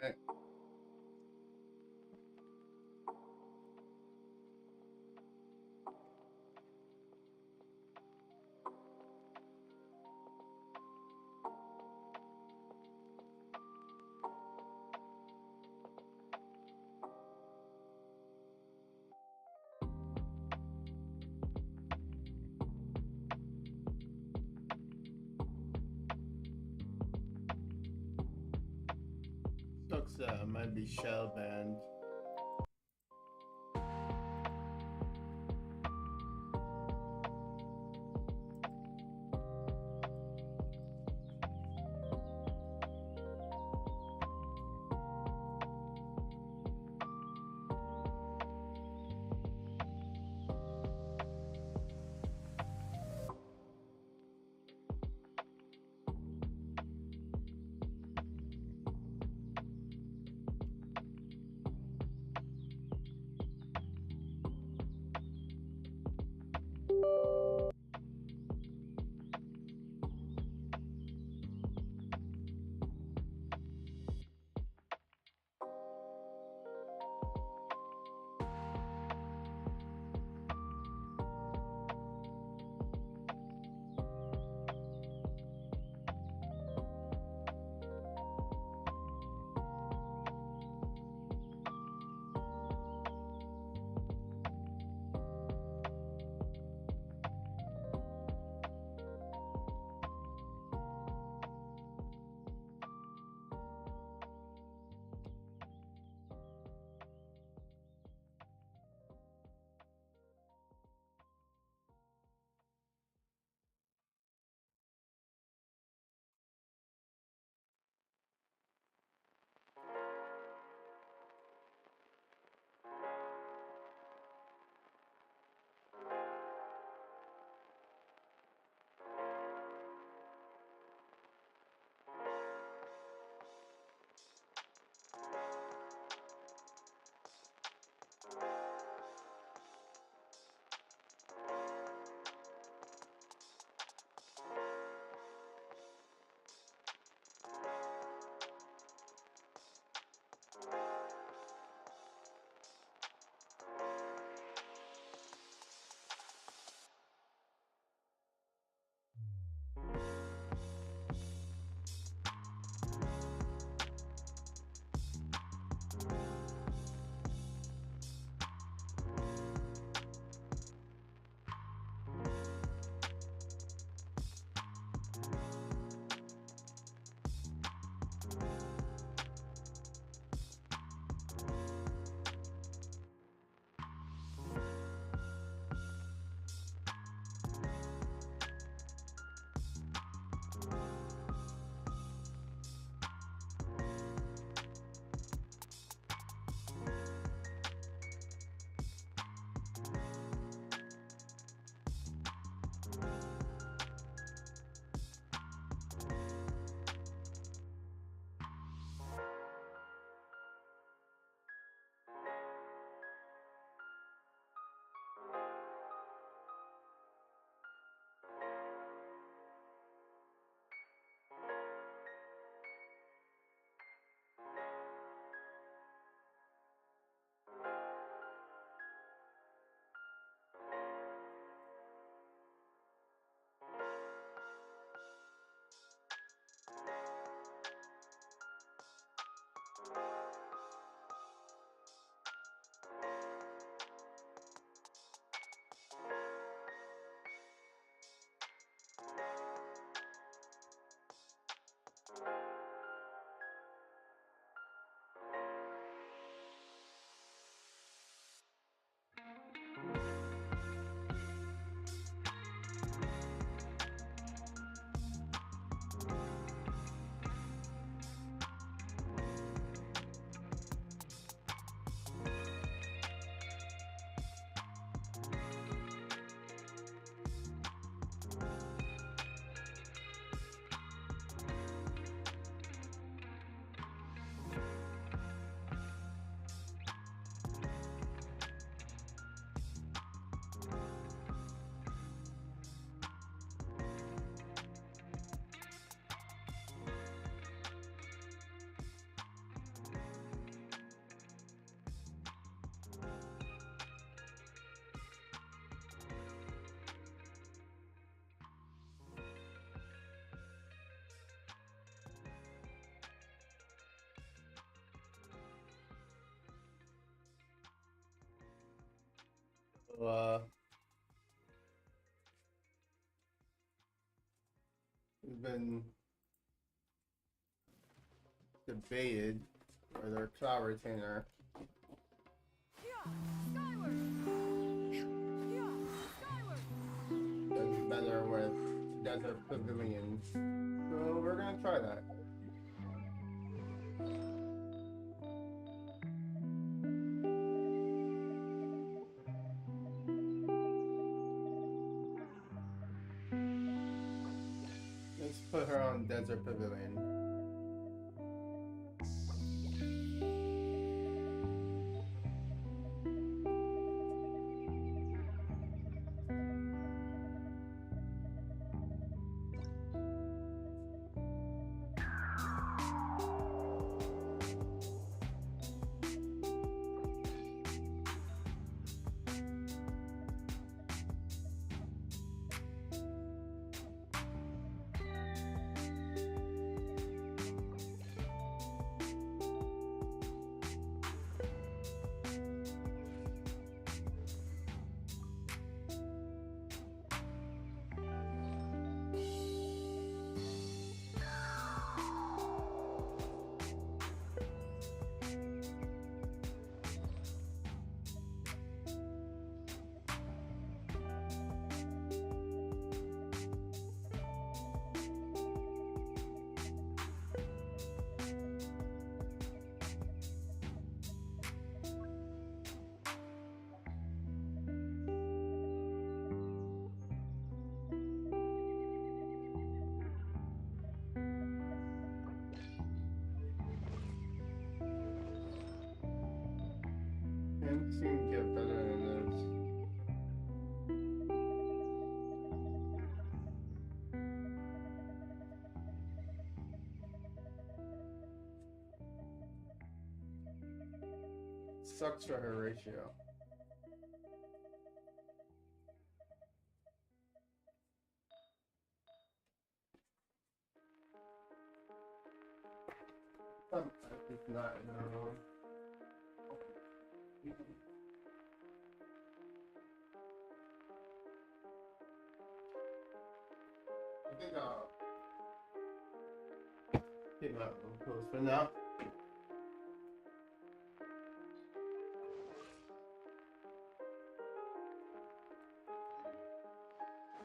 Right. Sucks that I might be shell banned. So, it's been debated for their cloud retainer. That's better with Desert Pavilion. So we're gonna try that. Let's put her on Desert Pavilion. Can't seem to get better than this. Sucks for her ratio. Sometimes it's not in her own. I think I'll keep my own close for now.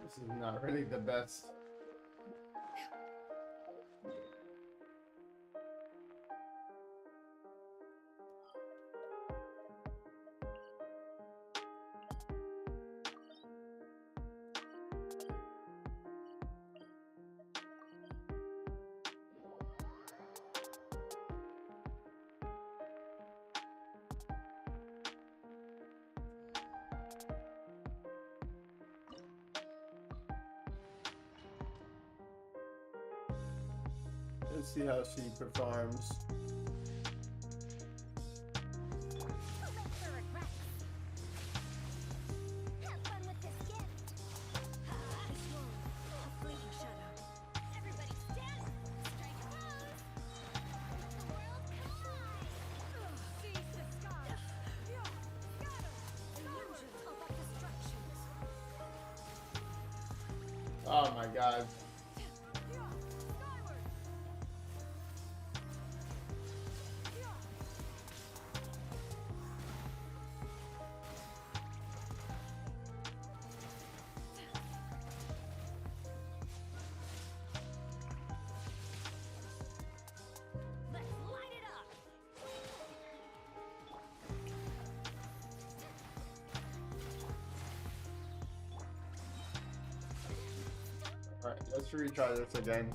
This is not really the best. Let's see how she performs. Oh my god. Alright, let's retry this again.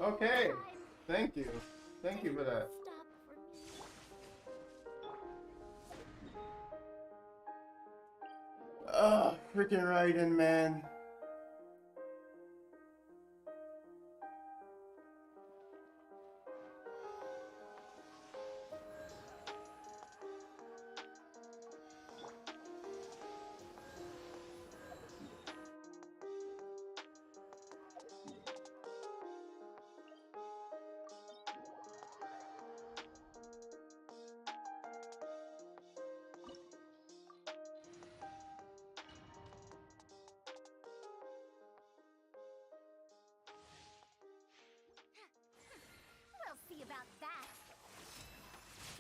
Okay, thank you. Thank you for that. Oh, freaking Raiden, man.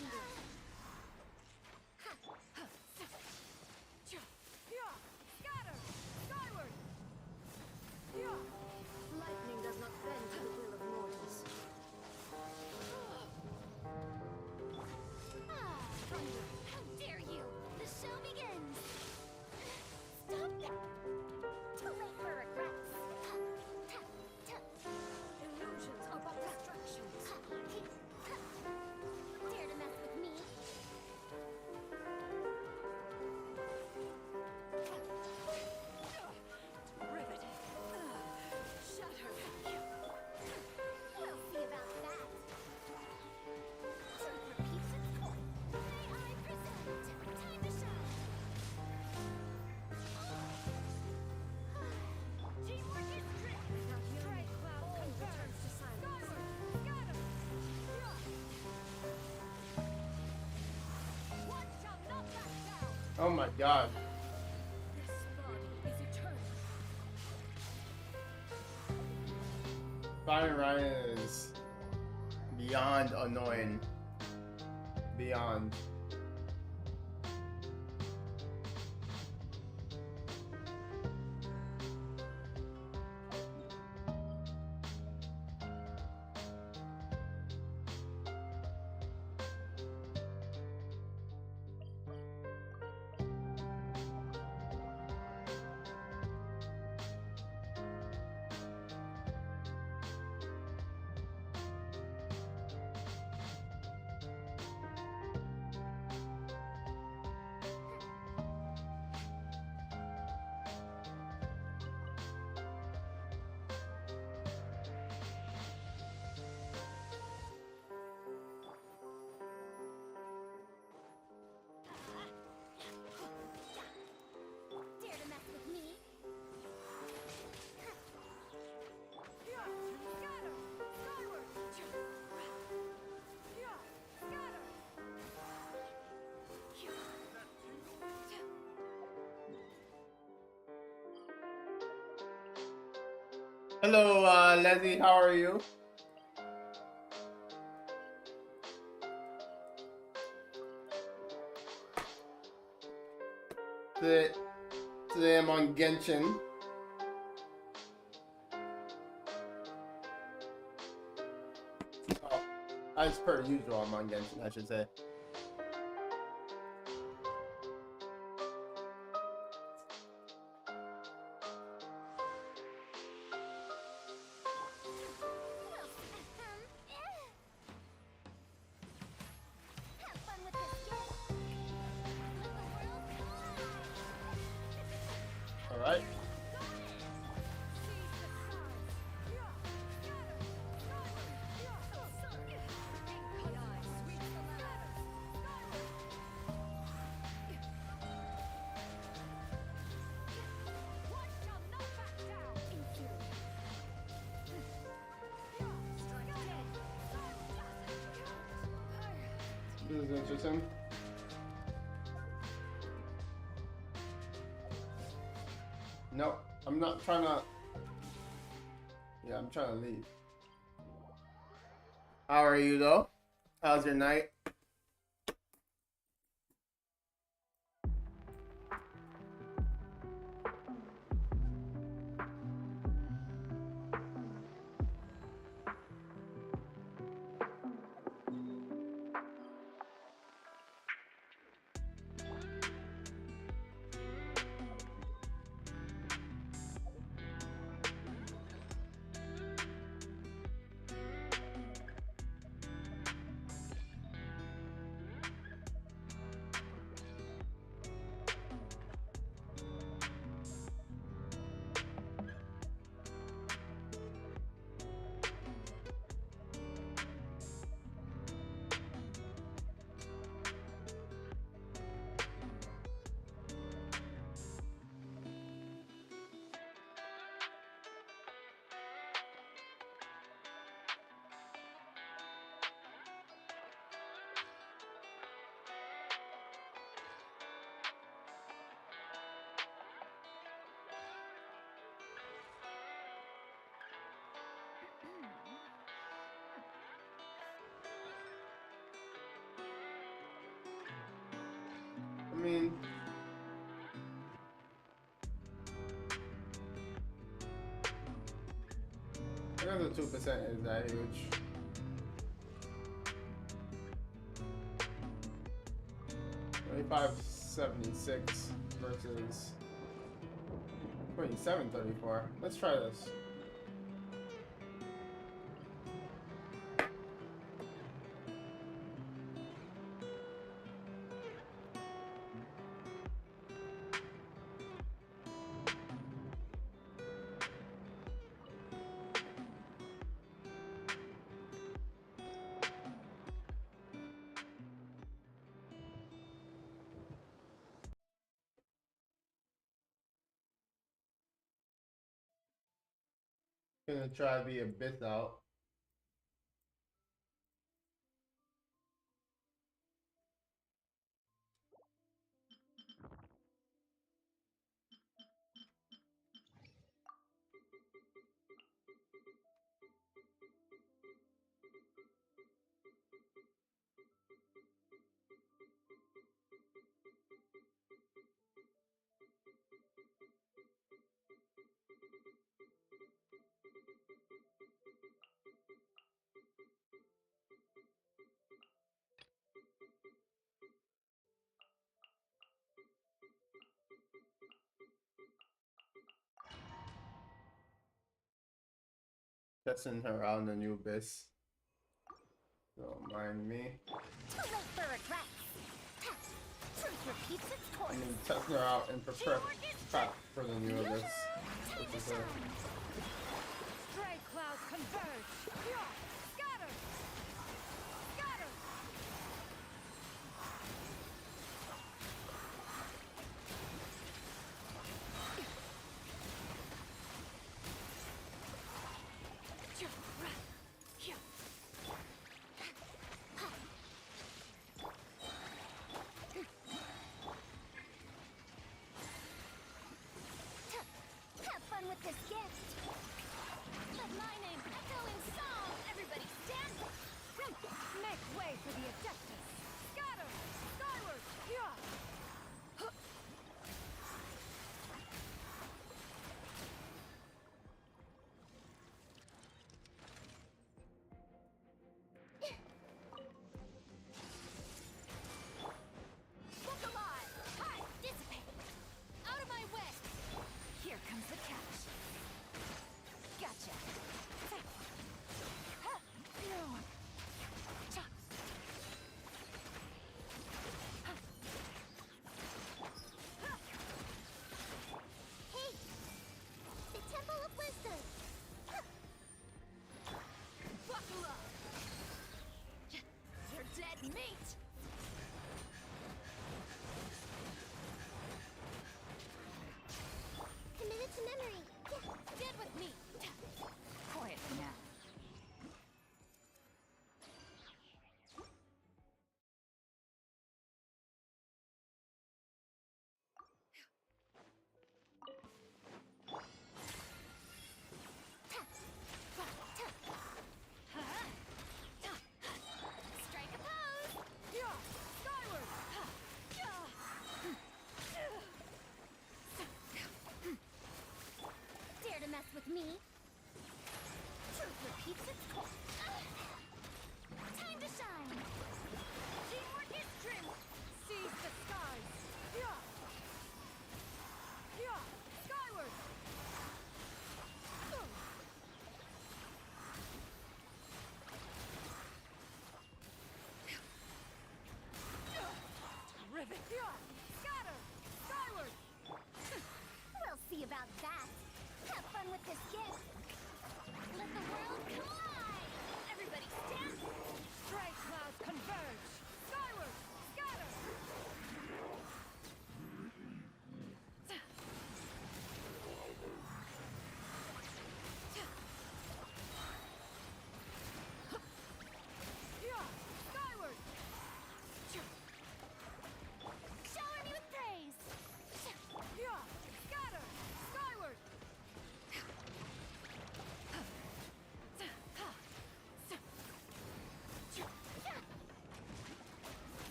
Thunder. Scatter. Skyward. Lightning does not bend to the will of mortals. Thunder. How dare you! The show begins! Stop that! Too late for regrets. Illusions are but distractions. Dare to mess with me? Riveted. Shattered. We'll see about that. Truth repeats its course. May I present? Time to shine. Teamwork is strength. Strike cloud returns to silence. Scatter. One shall not back down. Oh my god. This body is eternal. Fire Ryan is beyond annoying. Beyond. Dare to mess with me? Scatter! Skyward! Hello, Leslie, how are you? Today I'm on Genshin. Oh, as per usual, I'm on Genshin, I should say. Have fun with this game. Let the world fly. Alright. This is interesting. No, I'm not trying to. Yeah, I'm trying to leave. How are you though? How's your night? mean, I guess the 2% is that huge. $25.76 versus $27.34. Let's try this. Gonna try the abyss out. Testing her out in the new abyss. Don't mind me. Too late for regrets. Truth repeats its course. I mean, testing her out and prep for the new abyss. Time Which to is shine. Stray clouds converge. Scatter. Scatter. Have fun with this gift.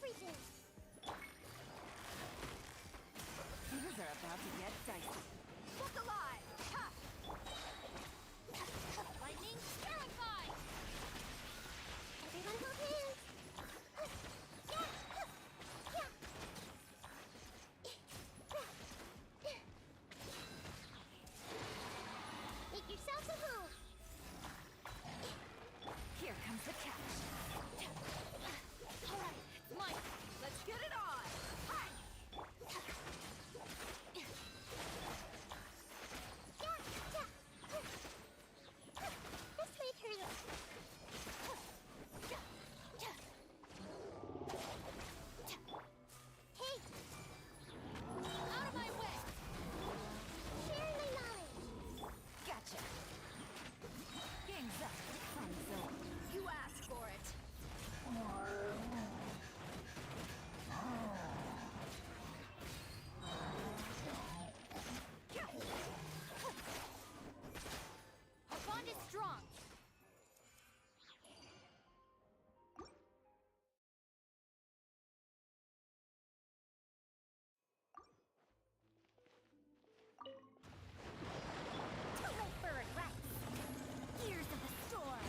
everything. Things are about to get dicey. Look alive! Ha! Lightning, terrify! Everyone hold hands. Yeah. Make yourselves at home. Here comes the catch. All right, it's mine. Let's get it on. Hi. This way, Turtle. Hey, Out of my way. sharing my knowledge. Gotcha. Game's up. Fun zone. You asked for it. Our bond is strong. Too late for regrets. Years of the storm.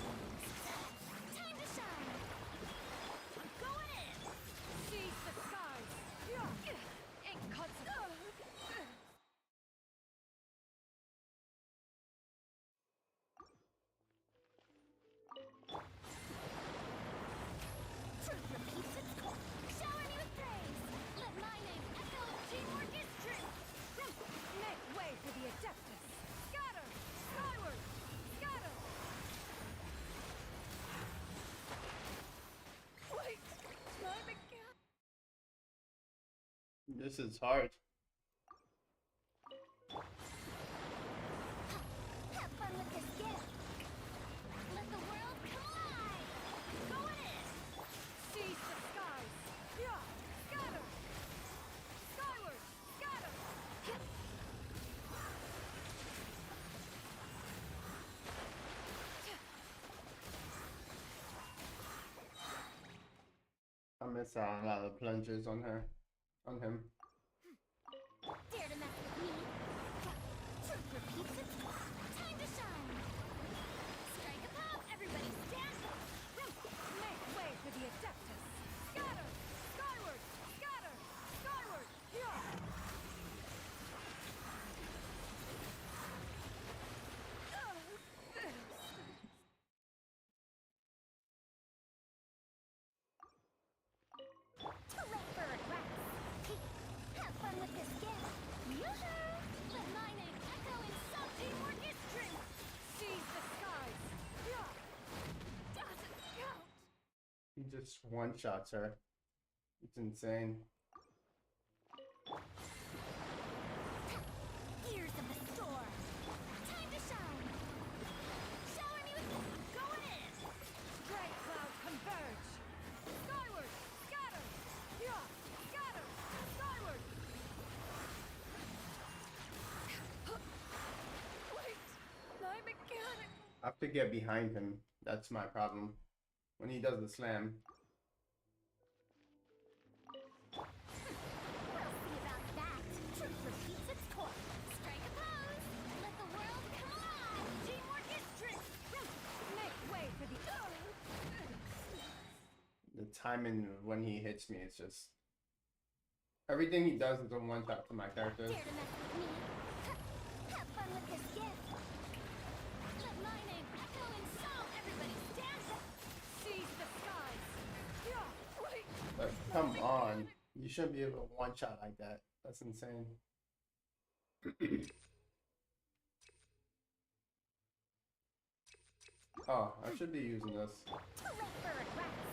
Time to shine. I'm going in. Seize the skies. Yeah. Ink cuts. Truth repeats its course. Shower me with praise. Let my name echo. Teamwork is truth. Make way for the Adeptus. Scatter. Skyward. Scatter. Wait. Time again. This is hard. Have fun with this gift. Let the world come alive. Going in. Seize the skies. Yeah. Scatter. Skyward. Scatter. I miss out a lot of plunges on her, on him. Dare to mess with me. Truth repeats its course. Time to shine. Strike a pop. Everybody stand up. Make way for the Adeptus. Scatter. Skyward. Scatter. Skyward. Yeah. Too late for regrets. Have fun with this gift. Yoo-hoo! Let my name echo in some teamwork is strength. Seize the skies. Yeah. Doesn't count. He just one-shots her. It's insane. Years of the storm. Time to shine. Shower me with going in. Stray cloud converge. Skyward. Scatter. Yeah. Scatter. Skyward. Wait. My mechanic. I have to get behind him. That's my problem. When he does the slam. We'll see about that. Truth repeats its course. Strike a pose. Let the world come alive. Teamwork is strength. Make way for the. The timing when he hits me is just... Everything he does is a one-shot to my character. Dare to mess with me. Have fun with this gift. Let my name echo in song. Everybody stand up. Seize the skies. Yeah. Wait. But come on. You shouldn't be able to one-shot like that. That's insane. Oh, I should be using this. Too late for regrets.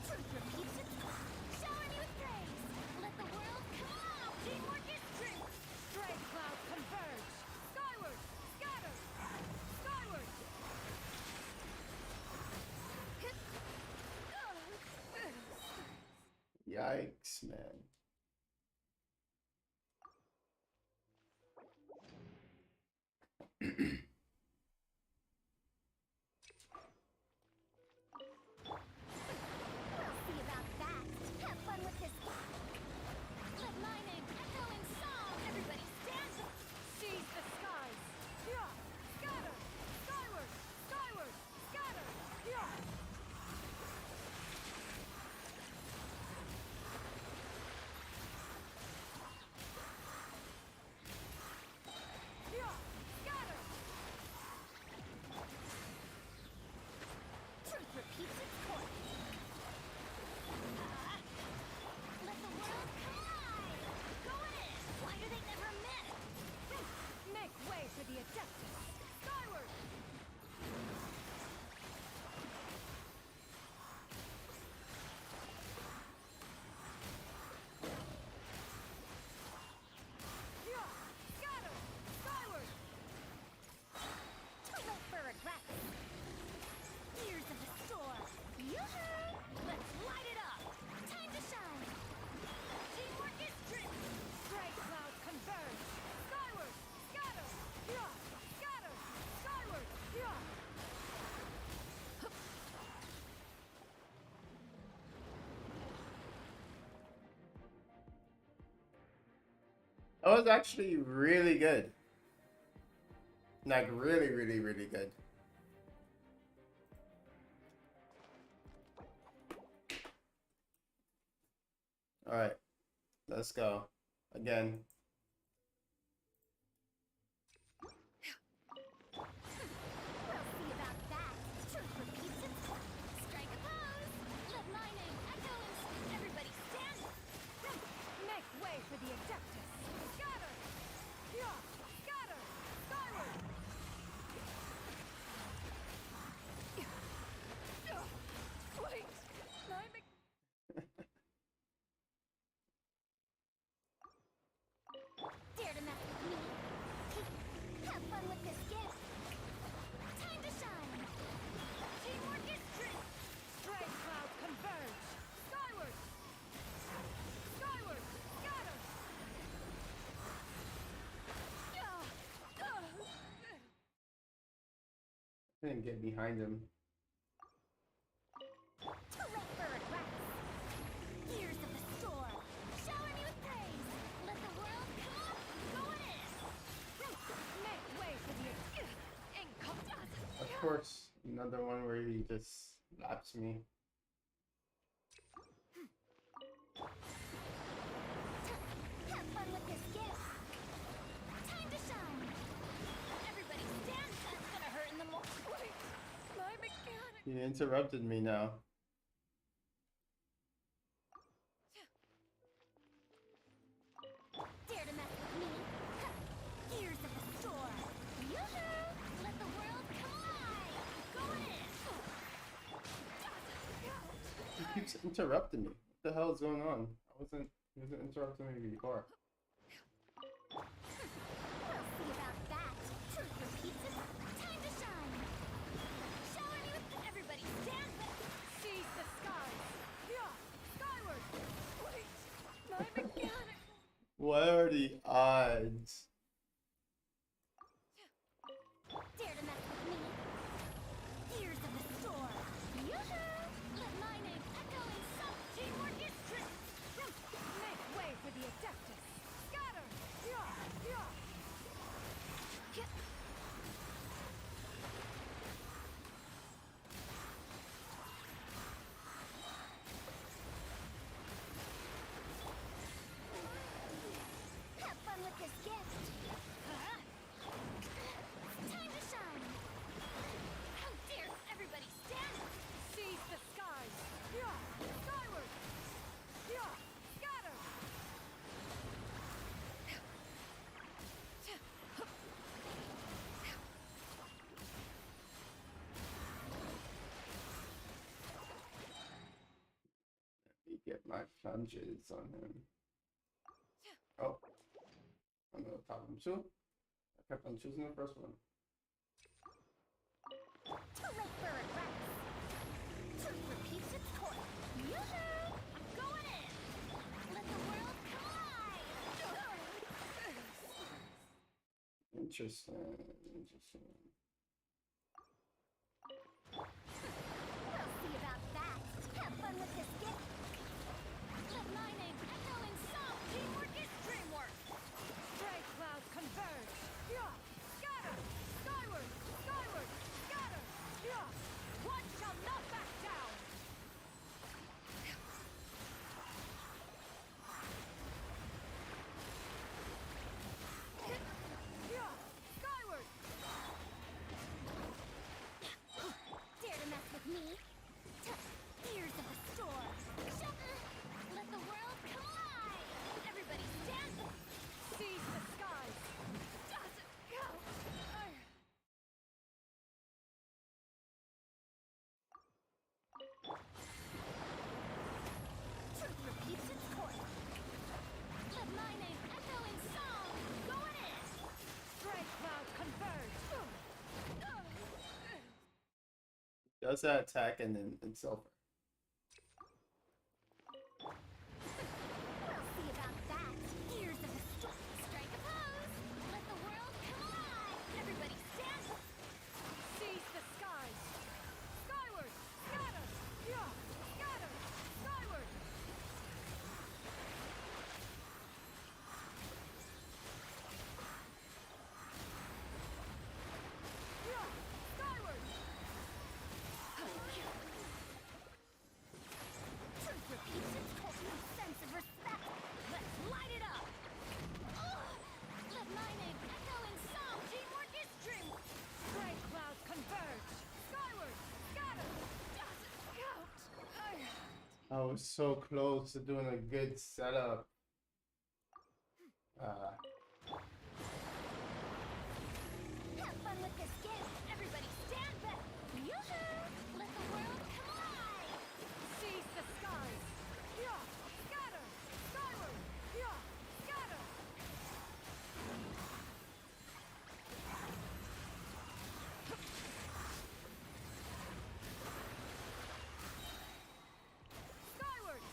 Truth repeats its course. Shower me with praise. Let the world come alive. Teamwork is strength. Stray cloud converge. Skyward. Scatter. Skyward. Yikes, man. We'll see about that. That was actually really good. Like really, really, really good. All right, let's go again. We'll see about that. Truth repeats itself. Strike a pose. Let my name echo and everybody stand. Make way for the Adeptus. Scatter! Yeah! Scatter! Skyward! Wait! Dare to mess with me? Have fun with this gift. Time to shine. Teamwork is strength. Stray clouds converge! Skyward! Skyward! Scatter! I didn't get behind him. Too late for regrets. Years of the storm. Shower me with praise. Let the world come up. Going in. Make way for the Incompetent! Of course, another one where he just slaps me. Have fun with this gift. Time to shine. Everybody stand. That's gonna hurt in the morning. Wait! My mechanic! He interrupted me now. Dare to mess with me? Years of the storm. Yoo-hoo! Let the world collide. Going in. He keeps interrupting me. What the hell is going on? He wasn't interrupting me before. We'll see about that. Truth repeats itself. Time to shine. Shower me with everybody stand back. Seize the skies! Yeah! Skyward! Wait! My mechanic! What are the odds? Dare to mess with me? Years of the storm. Yoo-hoo! Let my name echo in some teamwork is strength. Make way for the Adeptus! Scatter! Yeah! Yeah! Have fun with this gift. Time to shine. How dare everybody stand? Seize the skies! Yeah! Skyward! Yeah! Scatter! Let me get my plunges on him. Oh. I'm gonna top him too. I kept on choosing the first one. Too late for regrets. Truth repeats its course. Yoo-hoo! I'm going in. Let the world collide. Interesting. We'll see about that. Have fun with this gift. Let my name echo in song. Teamwork is dreamwork. Stray clouds converge! Yeah! Scatter! Skyward! Skyward! Scatter! Yeah! One shall not back down! Yeah! Skyward! Dare to mess with me? Years of the storm. Let the world collide. Everybody stand. Seize the skies! Truth repeats its course. Let my name echo in song. Going in. Stray clouds converge! Does that attack and then in silver? We'll see about that. Years of the storm. Strike a pose. Let the world collide. Everybody stand. Seize the skies! Skyward! Scatter! Yeah! Scatter! Skyward! I was so close to doing a good setup. Have fun with this gift. Everybody stand back. Yoo-hoo! Let the world collide. Seize the skies! Yeah! Scatter! Skyward! Yeah! Scatter! Skyward!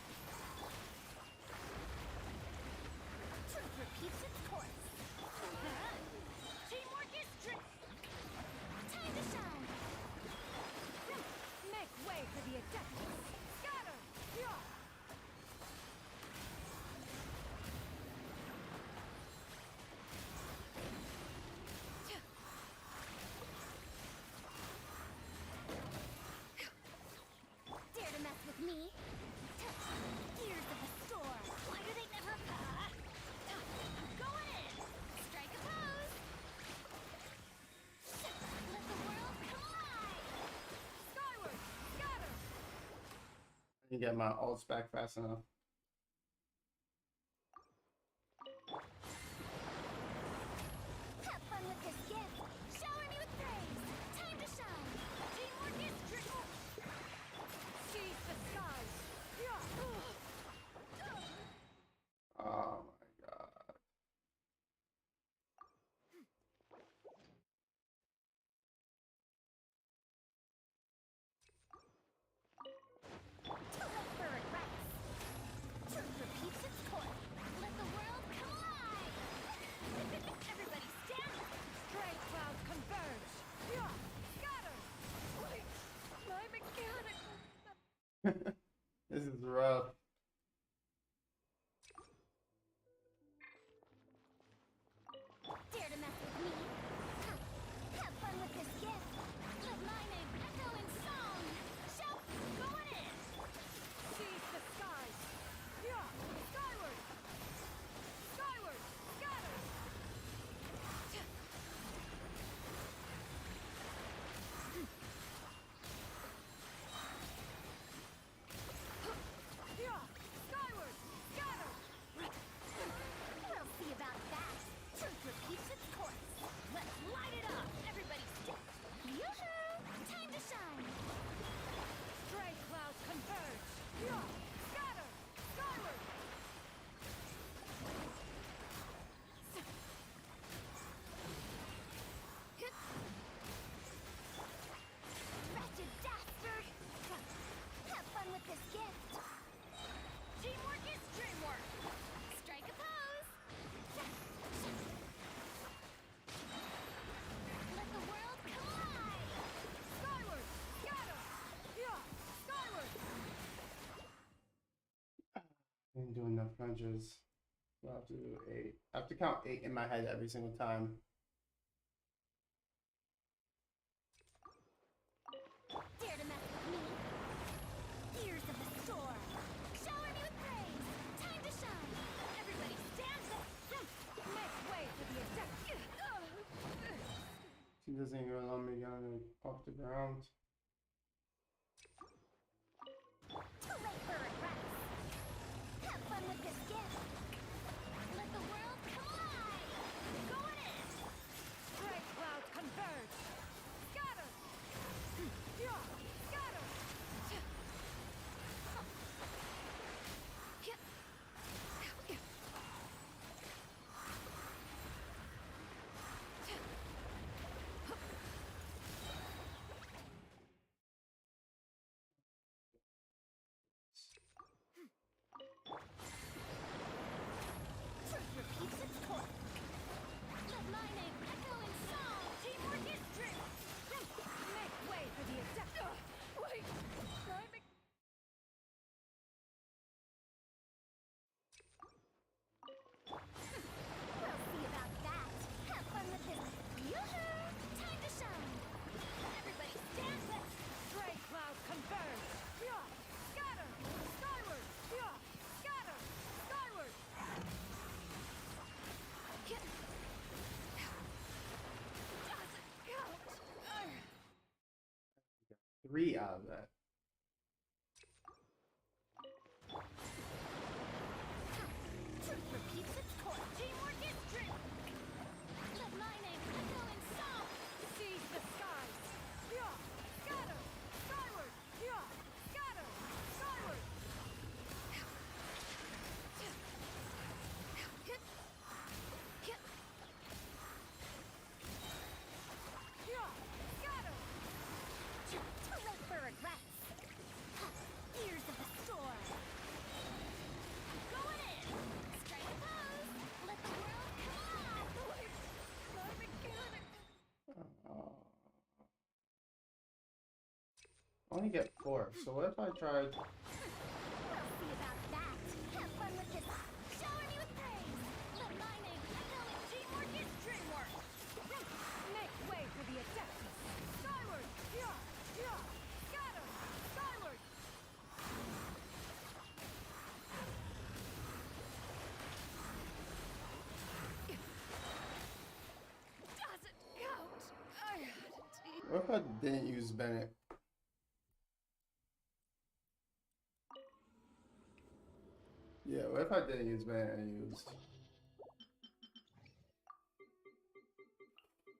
Truth repeats its course. Teamwork is strength! Time to shine. Make way for the Adeptus! Scatter! Yeah! Dare to mess with me? Gears of the storm. Why do they never? I'm going in. Strike a pose. Let the world collide. Skyward! Scatter! I didn't get my ults back fast enough. Have fun with this gift. Shower me with praise. Time to shine. Teamwork is strength! Seize the skies! Yeah! Oh my god. Too late for regrets. Truth repeats its course. Let the world collide. Everybody stand. Stray clouds converge! Yeah! Scatter! Wait! My mechanical... This is rough. Dare to mess with me? Have fun with this gift. Let my name echo in song. Shout, going in. Seize the skies! Yeah! Skyward! Skyward! Scatter! Yeah! Skyward! Scatter! We'll see about that. Truth repeats its course. Let's light it up. Everybody stick. Yoo-hoo! Time to shine. Stray clouds converge! Yeah! Scatter! Skyward! Wretched dastard. Have fun with this gift. Teamwork is dreamwork! Strike a pose. Let the world collide. Skyward! Scatter! Yeah! Skyward! I didn't do enough punches. So I have to do 8. I have to count 8 in my head every single time. Dare to mess with me? Gears of the storm. Shower me with praise. Time to shine. Everybody stand back. Make way for the Adeptus! She doesn't even allow me to get off the ground. Too late for regrets. Have fun with this gift. Let the world collide. Going in. Stray clouds converge! Scatter! Yeah! Scatter! Truth repeats its course. Let my name echo in song. Teamwork is strength! Make way for the Adeptus! Wait! My We'll see about that. Have fun with this. Yoo-hoo! Time to shine. Everybody stand back. Stray clouds converge! Yeah! Scatter! Skyward! Yeah! Scatter! Skyward! 3 out of that. only get 4. So what if I tried? We'll see about that. Have fun with this. Shower me with praise. Let my name echo in Teamwork is dreamwork! Make way for the Adeptus! Skyward! Yeah! Yeah! Scatter! Skyward! Doesn't count! I had a team. What if I didn't use Bennett? Yeah, what if I didn't use Bennett and used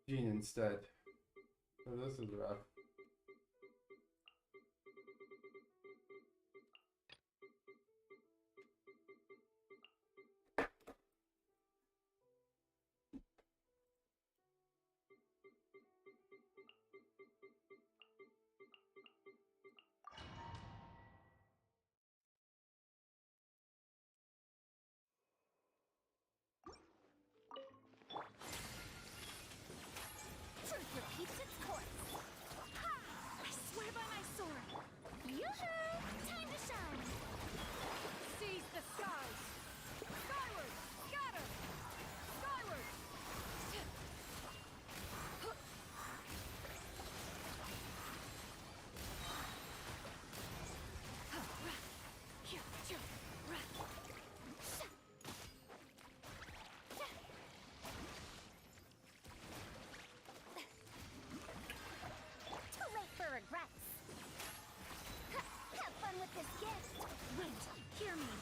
Jean instead? So this is rough. Truth repeats its course. Ha! I swear by my sword. Yoo-hoo! Time to shine. Seize the skies! Skyward! Scatter! Skyward! Too late for regrets. Ha! Have fun with this gift. Wait, hear me.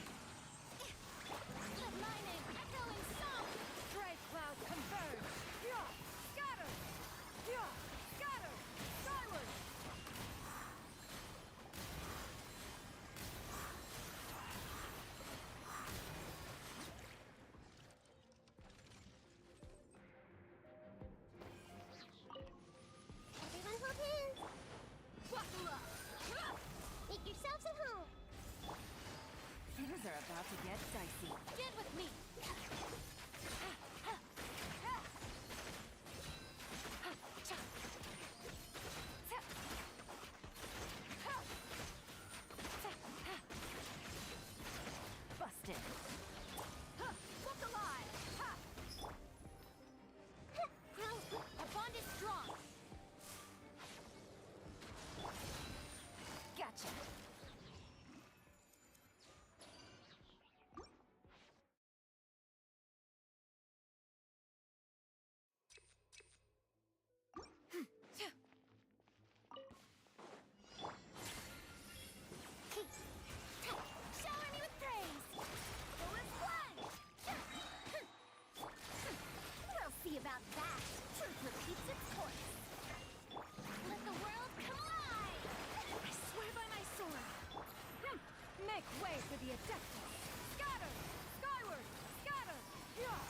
Let my name echo in song. Stray cloud converge! Yeah! Scatter! Yeah! Scatter! Skyward! Everyone hold hands. Buckle up! Make yourselves at home. Things are about to get dicey. Get with me. Busted! Look alive! Ha! Our bond is strong. Gotcha! Shower me with praise. Full plunge. We'll see about that. Truth repeats its course. Let the world come alive. I swear by my sword! Make way for the Adeptus! Scatter! Skyward! Scatter! Yeah!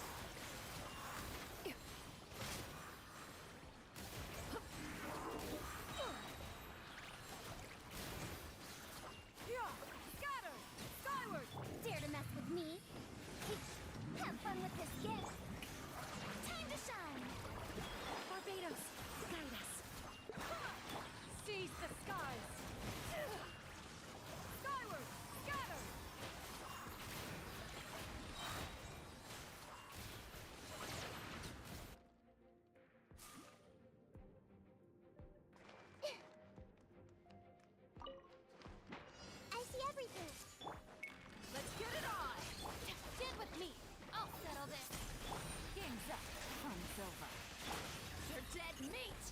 Yeah! Scatter! Skyward! Dare to mess with me? Have fun with this gift. Time to shine. Barbados, guide us! Seize the skies! Skyward! Scatter! I see everything. Let's get it on! Get with me. I'll settle this. Game's up. Fun's over. You're dead meat!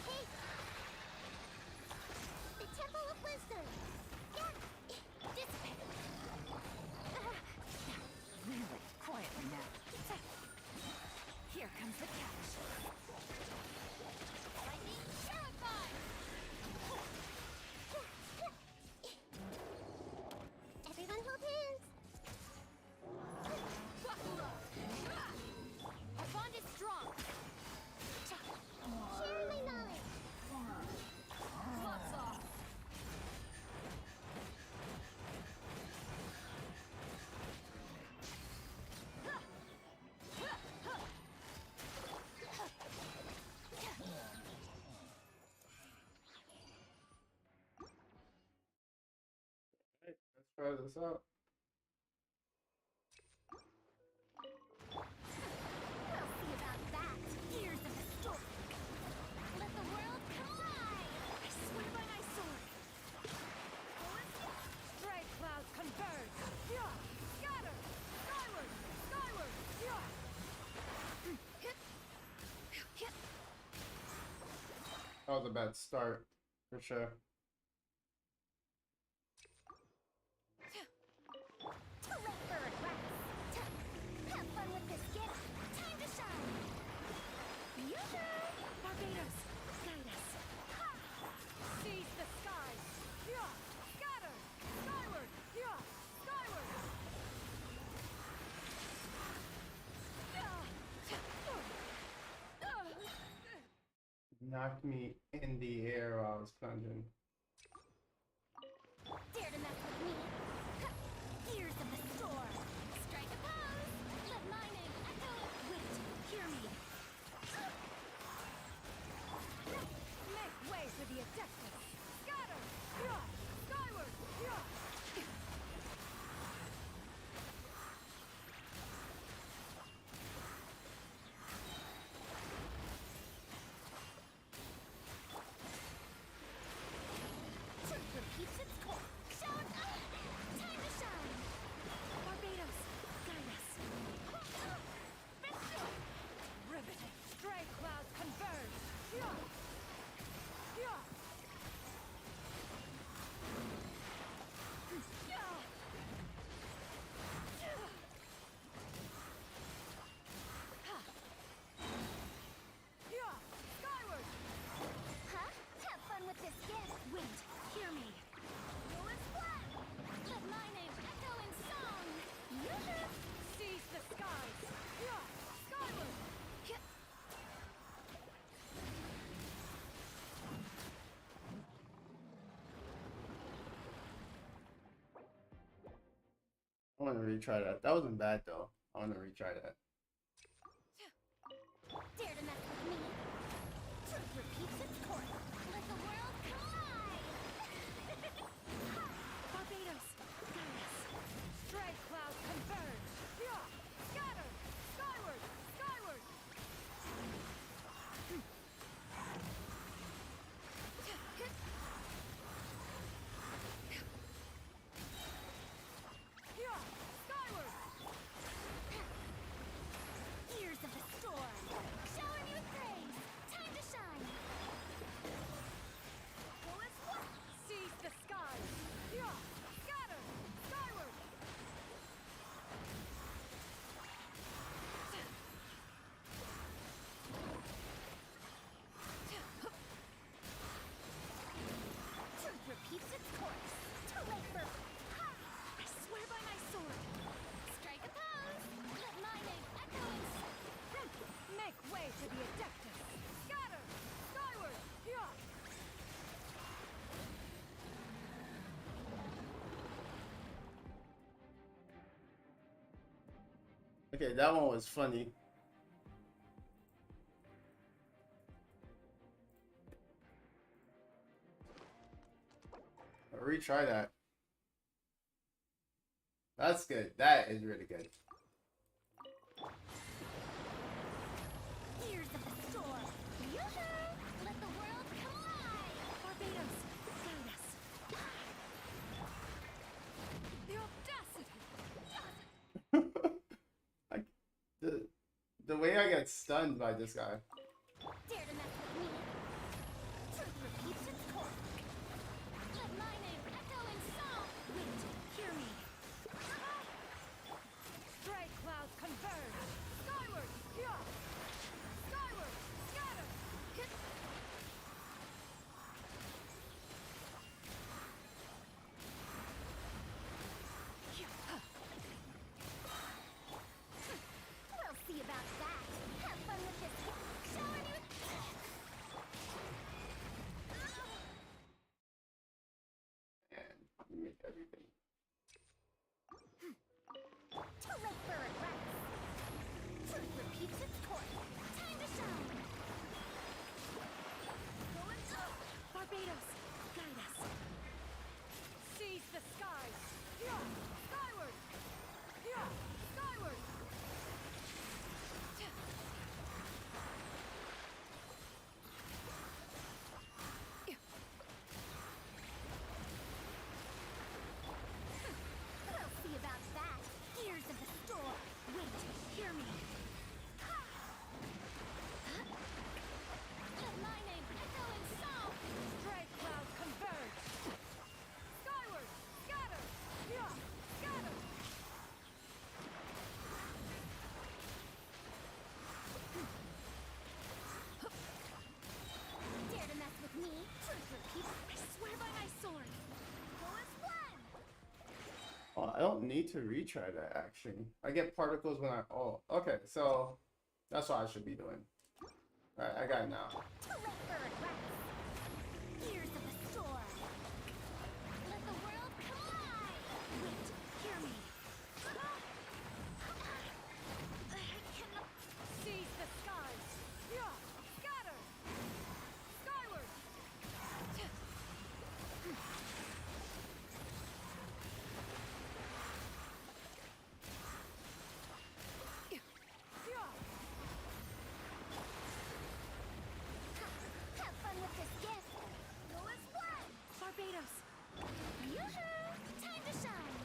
Hey. The Temple of Wisdom. Yeah. Dissipate. Really, quietly now. Here comes the catch. Lightning purified. Everyone hold hands. try this out. We'll see about that. Years of the storm. Let the world collide. I swear by my sword. Stray clouds converge! Yeah! Scatter! Skyward! Skyward! Yeah! That was a bad start, for sure. Too late for regrets. Have fun with this gift. Time to shine. Yoo-hoo! Barbados, guide us. Seize the skies! Yeah! Scatter! Skyward! Yeah! Skyward! Knocked me in the air while I was plunging. Dare to mess with me? Years of the storm. Strike a pose. Let my name echo. Wait, hear me. Make way for the Adeptus! Scatter! Yeah! Skyward! Yeah! Truth repeats its course. Shout up. Time to shine. Barbados, guide us. Riveting! Stray clouds converge! Yeah! Yeah! Yeah! Yeah! Skyward! Huh? Have fun with this gift. Wait, hear me. Go and fly. Let my name echo in song. Yoo-hoo! Seize the skies! Yeah! Skyward! I want to retry that. That wasn't bad though. I want to retry that. Dare to mess with me? Truth repeats its course. Let the world collide. Barbados, guide us. Stray clouds converge! Yeah! Scatter! Skyward! Skyward! Yeah! Skyward! Years of the storm. Showering you with praise. Time to shine. Go and fly. Seize the skies! Yeah! Scatter! Skyward! Truth repeats its course. Too late for. Ha! I swear by my sword. Strike a pose. Let my name echo in Make way for the Adeptus! Scatter! Skyward! Yeah! Okay, that one was funny. I'll retry that. That's good. That is really good. Years of the storm. Yoo-hoo! Let the world collide. Barbados, guide us. The audacity! Like the way I get stunned by this guy. Dare to mess with me? Truth repeats its course. Let my name echo in song. Wait, hear me. Stray clouds converge! Skyward! Yeah! Skyward! Scatter! We'll see about that. Have fun with this. Showering you. And make everything. Too late for regrets. Truth repeats its course. Time to shine. Go and go. Barbados, guide us. Seize the skies! Yeah! don't need to retry that actually. I get particles when I okay, so that's what I should be doing. Alright, I got it now. Too late for regrets. Ears of the storm. Let the world collide. Wait, hear me. I cannot. Seize the skies! Yeah! Scatter! Skyward! Yeah! Have fun with this gift. Go as one. Barbados! Yoo-hoo! Time to shine.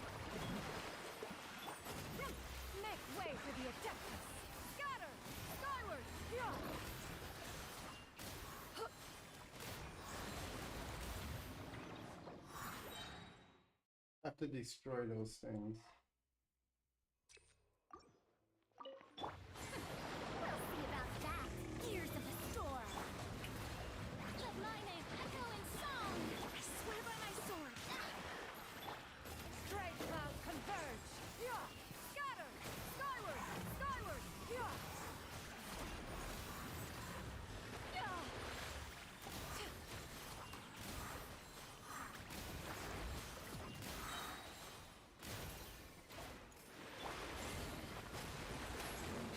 Make way for the Adeptus! Scatter! Skyward! Yeah! I have to destroy those things. We'll see about that. Ears of the storm. Let my name echo in song. I swear by my sword. Stray cloud converge! Yeah! Scatter! Skyward! Skyward! Yeah! Yeah!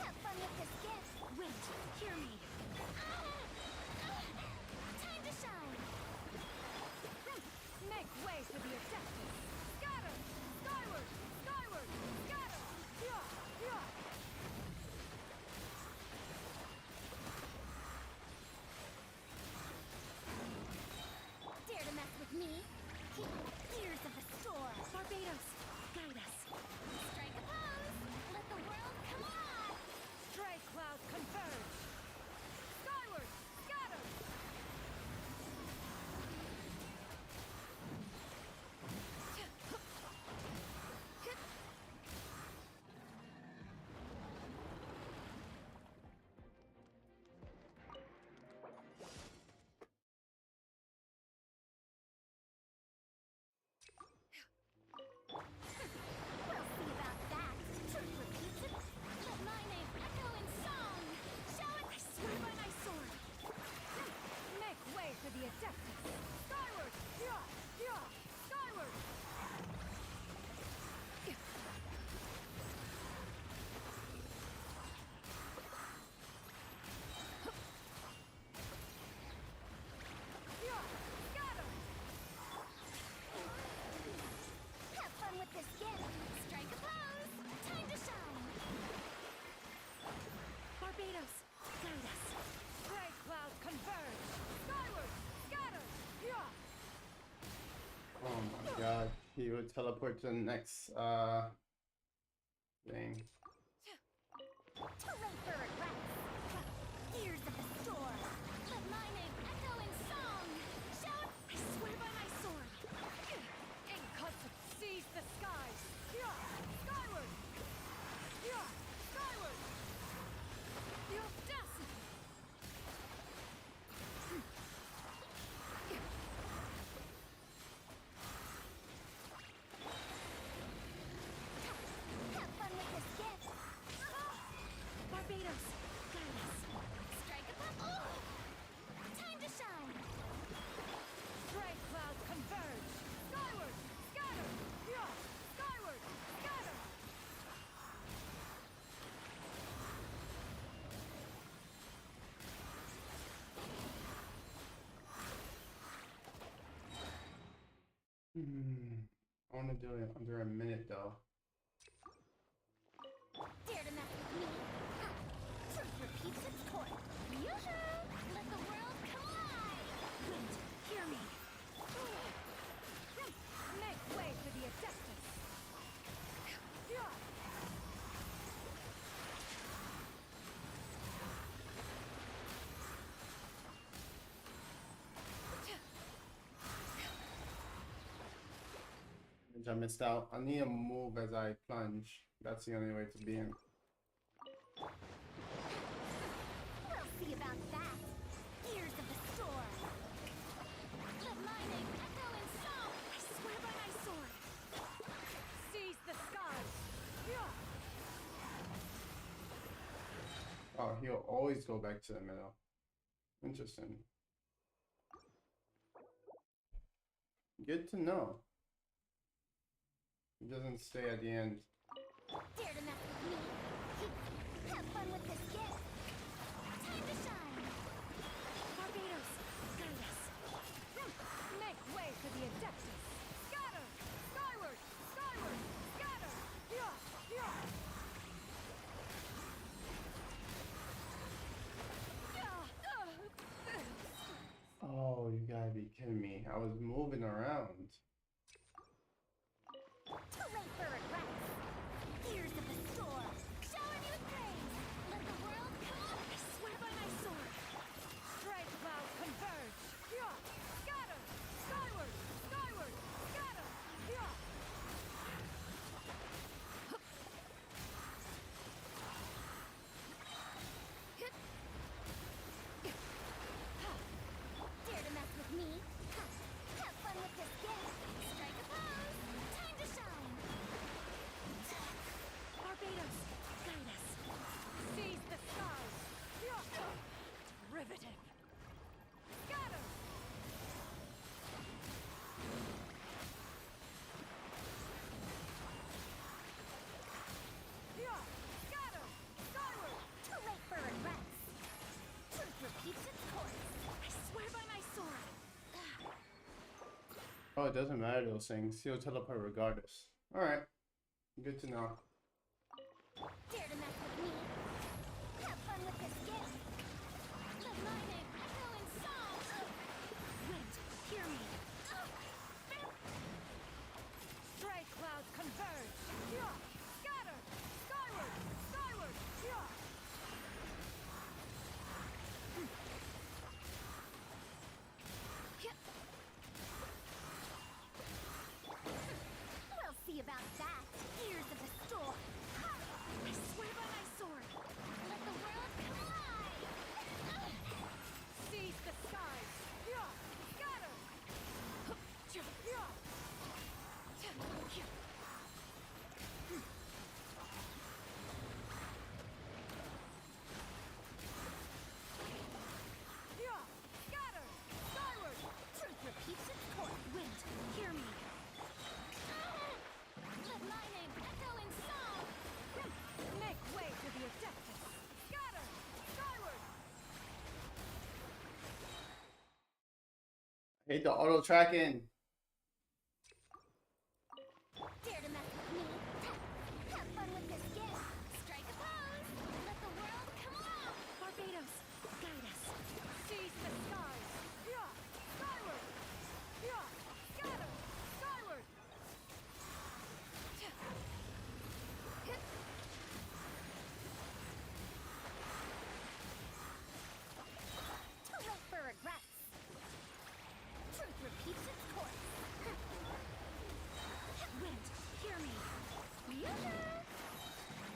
Have fun with this gift. Wait, hear me. Time to shine. Make way for the Adeptus! Scatter! Skyward! Skyward! Scatter! Yeah! Yeah! Dare to mess with me? Ears of the storm. Barbados! Guide us! Strike a pose. Let the world collide. Stray cloud converge! Skyward! Scatter! We'll see about that. Truth repeats it. Let my name echo in song. Show it. I swear by my sword. Make way for the Adeptus! Skyward! Yeah! Yeah! Skyward! Yeah! Scatter! Have fun with this gift. Strike a pose. Time to shine. Barbados! Guide us! Stray cloud converge! Skyward! Scatter! Yeah! Oh my god. He would teleport to the next thing. Too late for regrets. Ears of the storm. Let my name echo in song. Shout. I swear by my sword. Inconstant! Seize the skies! Yeah! Skyward! Yeah! Skyward! The audacity! Have fun with this gift. Barbados! Guide us! Strike a pose. Time to shine. Stray cloud converge! Skyward! Scatter! Yeah! Skyward! Scatter! I want to do it under a minute though. Dare to mess with me? Truth repeats its course. Yoo-hoo! Let the world collide. Wait, hear me. Make way for the Adeptus! Yeah! I missed out. I need to move as I plunge. That's the only way to be in. We'll see about that. Ears of the storm. Let my name echo in song. I swear by my sword. Seize the Oh, he'll always go back to the middle. Interesting. Good to know. He doesn't stay at the end. Dare to mess with me? Have fun with this gift. Time to shine. Barbados, guide us. Make way for the Adeptus. Scatter! Skyward! Skyward! Scatter! Yeah! Yeah! Oh, you gotta be kidding me. I was moving around. Too late for regrets. Ears of the storm. Showering you with praise. Let the world come up. I swear by my sword. Strike cloud converge. Yeah! Scatter! Skyward! Skyward! Scatter! Yeah! Dare to mess with me? Ha. Have fun with this gift. Strike a pose. Time to shine. Barbados, guide us. Seize the skies. Yeah! Riveting. Scatter! Yeah! Scatter! Skyward! Too late for regrets. Truth repeats its course. I swear by my sword. Oh, it doesn't matter those things. He'll teleport regardless. Alright. Good to know. Dare to mess with me? Have fun with this gift. Let my name echo in song. Wind, hear me. Strike clouds converge. Yeah! Scatter! Skyward! Skyward! Yeah! We'll see about that. Ears of the storm. Ha! I swear by my sword. Let the world come alive. Seize the skies. Yeah! Scatter! Yeah! Yeah! Scatter! Skyward! Truth repeats its course. Wind, hear me. Let my name echo in song. Make way for the Adeptus. Scatter! Skyward! Hate the auto tracking. Dare to mess with me? Ha! Have fun with this gift. Strike a pose. Let the world come along. Barbados, guide us. Seize the skies. Yeah! Skyward! Yeah! Scatter! Skyward! Too late for regrets. Truth repeats its course. Wind, hear me. Yoo-hoo!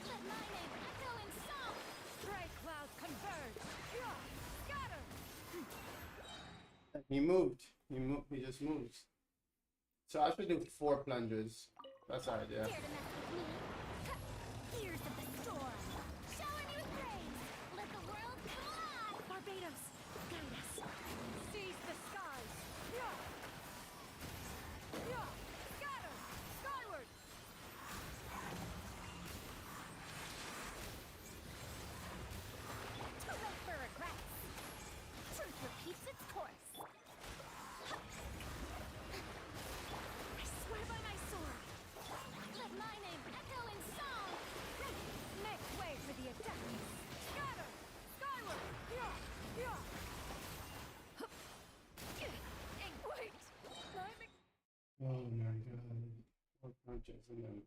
Let my name echo in song. Strike clouds converge. Yeah! Scatter! He moved. He just moves. So I should do 4 plungers. That's the idea. Dare to mess with me? Ha! Ears of the storm. Showering you with praise. Let the world come alive. Barbados, guide us. Seize the skies. Yeah! Yeah! Scatter! Skyward! Too late for regrets. Truth repeats its course. I swear by my sword. Let my name echo in song. Make way for the Adeptus. Scatter! Skyward! Yeah! Yeah! Wait! Oh my god. 4 plungers and then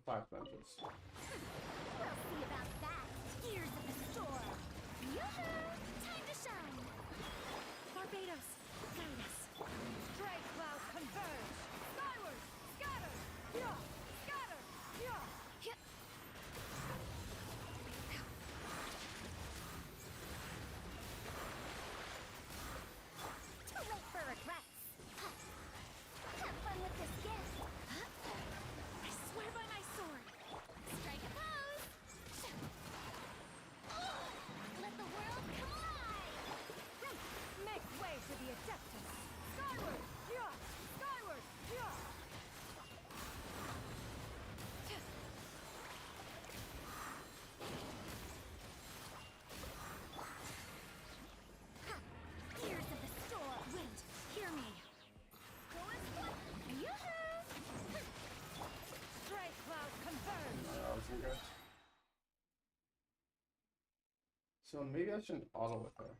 5 plungers. We'll see about that. Ears of the storm. Yoo-hoo! Time to shine. Barbados, guide us. Strike clouds converge. Skyward! Scatter! Yeah! Scatter! Yeah! Too late for regrets. Ha! Have fun with this gift. I swear by my sword. Strike a pose. So maybe I shouldn't auto with her.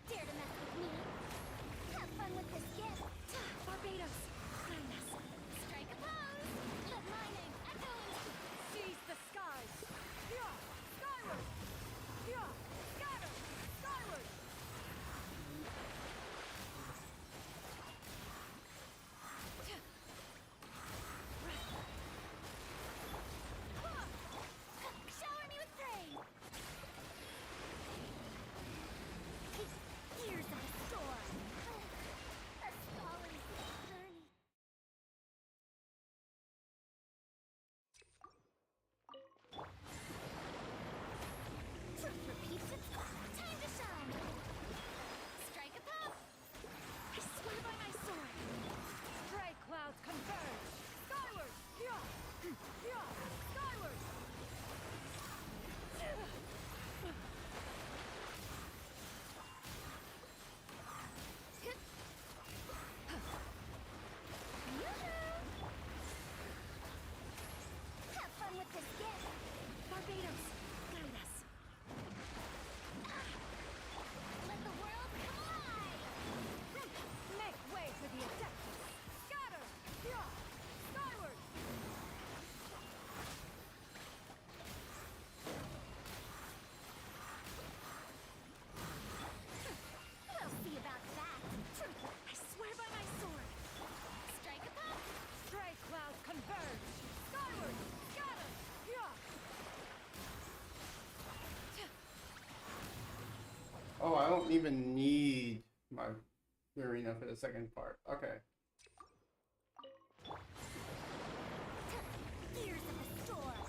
Dare to mess with me? Have fun with this gift. Barbados, find us. Strike a pose. Let my name echo into Seize the skies. Yeah, skyward. Yeah, scatter. Skyward. shower me with praise. Here's a storm. A scholar's journey. Truth repeats itself. Time to shine. Strike a pop. I swear by my sword. Stray clouds converge. Skyward. Yeah, yeah, skyward. Yoo-hoo! Have fun with this gift. Barbados, guide us. Let the world come alive. Make way for the Adeptus. Scatter. Yeah, skyward. We'll see about that. Truth. I swear by my sword. Strike a pop. Stray clouds converge. Skyward. Scatter. Yeah. Oh, I don't even need my arena for the second part. Okay. Ears of the storm.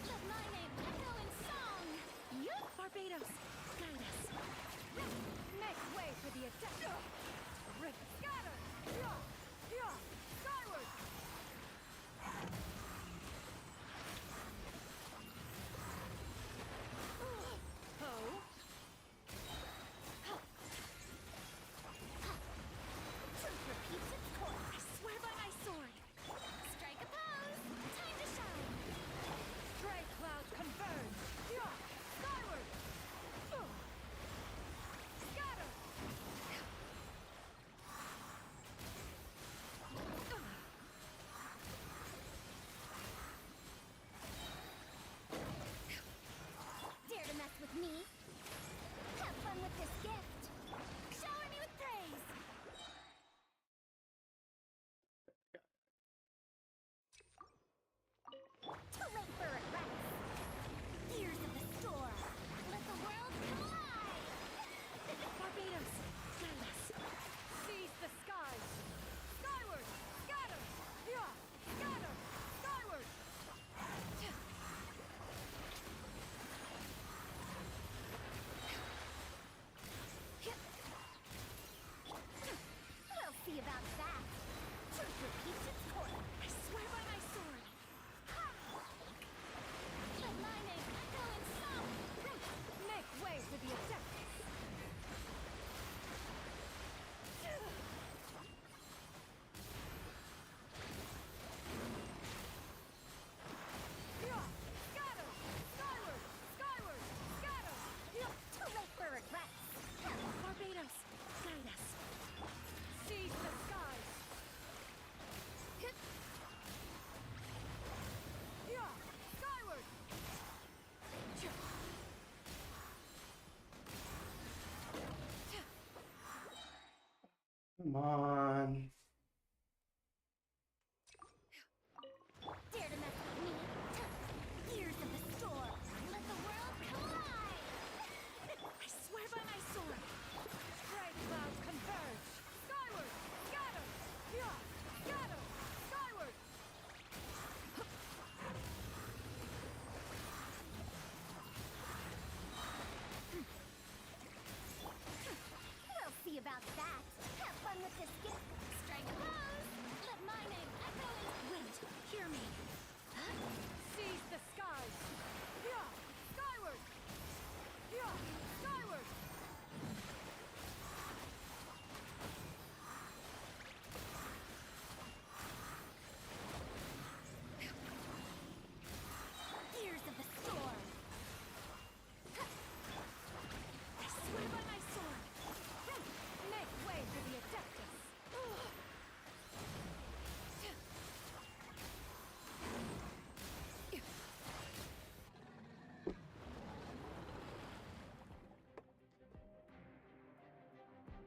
Let my name echo in song. Yup, Barbados, guide us. Make way for the Adeptus. Rip. Scatter. Yeah, yeah, skyward. Oh. Truth repeats its course. I swear by my sword. Strike a pose. Time to shine. Stray clouds converge. Yeah, skyward. Scatter. Dare to mess with me? Have fun with this gift. Shower me with praise. Too late for regrets. Ears of the storm. Let the world come alive. Barbados, guide us. Seize the skies. Skyward. Scatter. Yeah, scatter. Skyward. We'll see about that. Truth repeats its course. I swear by my sword. Let my name echo in song. Make way for the Adeptus. Yeah, scatter. Skyward. Skyward. Scatter. Yeah. Too late for regrets. Barbados, guide us. Seize the skies. Yeah, skyward. Come on. Dare to mess with me? Ears of the storm. Let the world come alive. I swear by my sword. Stray clouds converge. Skyward. Scatter. Yeah, scatter. Skyward. We'll see about that. Have fun with this gift. Strike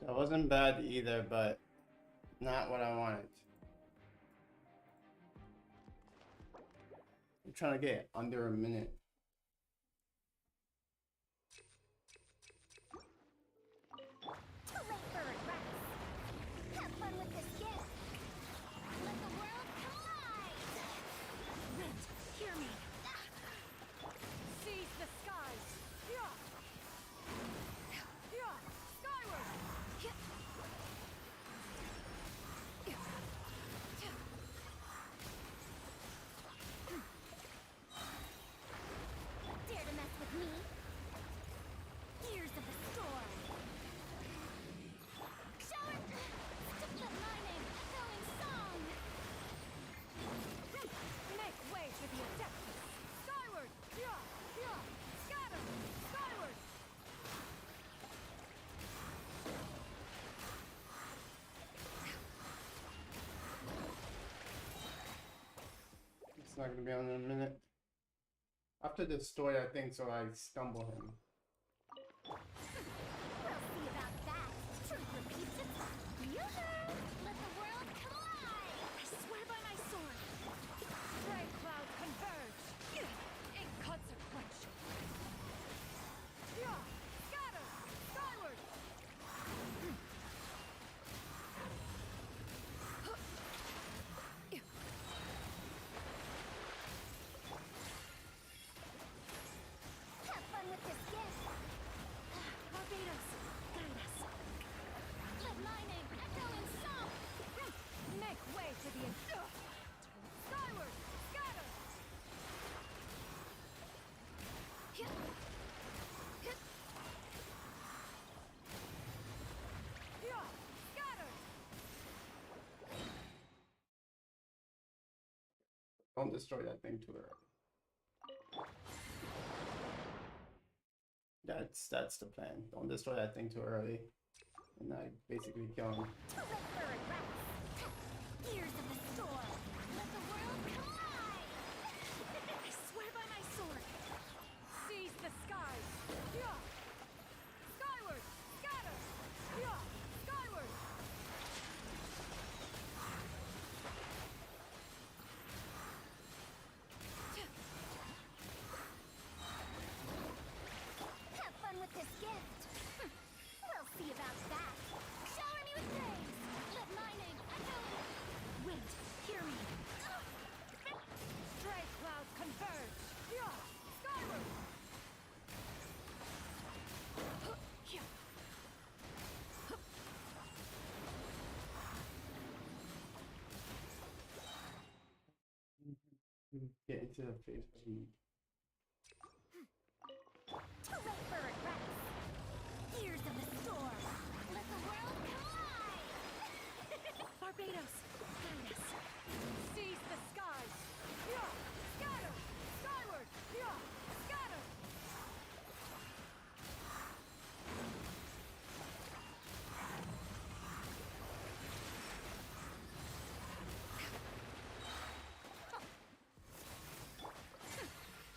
That wasn't bad either, but not what I wanted. I'm trying to get under a minute. Too late for regrets. Have fun with this gift. Let the world collide. Wind, hear me. Seize the skies. Yeah. Yeah. Skyward. Dare to mess with me? Ears of the storm. Shower. Let my name echo in song. Make way for the Adeptus. Skyward. Yeah. Yeah. Scatter. Skyward. It's not gonna be on in a minute. After the story, I think, so I stumble him. We'll see about that. Truth repeats itself. Yoo-hoo! Let the world collide. I swear by my sword. Stray clouds converge. Inconsequential. Yeah. Scatter. Skyward. Have fun with this gift. Barbados, guide us. Let my name echo in song. Make way for the Skyward. Scatter. Yeah. Scatter. Don't destroy that thing too early. That's the plan. Don't destroy that thing too early. And I basically kill him. Too late for regrets. Ears of the storm. Let the world collide. I swear by my sword. Seize the skies. Yeah. Skyward. Scatter. Yeah. Skyward. Have fun with this gift. We'll see about that. Shower me with praise. Let my name echo in Wind, hear me. Stray clouds converge. Yeah. Skyward. Yeah. Get into the face of me. Too late for regrets. Ears of the storm. Let the world collide. Barbados, guide us. Seize the skies. Yeah. Scatter. Skyward. Yeah. Scatter.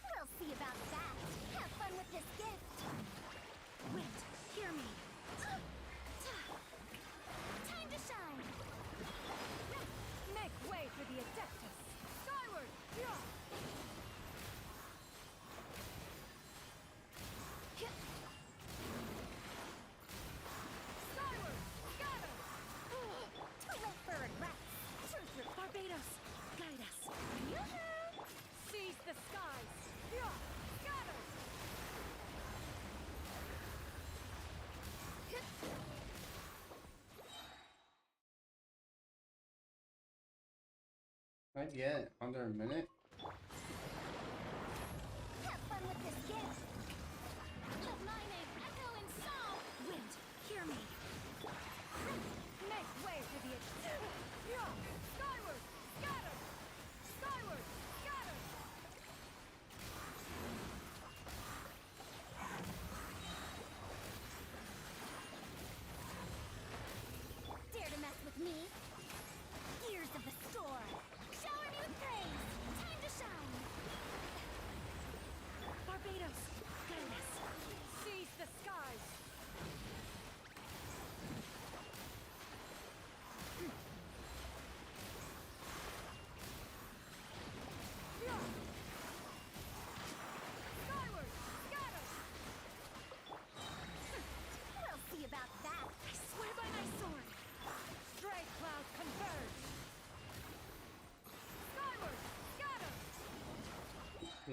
We'll see about that. Have fun with this gift. Wind, hear me. Time to shine. Make way for the Adeptus. Skyward. Yeah. Skyward. Scatter. Too late for regrets. Truth repeats. Barbados, guide us. Yoo-hoo! Seize the skies. Yeah. Scatter. Can I get it under a minute? Have fun with this gift. Let my name echo in song. Wind, hear me. Make way for the Yeah. Skyward. Scatter. Skyward. Scatter. Dare to mess with me? Ears of the storm. Shower me with praise. Time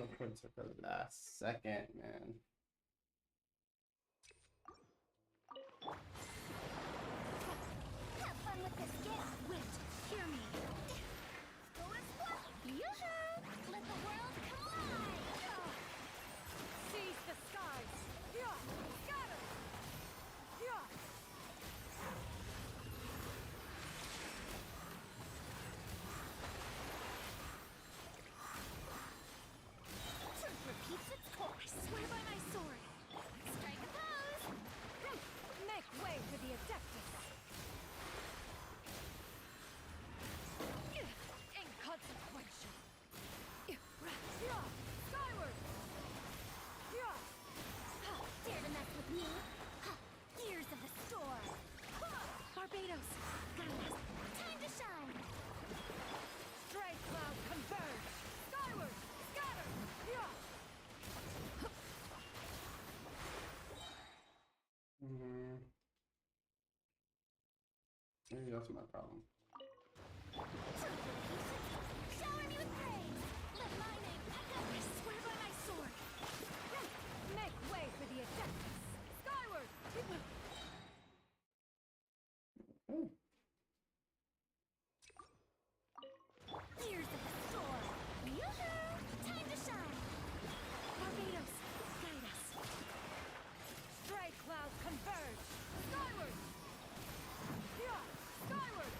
Eloquent took the last second, man. Have fun with this gift. Wind, hear me. Go and splat. Yoo-hoo! Let the world collide. Seize the skies. Yeah, scatter. Yeah. Truth repeats its course. Swear by my sword. Strike a pose. Make way for the Adeptus. Inconsequential. Yeah, skyward. Yeah. Dare to mess with me? Ha! Gears of the storm. Barbados, guide us. Time to shine. Stray cloud converge. Skyward, scatter. Yeah. Maybe that's my problem. Truth repeats its course. Shower me with praise. Let my name echo. I swear by my sword. Make way for the Adeptus. Skyward. Oh, Gears of the storm. Yoo-hoo! Time to shine. Barbados, guide us. Stray cloud converge. Skyward. Yeah, skyward.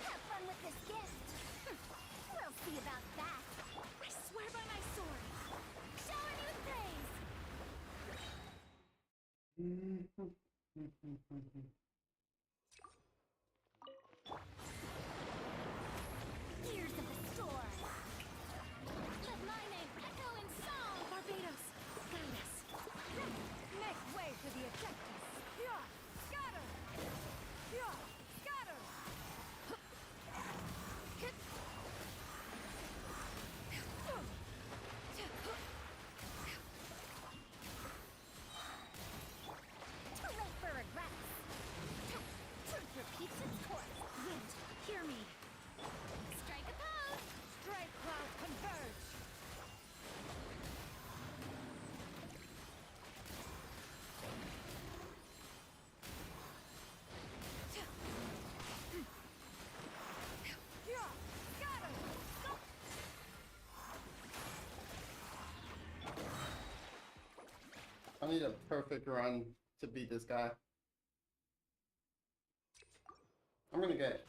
Have fun with this gift. We'll see about that. I swear by my sword. Shower me with praise. Gears of the storm. Let my name echo in song. Barbados, guide us. Make way for the Adeptus. Yeah, scatter. Yeah, scatter. Too late for regrets. Truth repeats its course. Wind, hear me. Strike a pose. Stray cloud converge. Yeah, scatter. I need a perfect run to beat this guy. I'm gonna get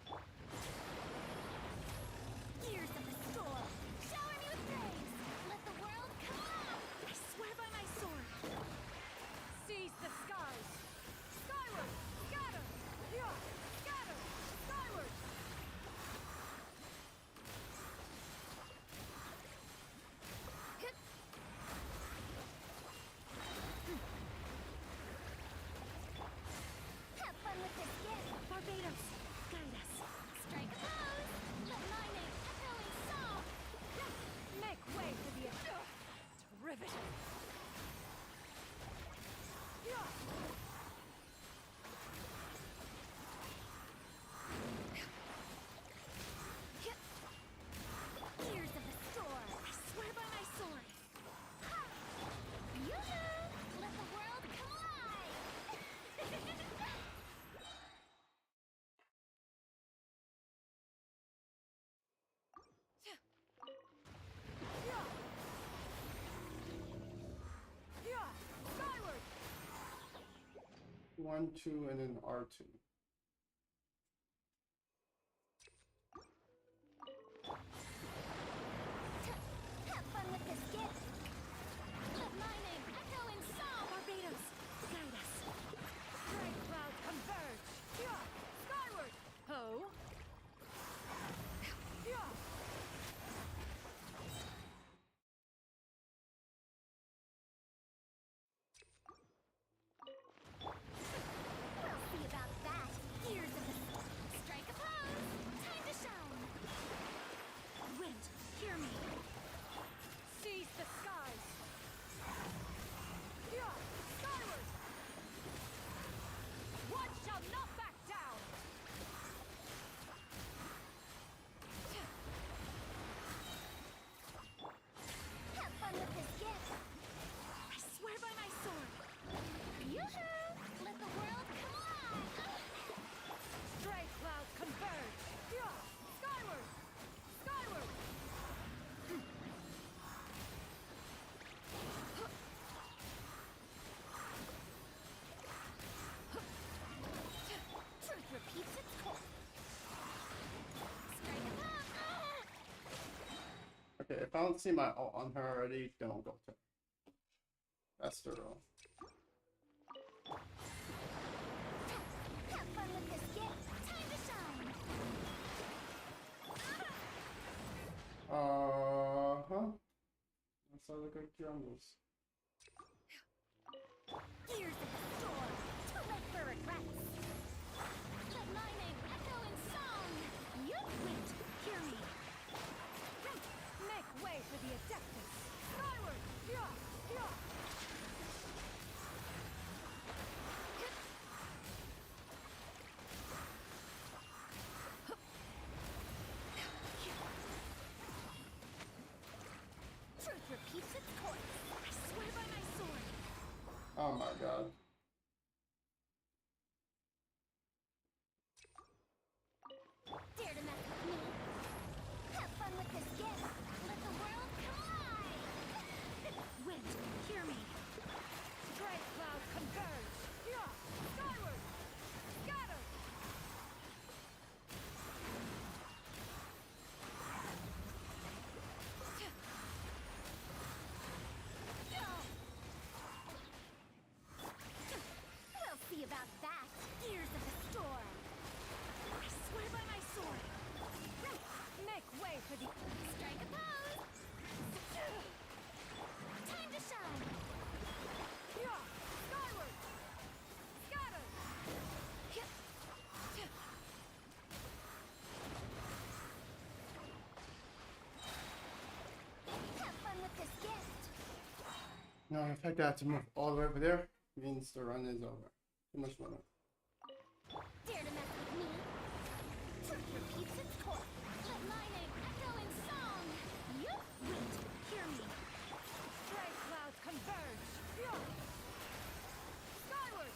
Gears of the storm. Shower me with praise. Let the world collide. I swear by my sword. Seize the skies. Skyward, scatter. Yeah, scatter. Skyward. Have fun with this gift. Barbados, guide us. Strike a pose. Let my name echo in song. Make way for the riveting. Yeah. Gears of the storm. I swear by my sword. Ha! Yoo-hoo! Let the world collide. Yeah. Yeah, skyward. 1, 2, and then R2. Have fun with this gift. Let my name echo in song. Barbados, guide us. Stray cloud converge. Yeah, skyward. Ho. Yeah. We'll see about that. Okay, if I don't see my ult on her already, don't go to her. That's the rule. Have fun with this gift. Time to shine. Uh-huh. That's all the good jungles. Here's the storm. Too late for regrets. Let my name echo in song. You wait. Hear me. Make way for the Adeptus! Skyward! Yeah! Yeah! Truth repeats its course. I swear by my sword. Oh my god. Dare to mess with me? Have fun with this gift. Let the world collide. Wind, hear me! Strike cloud converge! Yeah! Skyward! Scatter! We'll see about that. Ears of the storm. I swear by my sword! Make way for the... Strike a pose. Time to shine. Yeah! Skyward! Scatter! Have fun with this gift. No, the fact that I have to move all the way over there means the run is over. Too much money. Dare to mess with me? Truth repeats its course. Let my name echo in song. You wait. Hear me. Strike cloud converge! Yeah! Skyward!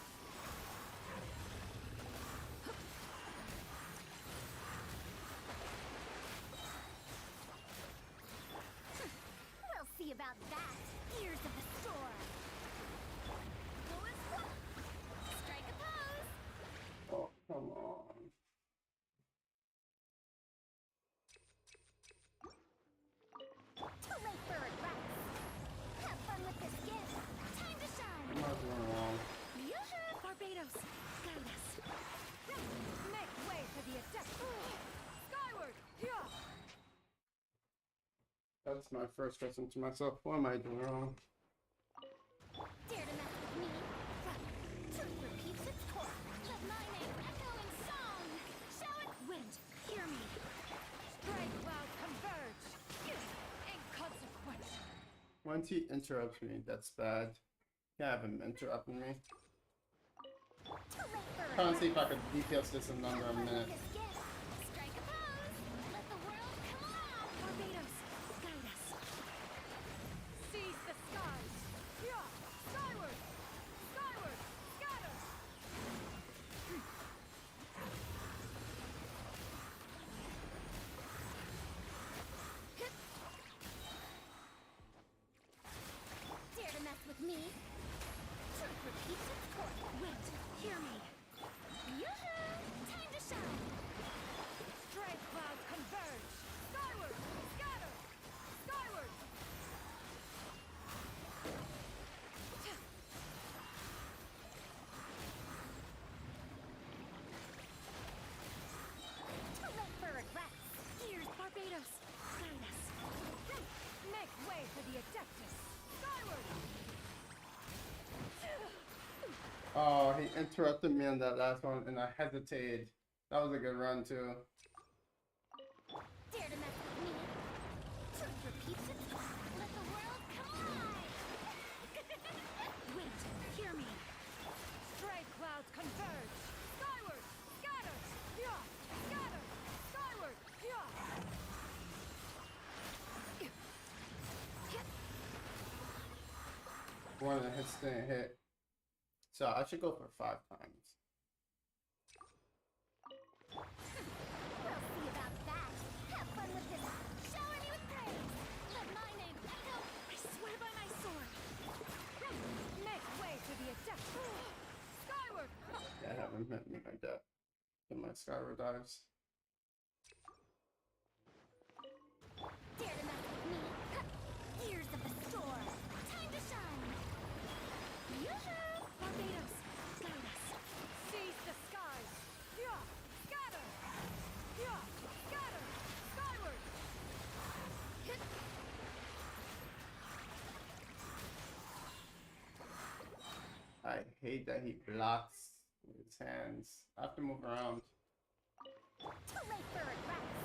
We'll see about that. Ears of the storm. Go as one. Strike a pose. Oh, come on. Too late for regrets. Have fun with this gift. Time to I'm shine. not doing wrong. Yoo-hoo! Barbados, guide us! Make way for the Adeptus! Skyward! Yeah! That's my first question to myself. What am I doing wrong? Dare to mess with me? Truth repeats its course. Let my name echo in song. Show it. Wind, hear me! Strike cloud converge! Inconsequential! Once he interrupts me, that's bad. Can't have him interrupting me. Too late for Trying to see if I regrets. could DPS this in under a Have fun with minute. this gift. Strike a pose. Let the world collide. Barbados, guide us! Seize the skies! Yeah! Skyward! Skyward! Scatter! Dare to mess with me? Truth repeats its course. Wind, hear me! Yoo-hoo! Time to shine. Strike cloud converge! Skyward! Scatter! Skyward! Too late for regrets. Here's Barbados! Guide us! Make way for the Adeptus! Skyward! Oh, he interrupted me on that last one and I hesitated. That was a good run too. Dare to mess with me? Truth repeats its course. Let the world collide. Wind, hear me! Strike clouds converge! Skyward! Scatter! Yeah! Scatter! Skyward! Yeah! One of the hits didn't hit. So I should go for 5 times. We'll see about that. Have fun with this. Shower me with praise. Let my name echo. I swear by my sword! Make way for the Adeptus! Skyward! Yeah, have him hit me like that. Get my Skyward dives. Dare to mess with me? hate that he blocks with his hands. I have to move around. Too late for regrets.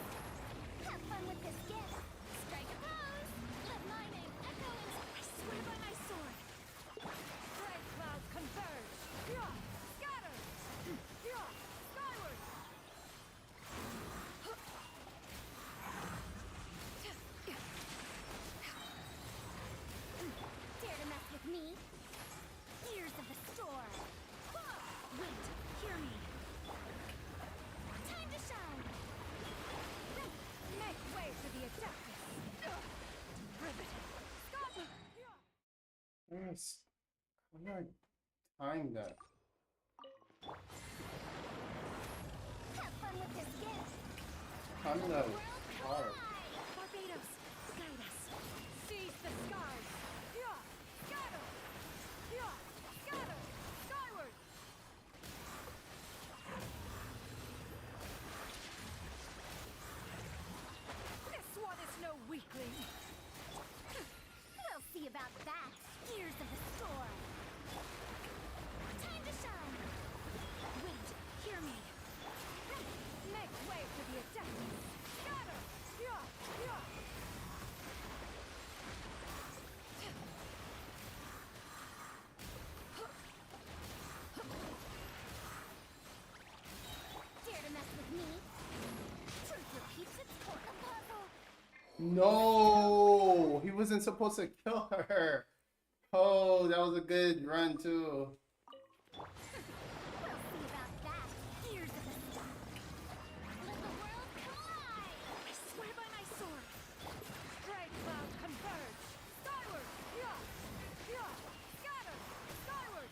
Have fun with this gift. Strike a pose. Let my name echo in. I swear by my sword. Bright clouds converge. Yeah. Scatter. Yeah. Skyward. Dare to mess with me? Ears of the storm. Wait, hear me. Time to shine. Make way for the Adeptus. Riveted. Scotland. Yeah. Yes. How do I time that? Have fun with this gift. Time that World hard. collide. Barbados, guide us. Seize the skies. Yeah. Scatter. Yeah. Scatter. Skyward. This one is no weakling. We'll see about that. Ears of the storm. Time to shine. Wait, hear me. Make way for the Adeptus. Scatter. Yeah. Yeah. Dare to mess with me? Truth repeats its course. A puzzle. No, he wasn't supposed to kill her. Oh, that was a good run too. We'll see about that. Ears of the storm. Let the world collide. I swear by my sword. Bright clouds converge. Skyward. Yeah. Yeah. Scatter. Skyward.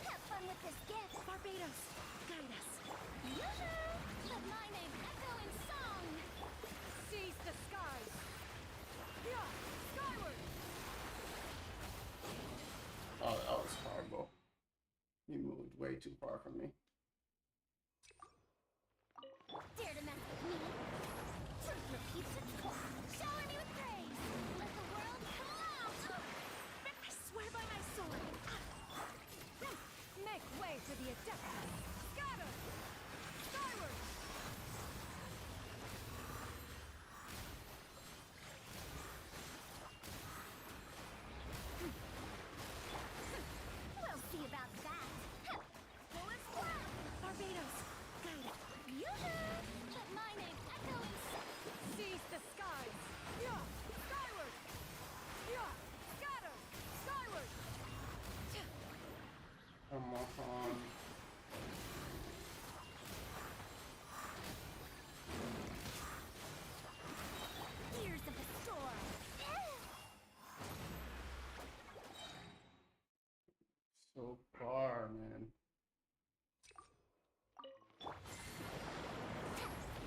Have fun with this gift. Barbados, guide us. Yoo-hoo! Let my name echo in song. Seize the skies. Yeah. Skyward. Oh, that was horrible. He moved way too far from me. Dare to mess with me? Truth repeats its course. Shower me with praise. Let the world collide. I swear by my sword. Make way for the Adeptus. Scatter. Skyward. We'll see about that. Full as well. Barbados, guide us. Yoo-hoo! Let my name echo in song. Seize the skies. Yeah. Skyward. Yeah. Scatter. Skyward. Come on. Ears of the storm. So far, man.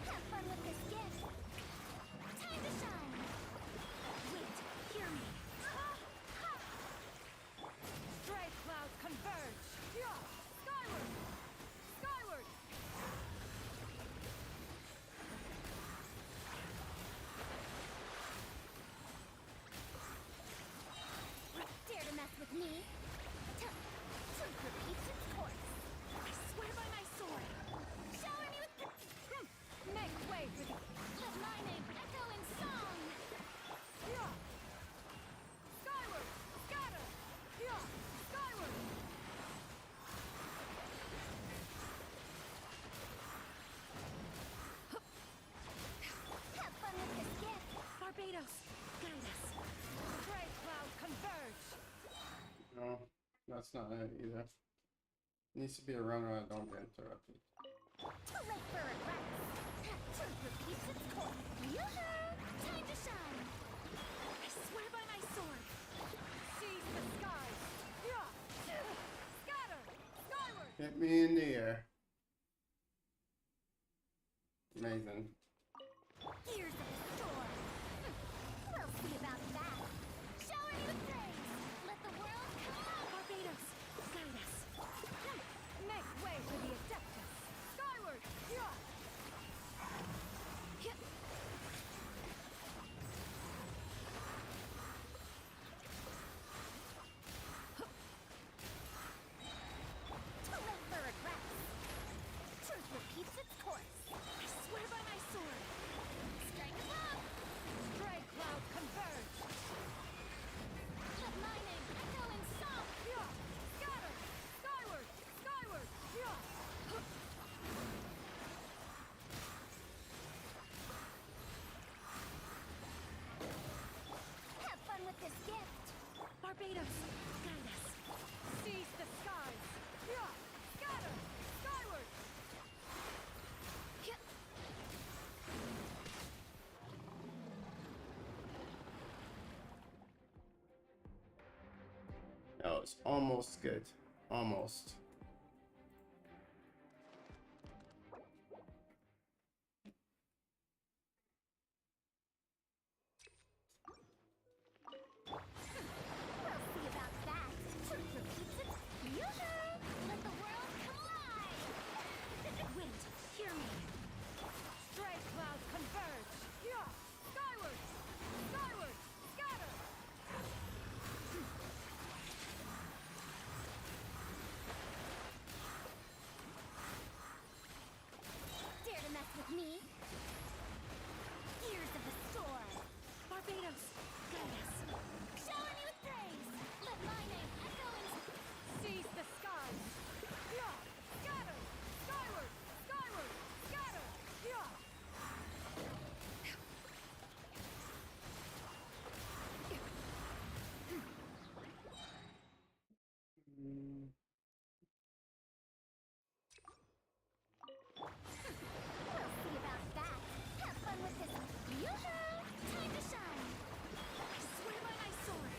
Have fun with this gift. Time to shine. Wait, hear me. Bright clouds converge. Yeah. Skyward. Skyward. Dare to mess with me? Truth repeats its course. I swear by my sword. Shower me with Make way for the. Let my name echo in song. Yeah. Skyward. Scatter. Yeah. Skyward. Have fun with this gift. Barbados, guide us. Bright clouds converge. No, that's not it either. Needs to be a run where I don't get interrupted. Too late for regrets. Truth repeats its course. Yoo-hoo! Time to shine. I swear by my sword. Seize the skies. Yeah. Scatter. Skyward. Hit me in the air. Amazing. Ears of the storm. We'll see about that. Shower me with praise. Let the world collide. Barbados, guide us. Make way for the Adeptus. Skyward. Yeah. Oh, it's almost good. Almost. We'll see about that. Truth repeats its usual. Let the world collide. Wind, hear me. Stray clouds converge. Yeah. Skyward. Skyward. Scatter. Dare to mess with me? Ears of the storm. Barbados, guide us. Shower me with praise. Let my name echo in Seize the skies. Yeah. Scatter. Skyward. Skyward. Scatter. Yeah. Mm, We'll see about that. Have fun with this usual. Time to shine. I swear by my sword.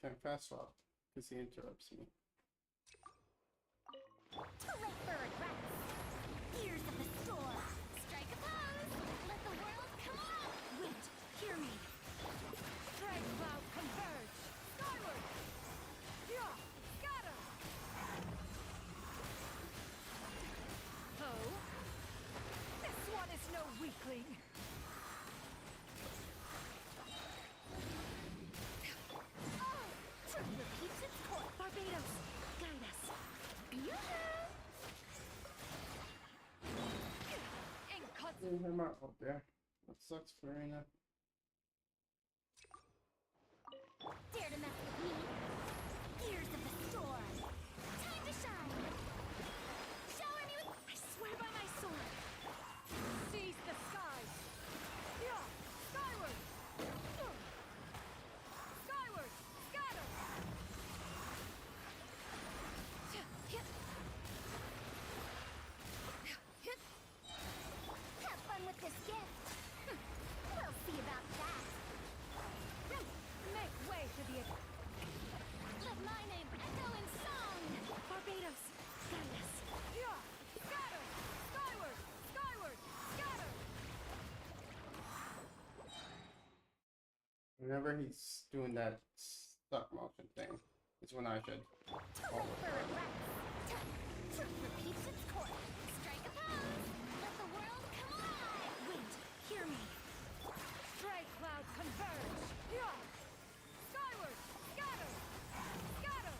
can't fast swap because he interrupts me. Too late for regrets. Ears of the storm. Strike a pose. Let the world come alive. Wind, hear me. Stray clouds converge. Skyward. Yeah. Scatter. Oh. This one is no weakling. Oh, truth repeats its course. Barbados, guide us. Yoo-hoo! Leave him out there. That sucks, Farina. Dare to mess with me? Ears of the storm. Time to shine. Shower me with I swear by my sword. Seize the skies. Yeah. Skyward. Skyward. Scatter. have fun with this gift. We'll see about that. Make way for the Let my name echo in song. Barbados, guide us. Yeah. Scatter. Skyward. Skyward. Scatter. Whenever he's doing that stop motion thing, is when I should. Too late for regrets. Truth repeats its course. Strike a pose. Let the world come alive. Wind, hear me. Stray clouds converge. Yeah. Skyward. Scatter. Scatter.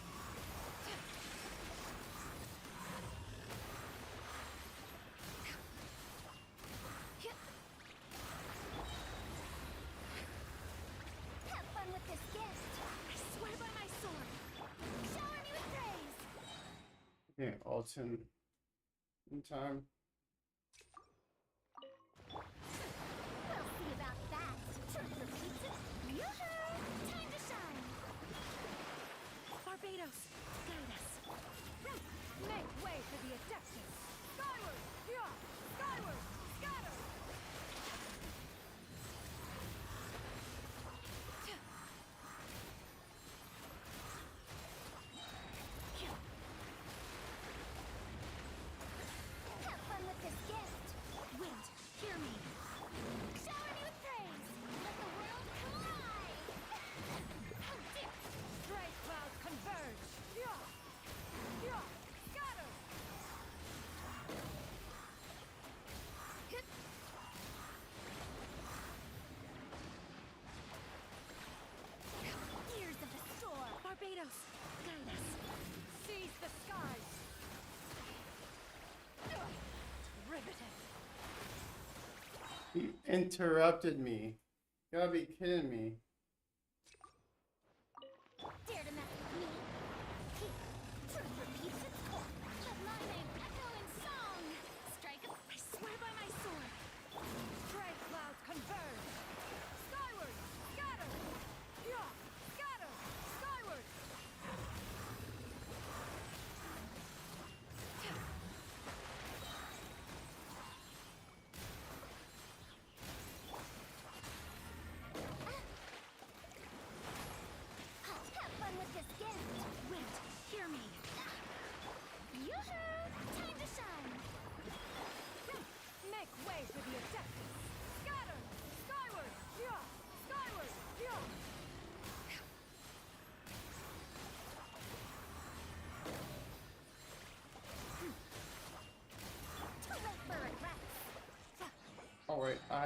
Have fun with this gift. I swear by my sword. Shower me with praise. Yeah, ult him in time. We'll see about that. Truth repeats it. Yoo-hoo! Time to shine. Barbados, guide us. Make way for the Adeptus. Skyward. Yeah. Skyward. Scatter. Have fun with this gift. Wind, hear me. Shower me with praise. Let the world come alive. Oh dear. Stray clouds converge. Yeah. Yeah. Scatter. Ears of the storm. Barbados, guide us. Seize the skies. Riveted. He interrupted me. You gotta be kidding me. Dare to mess with me? Truth repeats its course. Let my name echo in song. Strike a I swear by my sword. Stray clouds converge. Skyward. Scatter. Yeah. Scatter. Skyward.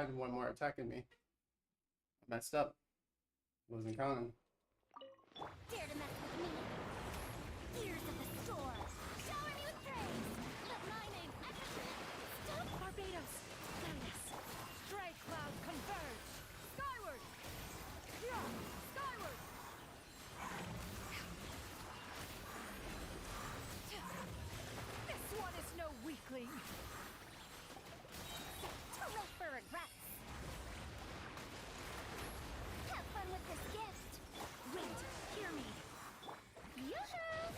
had one more attacking me. I messed up. Wasn't counting. Dare to mess with me? Ears of the storm, shower me with praise. Let my name echo. Stop! Barbados, guide us. Stray clouds converge. Skyward! Yeah, skyward! This one is no weakling. Too late for regrets. Have fun with this gift. Wind, hear me. Yoo-hoo!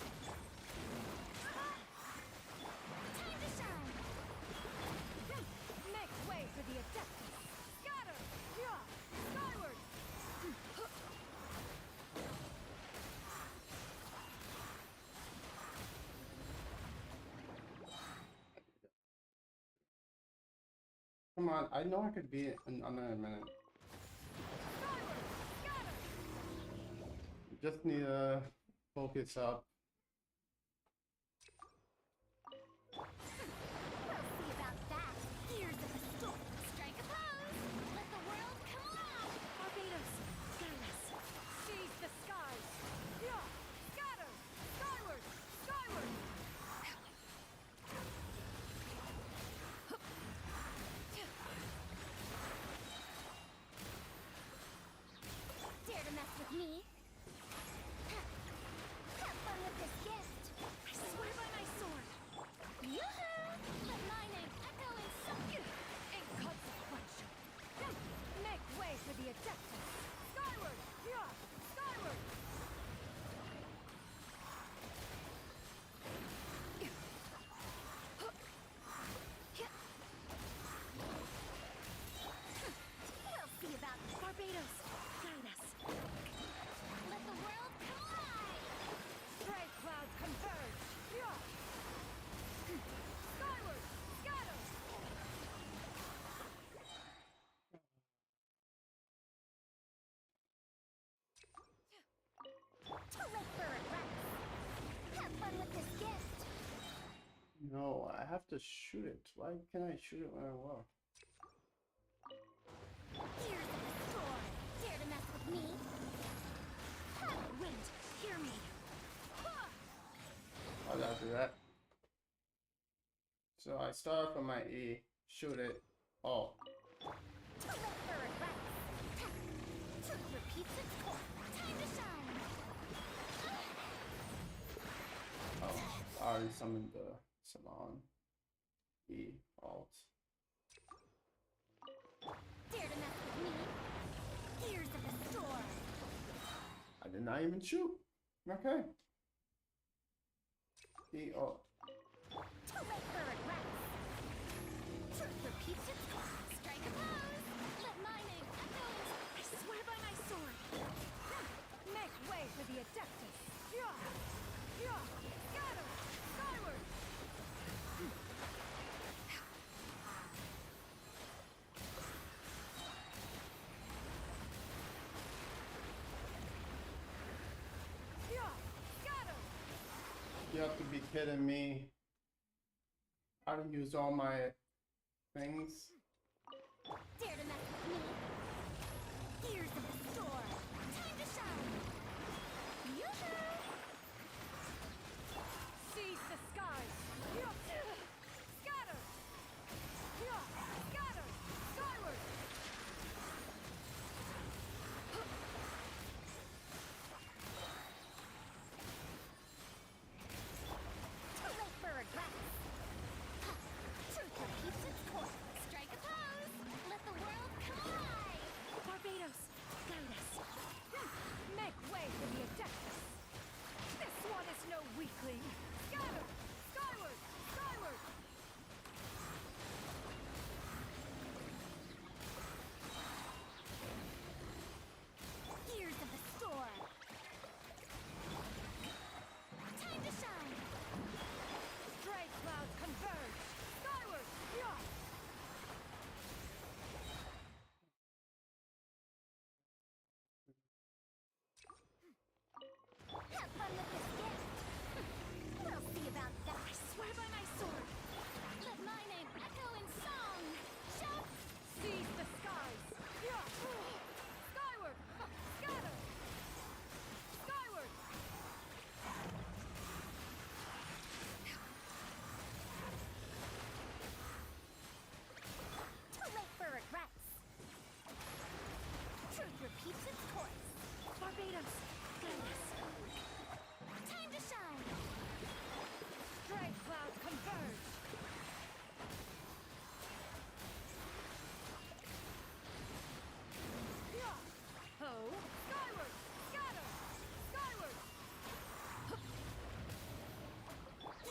Time to shine. Make way for the Adeptus. Scatter! Yeah, skyward! Come on, I know I could beat it in under a minute. Skyward! Scatter! Just need to focus up. We'll see about that. Ears of the storm. Strike a pose. Let the world come alive. Barbados, guide us. Seize the skies. Yeah, scatter! Skyward! Skyward! Dare to mess with me? Have fun with this gift. I swear by my sword. Yoo-hoo! Let my name echo in song. Inconsequential. Make way for the Adeptus. Skyward! Yeah, skyward! We'll see about that. Barbados, guide us. Let the world come alive. Stray clouds converge. Yeah. Skyward! Scatter! Too late for regrets. Have fun with this gift. No, I have to shoot it. Why can't I shoot it when I walk? Ears of the storm. Dare to mess with me? Wind, hear me. Why did I do that? So I start from my E, shoot it. Oh, Too late for regrets. Truth repeats its course. Time to shine. oh, I already summoned the salon. E, alt. Dare to mess with me? Ears of the storm. I did not even shoot. Okay. E, alt. Too late for regrets. Truth repeats its course. Strike a pose. Let my name echo in I swear by my sword. Make way for the Adeptus. Yeah. Yeah. Scatter! Skyward! Yeah. Scatter! You have to be kidding me. I done used all my things. Dare to mess with me? Ears of the storm. Time to shine. Yoo-hoo! Seize the skies! Yeah. Scatter! Yeah. Scatter! Skyward! Too late for regrets. Truth repeats its course. Strike a Barbados, guide us. Time to shine! Strike cloud converge. Ho! Skyward! Scatter! Skyward!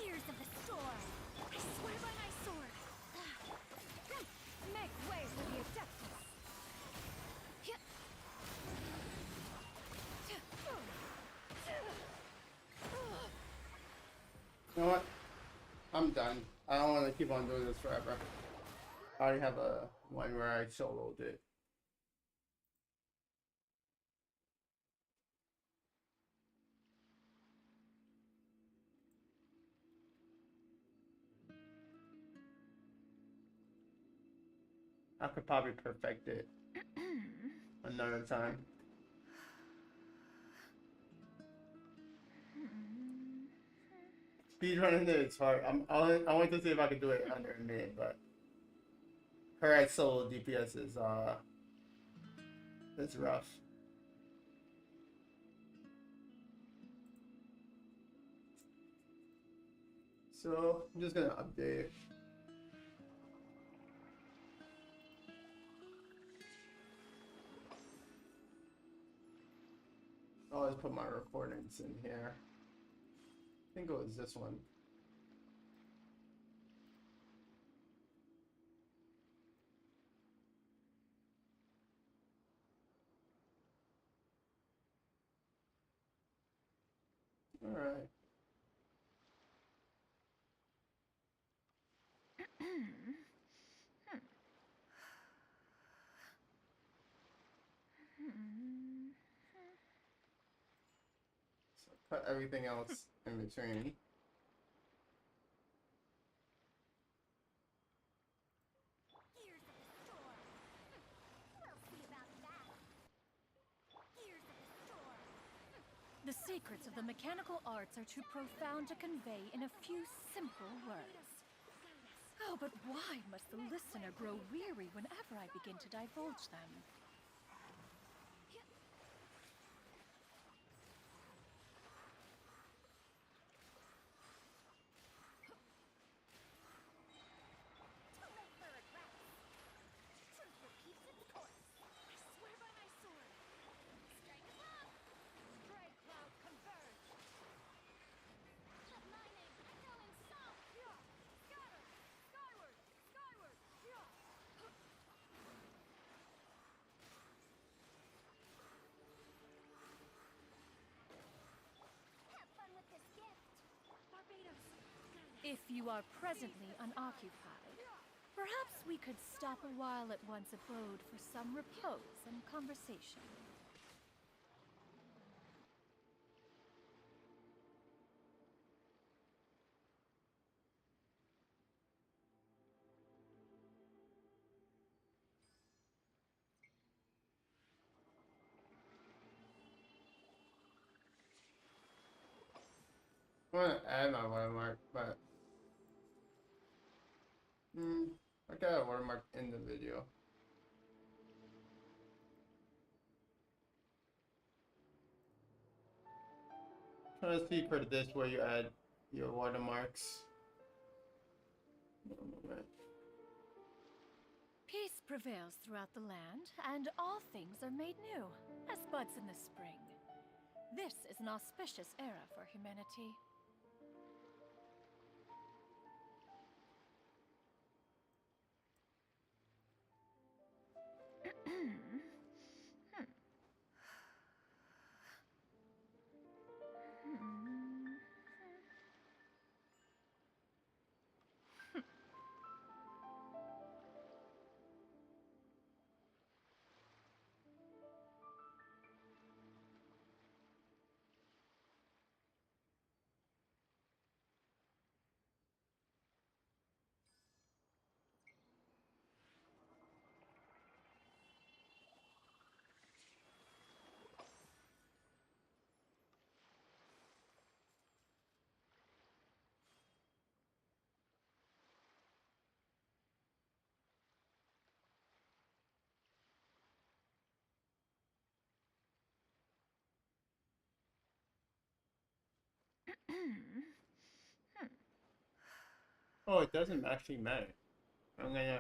Ears of the storm! I swear by my sword! Make way for the Adeptus! You know what? I'm done. I don't want to keep on doing this forever. I already have a one where I soloed it. I could probably perfect it another time. Speedrunning it is hard. I want to see if I could do it under a minute, but her at solo DPS is rough. So I'm just gonna update. I'll always put my recordings in here. I think it was this one. All right. So cut everything else in between. Ears of the storm! We'll see about that! Ears of the storm! The secrets of the mechanical arts are too profound to convey in a few simple words. Oh, but why must the listener grow weary whenever I begin to divulge them? Too late for regrets! Truth repeats its course! I swear by my sword! Strike above! Strike cloud converge! The lightning echo in song! Scatter! Skyward! Skyward! Have fun with this gift! Barbados, if you are presently unoccupied, perhaps we could stop a while at one's abode for some repose and conversation. I want to add my watermark, but I got a watermark in the video. Trying to see for this where you add your watermarks. Peace prevails throughout the land, and all things are made new, as buds in the spring. This is an auspicious era for humanity. Oh, it doesn't actually matter. I'm gonna.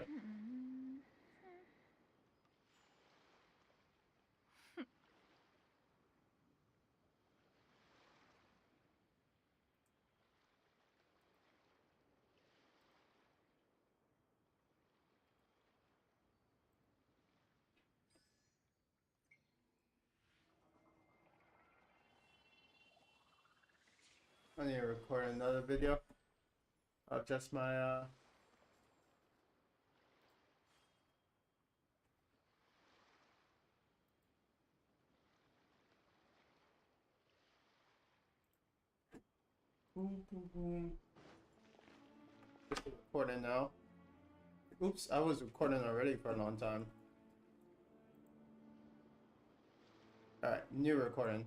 I need to record another video of just my boom boom boom. Just recording now. Oops, I was recording already for a long time. Alright, new recording.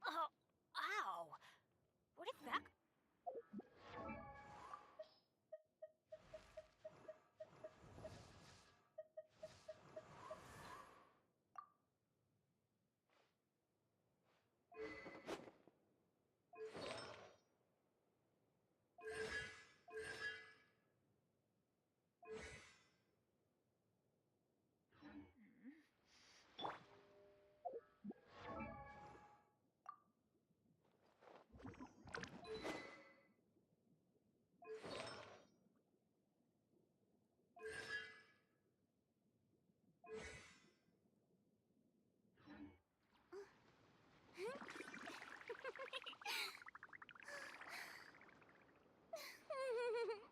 Oh, ow! What if that?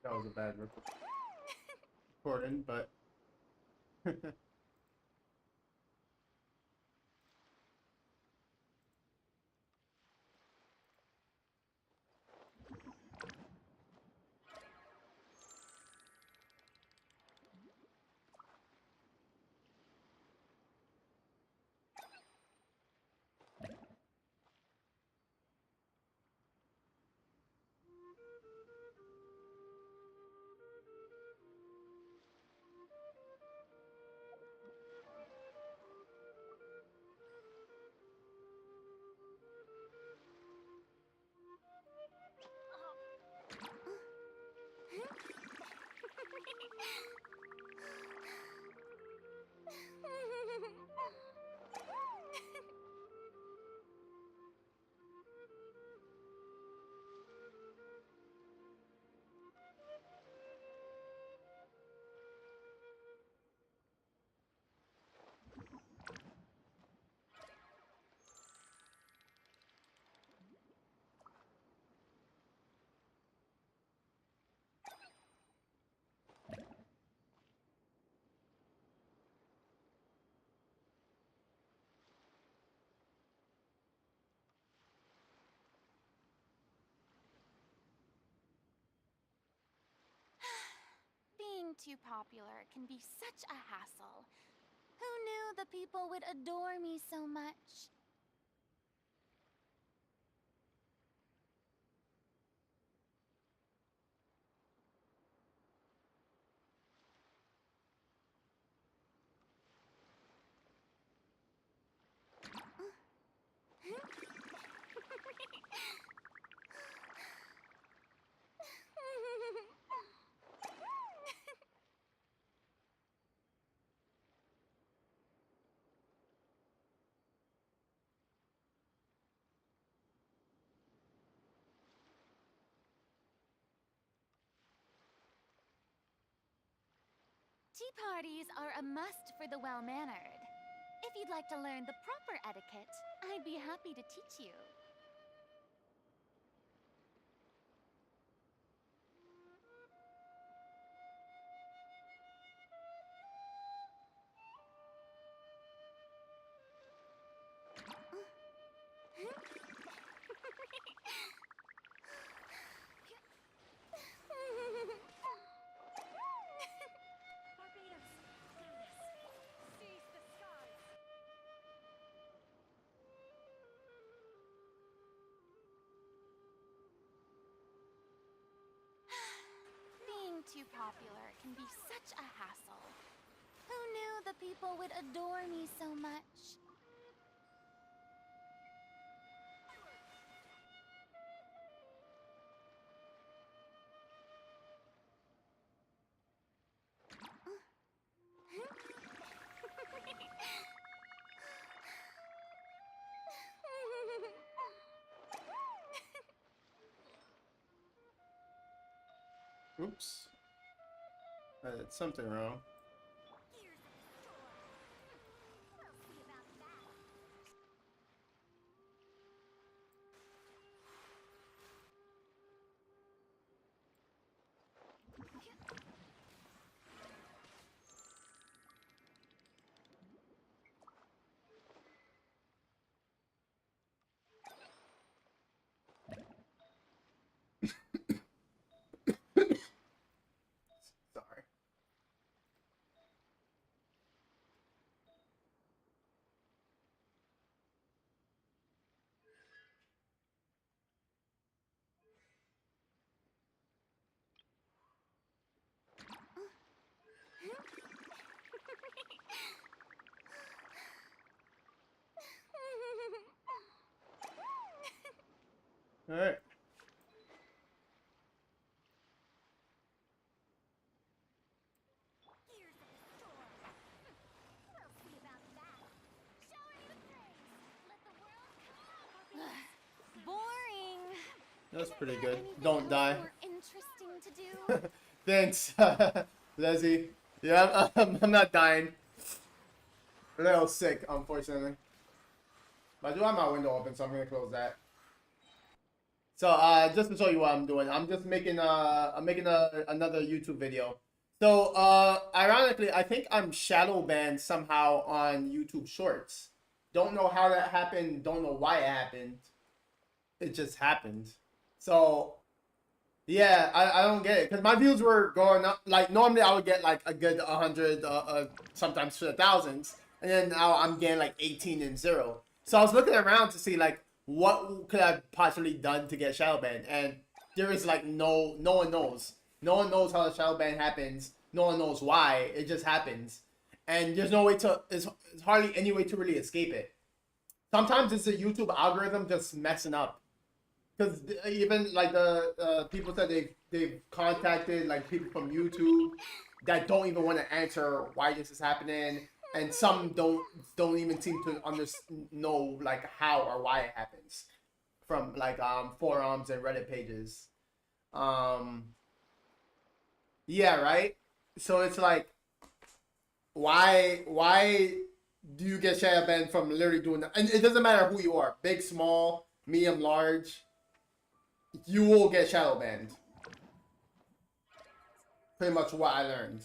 That was a bad recording, but Being too popular can be such a hassle. Who knew the people would adore me so much? tea parties are a must for the well-mannered. If you'd like to learn the proper etiquette, I'd be happy to teach you. Barbados, Venus, seize the skies. Being too popular can be such a hassle. Who knew the people would adore me so much? Oops. I did something wrong. Here's the store. We'll see about that. Sorry. All right. Here's the store. We'll see about that. Showing the praise. Let the world come. Boring. That's Isn't pretty there good. anything Don't else die. more interesting to do? Thanks, Leslie. Yeah, I'm not dying. A little sick, unfortunately. But I do have my window open, so I'm gonna close that. So, just to show you what I'm doing, I'm just making another YouTube video. So, ironically, I think I'm shadow banned somehow on YouTube Shorts. Don't know how that happened. Don't know why it happened. It just happened. So, yeah, I don't get it because my views were going up. Like normally, I would get like a good 100, sometimes to the thousands, and then now I'm getting like 18 and 0. So I was looking around to see like what could I possibly done to get shadow banned, and there is like no one knows. No one knows how the shadow ban happens. No one knows why. It just happens, and there's no way to. It's hardly any way to really escape it. Sometimes it's the YouTube algorithm just messing up. Because even like the people said they've contacted like people from YouTube that don't even want to answer why this is happening, and some don't even seem to know like how or why it happens from like forums and Reddit pages. Yeah, right. So it's like why do you get shadow banned from literally doing that? And it doesn't matter who you are, big, small, medium, large. You will get shadow banned. Pretty much what I learned.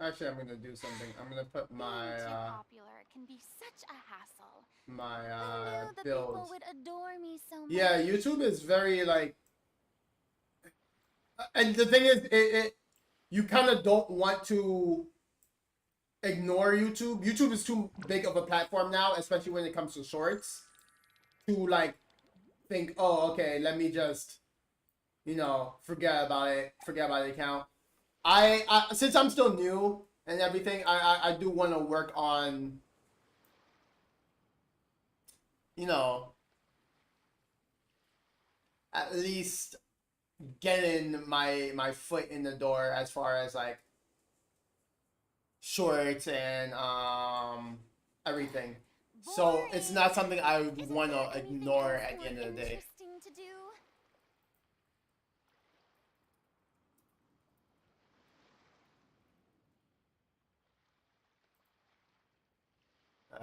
Actually, I'm gonna do something. I'm gonna put my Being too popular can be such a hassle. my I knew the build. people would adore me so much. Yeah, YouTube is very like, and the thing is, you kind of don't want to ignore YouTube. YouTube is too big of a platform now, especially when it comes to shorts, to like think, oh, okay, let me just, you know, forget about the account. I since I'm still new and everything, I do want to work on, you know, at least getting my foot in the door as far as like shorts and everything. So it's not something I would Isn't want there to anything ignore else at the end more of the day. interesting to do?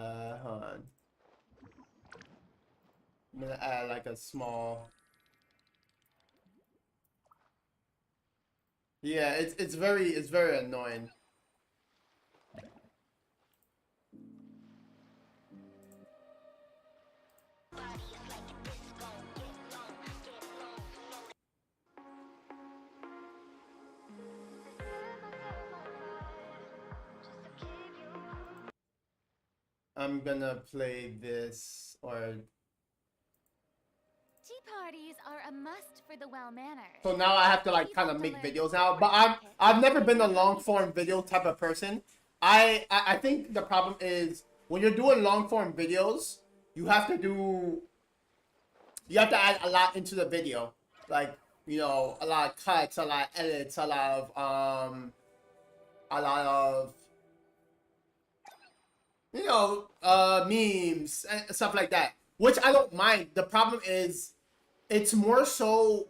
Hold on. I'm gonna add like a small. Yeah, it's very annoying. I'm gonna play this or Tea parties are a must for the well-mannered. so now I have to like kind of make videos now. But I've never been a long form video type of person. I think the problem is when you're doing long form videos, you have to add a lot into the video, like, you know, a lot of cuts, a lot of edits, a lot of you know, memes and stuff like that, which I don't mind. The problem is it's more so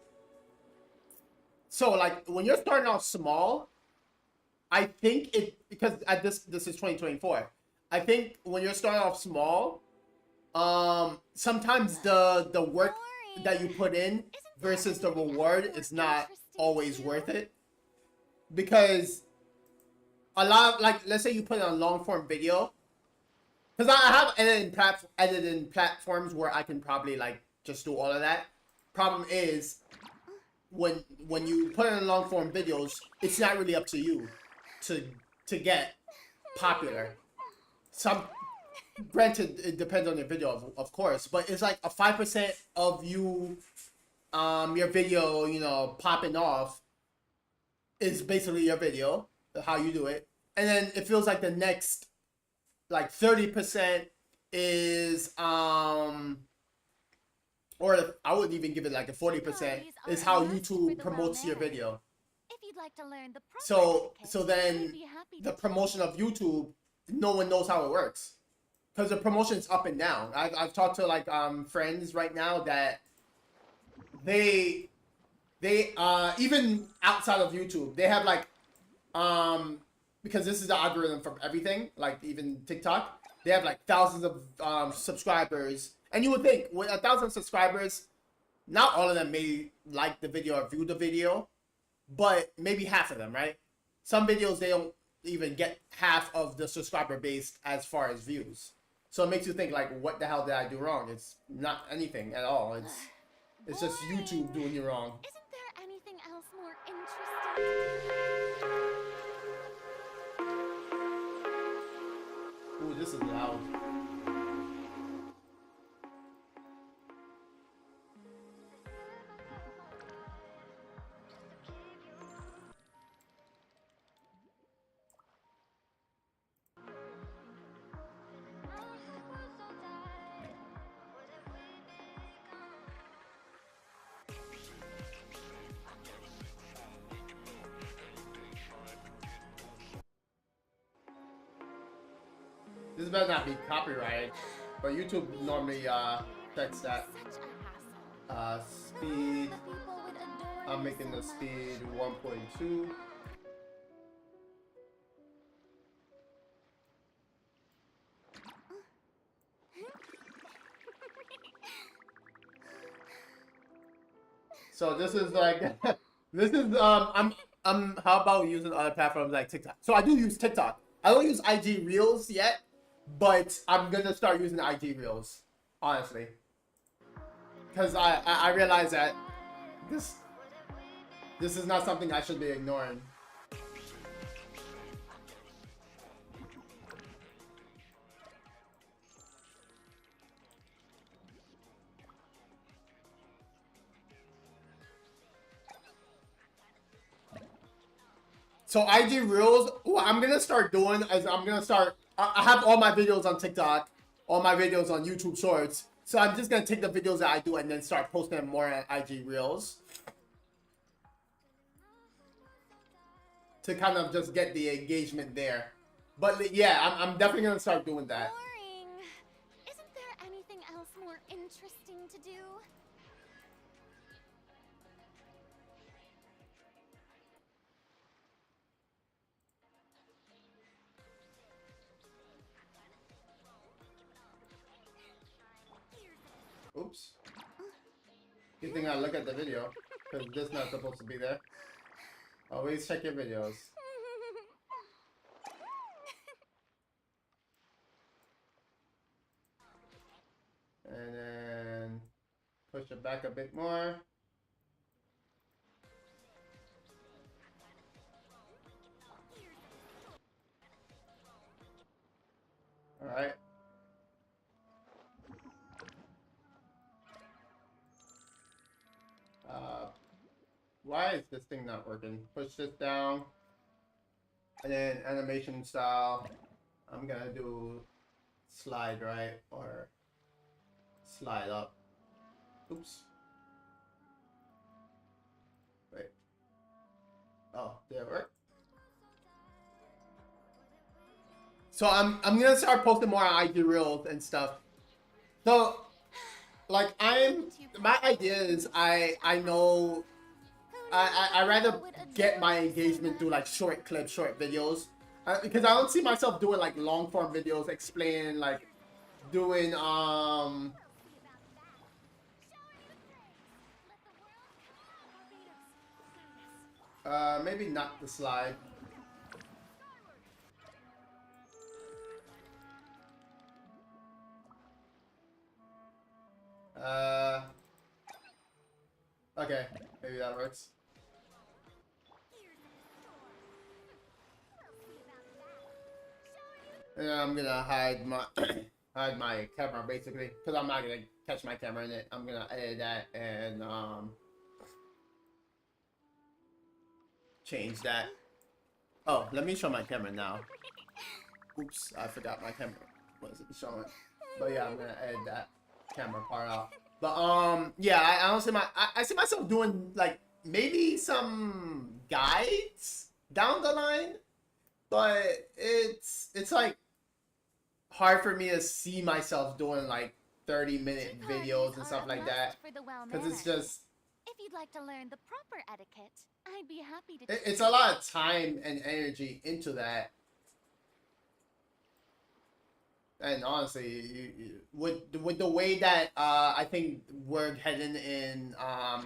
like when you're starting out small, I think because at this is 2024. I think when you're starting off small, sometimes the work that you put in versus the reward is not always worth it, because a lot of, like, let's say you put in a long form video, because I have editing platforms where I can probably like just do all of that. Problem is when you put in long form videos, it's not really up to you to get popular. Some, granted, it depends on your video, of course, but it's like a 5% of you, your video, you know, popping off is basically your video, how you do it, and then it feels like the next like 30% is or I would even give it like a 40% is how YouTube promotes your video. If you'd like to learn the proper So etiquette, then I'd be happy the to promotion of YouTube, no one knows how it works, because the promotion's up and down. I've talked to like friends right now that they even outside of YouTube, they have like because this is the algorithm from everything, like even TikTok, they have like thousands of subscribers, and you would think with 1,000 subscribers, not all of them may like the video or view the video, but maybe half of them, right? Some videos they don't even get half of the subscriber base as far as views, so it makes you think like, what the hell did I do wrong? It's not anything at all. It's just YouTube doing you wrong. Isn't there anything else more interesting? Ooh, this is loud. This better not be copyrighted, but YouTube normally checks that. Such a hassle. Speed. The people would adore I'm you making the so speed much. 1.2. So this is like this is how about using other platforms like TikTok? So I do use TikTok. I don't use IG Reels yet, but I'm gonna start using IG Reels, honestly, because I realize that this is not something I should be ignoring. So IG Reels, what I'm gonna start doing is I have all my videos on TikTok, all my videos on YouTube Shorts. So I'm just gonna take the videos that I do and then start posting them more on IG Reels to kind of just get the engagement there. But yeah, I'm definitely gonna start doing that. Boring. Isn't there anything else more interesting to do? Oops. Good thing I look at the video, because this is not supposed to be there. Always check your videos. And then push it back a bit more. All right. Why is this thing not working? Push this down. And then animation style. I'm gonna do slide right or slide up. Oops. Wait. Oh, did it work? So I'm gonna start posting more on IG Reels and stuff. So like my idea is I know I rather get my engagement through like short clips, short videos, because I don't see myself doing like long form videos explaining like doing maybe not the slide. Okay, maybe that works. And I'm gonna hide my hide my camera basically, because I'm not gonna catch my camera in it. I'm gonna edit that and change that. Oh, let me show my camera now. Oops, I forgot my camera wasn't showing. But yeah, I'm gonna edit that camera part out. But yeah, I don't see I see myself doing like maybe some guides down the line, but it's like hard for me to see myself doing like 30-minute videos and stuff like that, because it's just If you'd like to learn the proper etiquette, I'd be happy to. it's a lot of time and energy into that. And honestly, with the way that I think we're heading in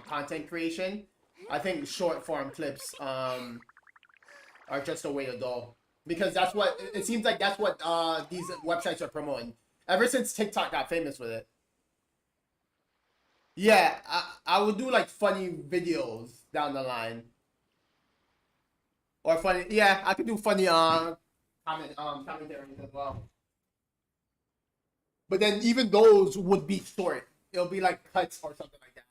content creation, I think short form clips are just a way to go, because that's what it seems like. That's what these websites are promoting ever since TikTok got famous with it. Yeah, I would do like funny videos down the line, or funny. Yeah, I could do funny commentaries as well. But then even those would be short. It'll be like cuts or something like that.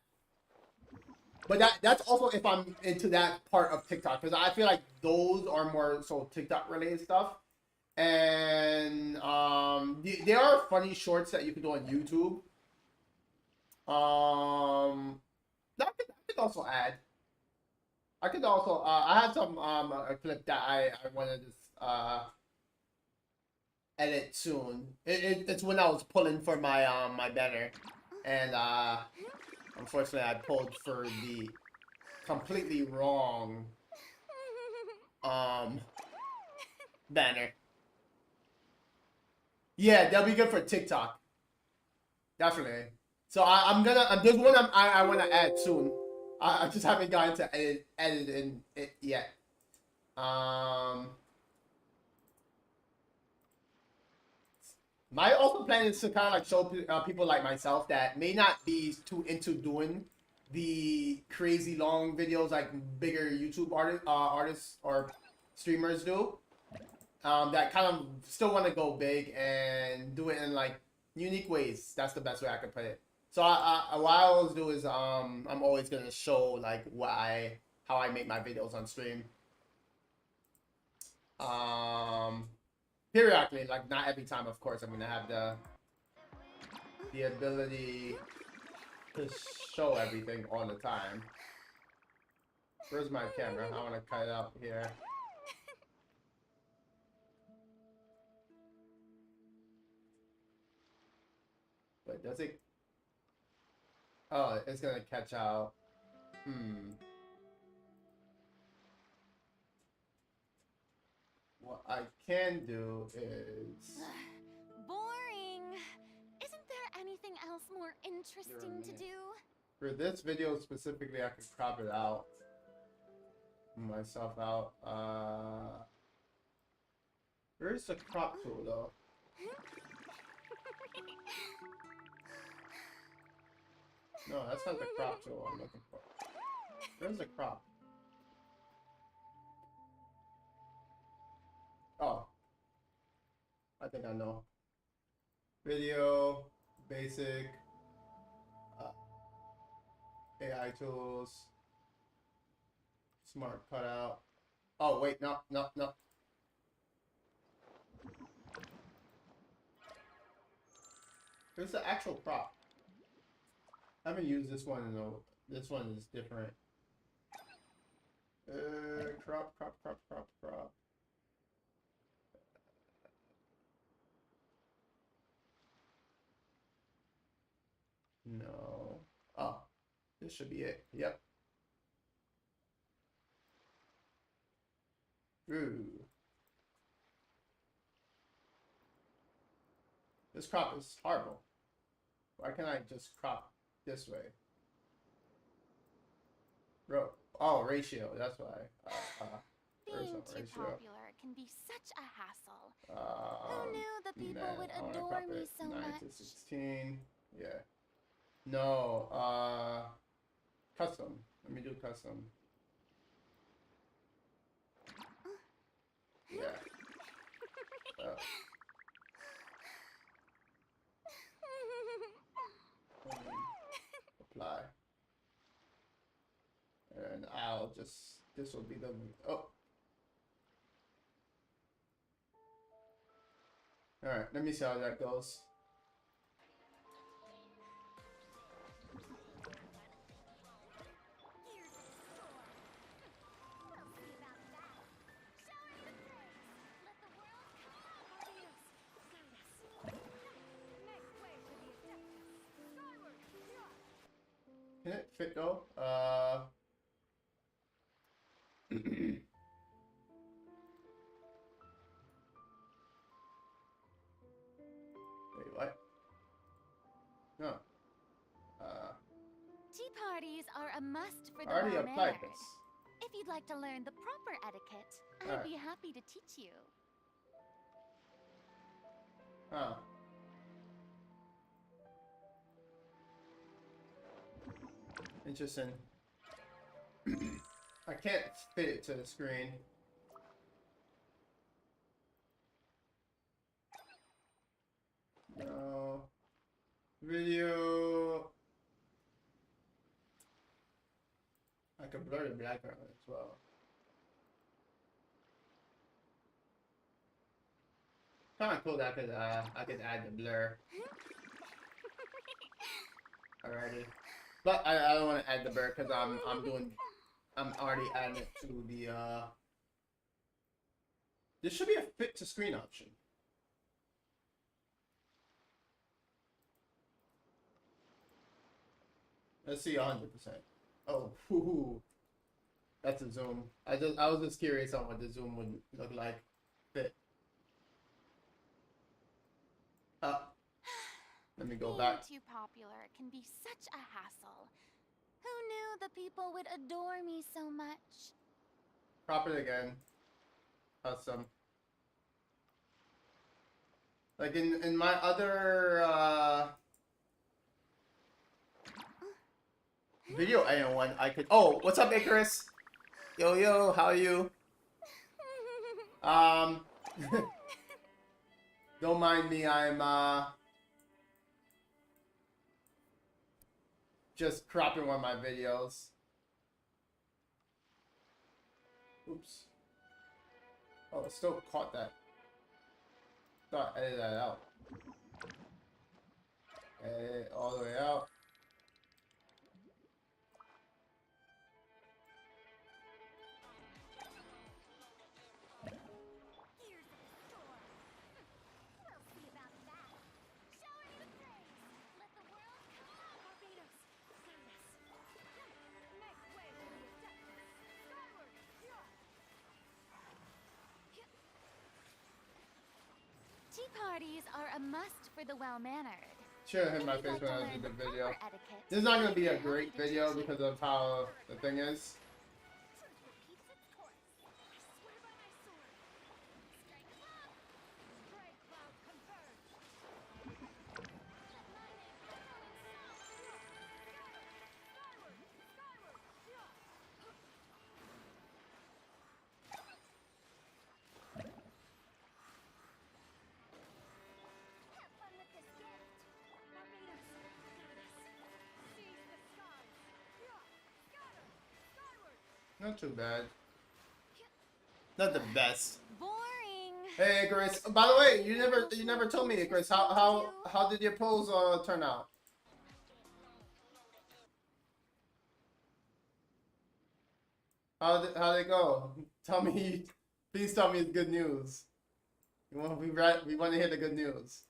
But that's also if I'm into that part of TikTok, because I feel like those are more so TikTok related stuff. And there are funny shorts that you can do on YouTube. That I could also add. I could also I have some a clip that I wanted to edit soon. It's when I was pulling for my my banner, and unfortunately I pulled for the completely wrong banner. Yeah, that'll be good for TikTok. Definitely. So I'm gonna there's one I want to add soon. I just haven't gotten to editing it yet. My also plan is to kind of like show people like myself that may not be too into doing the crazy long videos like bigger YouTube artists or streamers do. That kind of still want to go big and do it in like unique ways. That's the best way I could put it. So what I always do is I'm always gonna show like how I make my videos on stream. Periodically, like not every time, of course, I'm gonna have the ability to show everything all the time. Where's my camera? I want to cut it up here. Wait, does it? Oh, it's gonna catch out. What I can do is. Boring. Isn't there anything else more interesting to do? For this video specifically, I could crop it out. Myself out. Where's the crop tool though? No, that's not the crop tool I'm looking for. Where's the crop? Oh. I think I know. Video, basic, AI tools, smart cutout. Oh, wait, no. There's the actual crop. I haven't used this one in this one is different. Crop. No. Oh, this should be it. Yep. Ooh. This crop is horrible. Why can't I just crop this way? Oh, ratio. That's why. Being too popular can be such a hassle. Who knew the people would adore me so 9 much? to 16. Yeah. No. Custom. Let me do custom. Yeah. Apply. And I'll just, this will be the, oh. Alright, let me see how that goes. Can it fit though? Wait, what? No. Tea parties are a must for the I already well-mannered. applied this. If you'd like to learn the proper etiquette, I'd Alright. be happy to teach you. Huh. Interesting. I can't fit it to the screen. No. Video. I can blur the background as well. Kind of cool that I could add the blur. Alrighty. But I don't want to add the blur because I'm already adding it to the there should be a fit to screen option. Let's see 100%. Oh, whoo. That's a zoom. I was just curious on what the zoom would look like. Fit. Let me go Being back. too popular can be such a hassle. Who knew the people would adore me so much? Crop it again. custom. Like in my other video editing one, I could. Oh, what's up, Icarus? Yo yo, how are you? Don't mind me. I'm just cropping one of my videos. Oops. Oh, it still caught that. Thought I edited that out. Edit it all the way out. Here's the store. We'll see about that. Shower you with praise. Let the world come on. Barbados, guide us. Make way for the Adeptus. Skyward! Tea parties are a must for the well-mannered. Should have hit If my you'd face like when to I learn did the the video. proper etiquette, This is not gonna I'd be a happy great to video teach you. because of how the thing is. Truth repeats its course. I swear by my sword. Strike cloud. Strike cloud converge. Let my name echo in song. Skyward! Skyward! Have fun with this gift. Barbados, guide us. Seize the skies. Scatter! Skyward! Not too bad. Not the best. Boring. Hey, Icarus. By the way, you never told me, Icarus. How did your polls turn out? How did it go? Tell me. Please tell me it's good news. We want to hear the good news.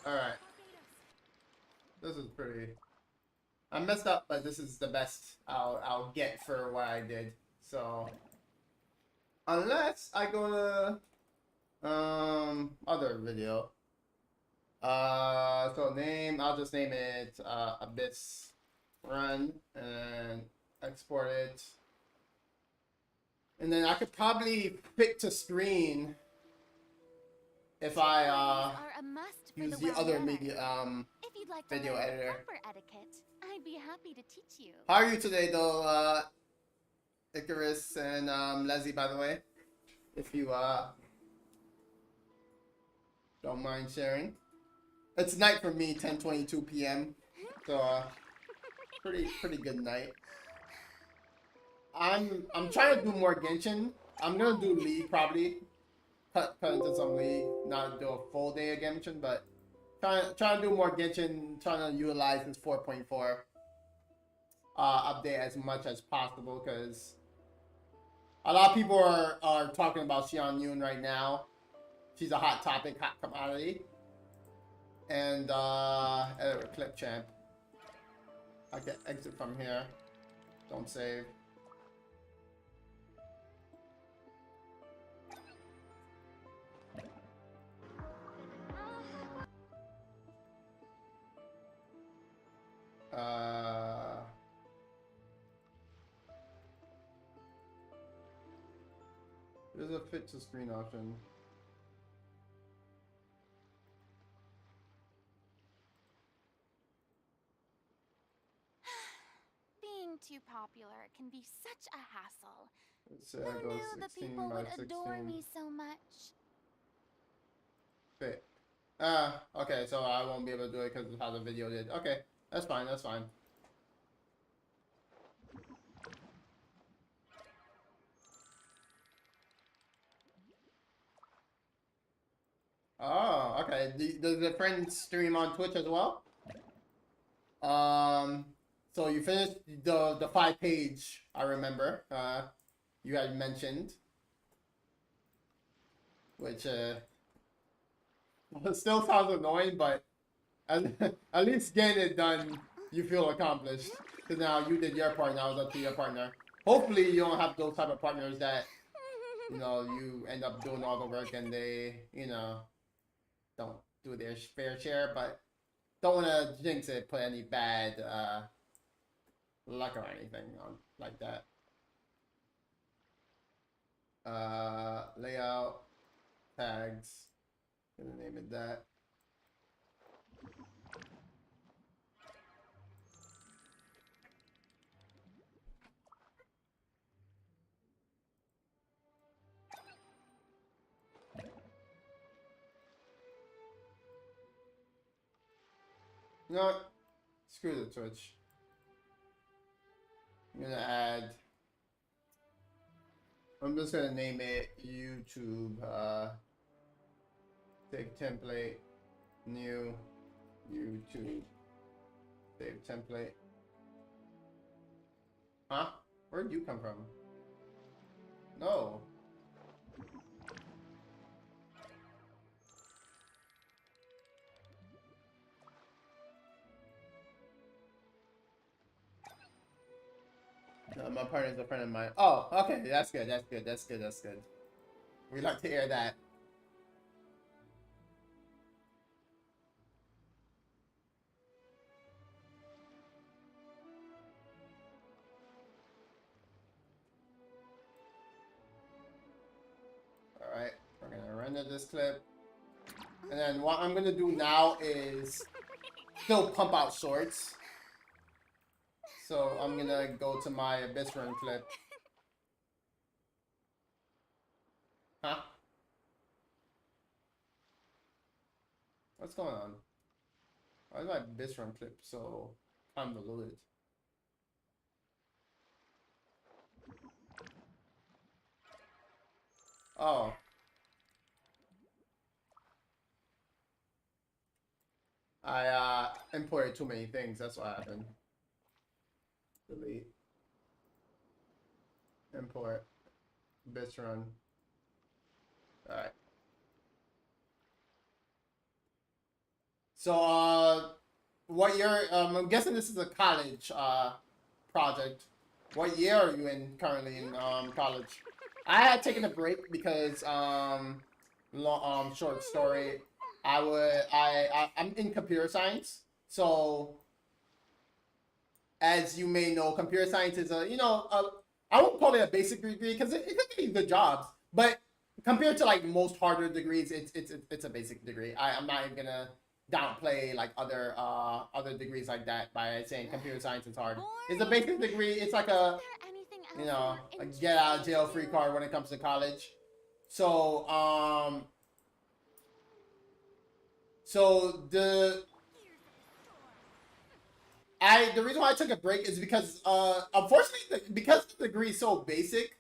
All right. This is pretty. I messed up, but this is the best I'll get for what I did. So unless I go to other video. So name, I'll just name it Abyss Run and export it. And then I could probably fit to screen if I are a must for use the the other well-mannered. media If you'd like to video learn editor. the proper etiquette, I'd be happy to teach you. How are you today, though, Icarus and Leslie? By the way, if you don't mind sharing, it's night for me, 10:22 p.m. So pretty good night. I'm trying to do more Genshin. I'm gonna do League probably. Cut into some League, not do a full day of Genshin, but trying to do more Genshin. Trying to utilize this 4.4 update as much as possible because a lot of people are talking about Xian Yun right now. She's a hot topic, hot commodity. And edit clip champ. I can exit from here. Don't save. There's a fit to screen option. Being too popular can be such a hassle. Let's say Who I go knew the 16 people by would adore 16. me so much? Fit. Okay, so I won't be able to do it because of how the video did. Okay, that's fine, that's fine. Oh, okay. Does the friend stream on Twitch as well? So you finished the 5-page, I remember. You had mentioned. which still sounds annoying, but at least getting it done, you feel accomplished. Because now you did your part, now it's up to your partner. Hopefully you don't have those type of partners that, you know, you end up doing all the work and they, you know, don't do their fair share, but don't want to jinx it, put any bad luck or anything on like that. Layout, tags, gonna name it that. You know what? Screw the Twitch. I'm gonna add. I'm just gonna name it YouTube. Save template. New YouTube. Save template. Huh? Where'd you come from? No. My partner's a friend of mine. Oh, okay, that's good. That's good. That's good. That's good. We like to hear that. All right, we're gonna render this clip, and then what I'm gonna do now is still pump out shorts. So I'm gonna go to my Abyss Run clip. Huh? What's going on? Why is my Abyss Run clip so convoluted? Oh. I imported too many things, that's what happened. Delete. Import. Abyss Run. Alright. So, what year, I'm guessing this is a college, project. What year are you in currently in, college? I had taken a break because, short story, I'm in computer science, so, as you may know, computer science is I won't call it a basic degree because it could be good jobs, but compared to like most harder degrees, it's a basic degree. I'm not even gonna downplay like other degrees like that by saying computer science is hard. It's a basic degree. It's like a a get out of jail free card when it comes to college. So the reason why I took a break is because unfortunately because the degree is so basic,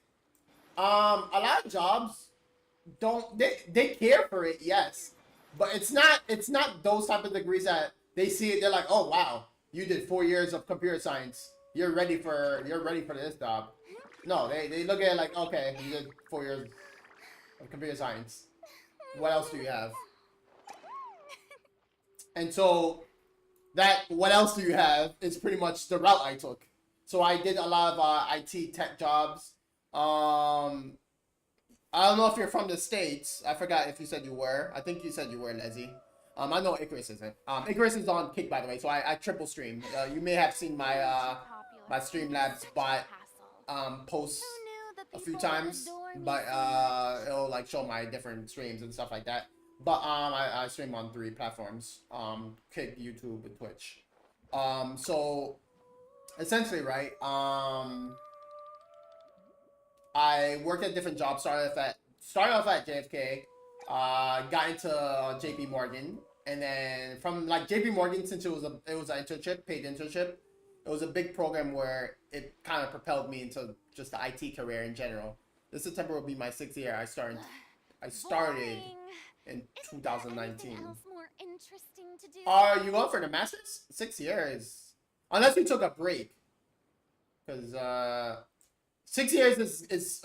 a lot of jobs they care for it, yes, but it's not those type of degrees that they see it, they're like, oh wow, you did 4 years of computer science, you're ready for this job. No, they look at it like, okay, you did 4 years of computer science, what else do you have? And so that what else do you have is pretty much the route I took. So I did a lot of IT tech jobs. I don't know if you're from the States. I forgot if you said you were. I think you said you were, Leslie. I know Icarus isn't. Icarus is on Kick, by the way, so I triple stream. You may have seen my my Streamlabs bot post a few times, but it'll like show my different streams and stuff like that. But I stream on 3 platforms: Kick, YouTube, and Twitch. So essentially, right? I worked at different jobs. Started off at JFK. Got into JP Morgan, and then from like JP Morgan, since it was an internship, paid internship, it was a big program where it kind of propelled me into just the IT career in general. This September will be my 6th year. I started in 2019. Are you going for the Masters? 6 years, unless you took a break, because 6 years is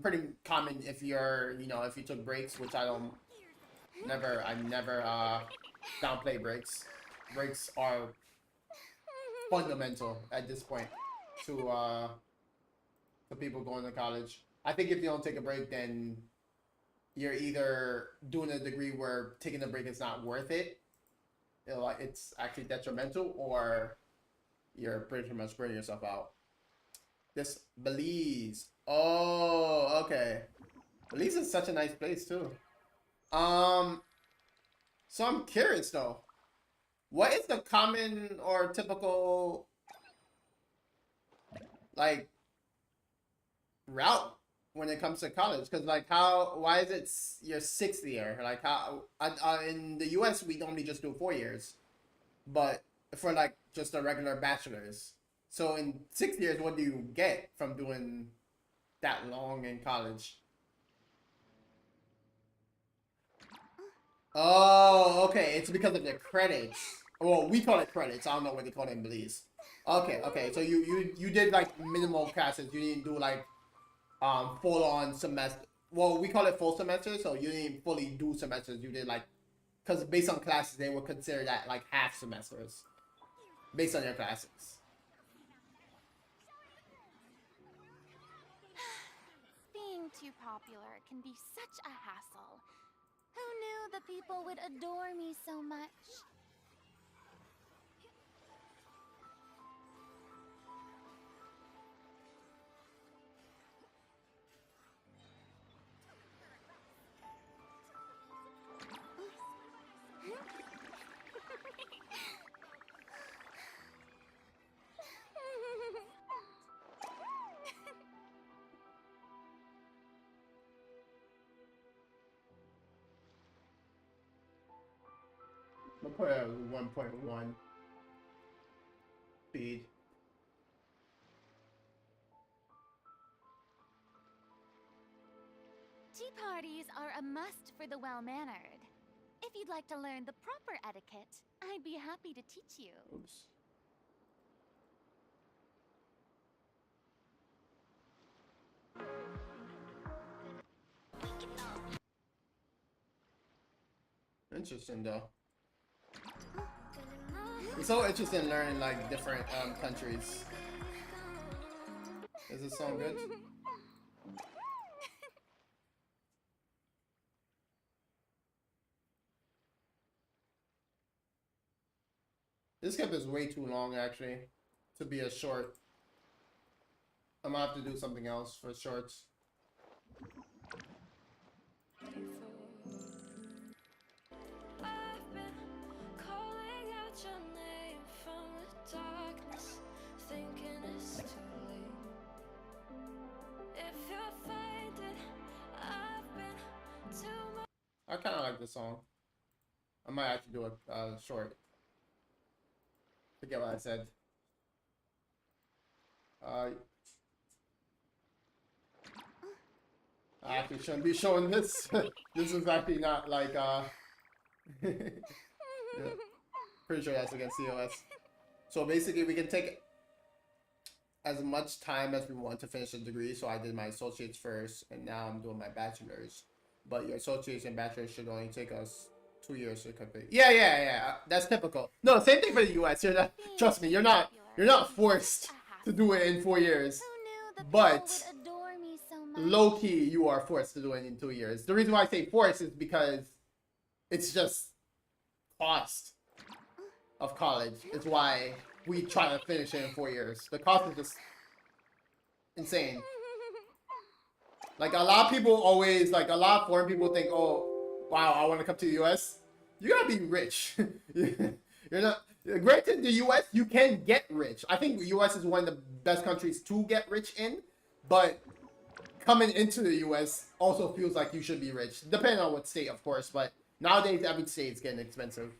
pretty common if you're, you know, if you took breaks, which I never downplay breaks. Breaks are fundamental at this point to people going to college. I think if you don't take a break, then you're either doing a degree where taking a break is not worth it, you know, like it's actually detrimental, or you're pretty much burning yourself out. This Belize. Oh, okay. Belize is such a nice place too. Um, so I'm curious though. What is the common or typical like route when it comes to college? Because like why is it your 6th year? Like how in the US we normally just do 4 years, but for like just a regular bachelor's. So in 6 years, what do you get from doing that long in college? Oh, okay. It's because of the credits. Well, we call it credits. I don't know what they call it in Belize. Okay, okay. So you did like minimal classes. You didn't do like full on semester. Well, we call it full semester. So you didn't fully do semesters. You did like, because based on classes, they would consider that like half semesters based on your classes. Being too popular can be such a hassle. Who knew the people would adore me so much? I'll put it at 1.1 speed. Tea parties are a must for the well-mannered. If you'd like to learn the proper etiquette, I'd be happy to teach you. Oops. Interesting though. It's so interesting learning like different countries. Does this sound good? This clip is way too long actually to be a short. I'm gonna have to do something else for shorts. I've been calling out your name from the darkness, thinking it's too late. If you find it, I've been too much. I kind of like this song. I might actually do a short. Forget what I said. I actually shouldn't be showing this. This is actually not like yeah. Pretty sure that's against COS. So basically we can take as much time as we want to finish the degree. So I did my associates first and now I'm doing my bachelor's. But your associates and bachelor's should only take us 2 years to complete. Yeah. That's typical. No, same thing for the US. You're not, trust me, you're not forced to do it in 4 years. Who knew the But people would adore me so much? low key, you are forced to do it in 2 years. The reason why I say forced is because it's just cost of college. It's why we try to finish it in 4 years. The cost is just insane. Like a lot of people always, like a lot of foreign people think, oh, wow, I want to come to the US. You gotta be rich. You're not. Granted, the US, you can get rich. I think the US is one of the best countries to get rich in, but coming into the US also feels like you should be rich, depending on what state, of course. But nowadays, every state's getting expensive.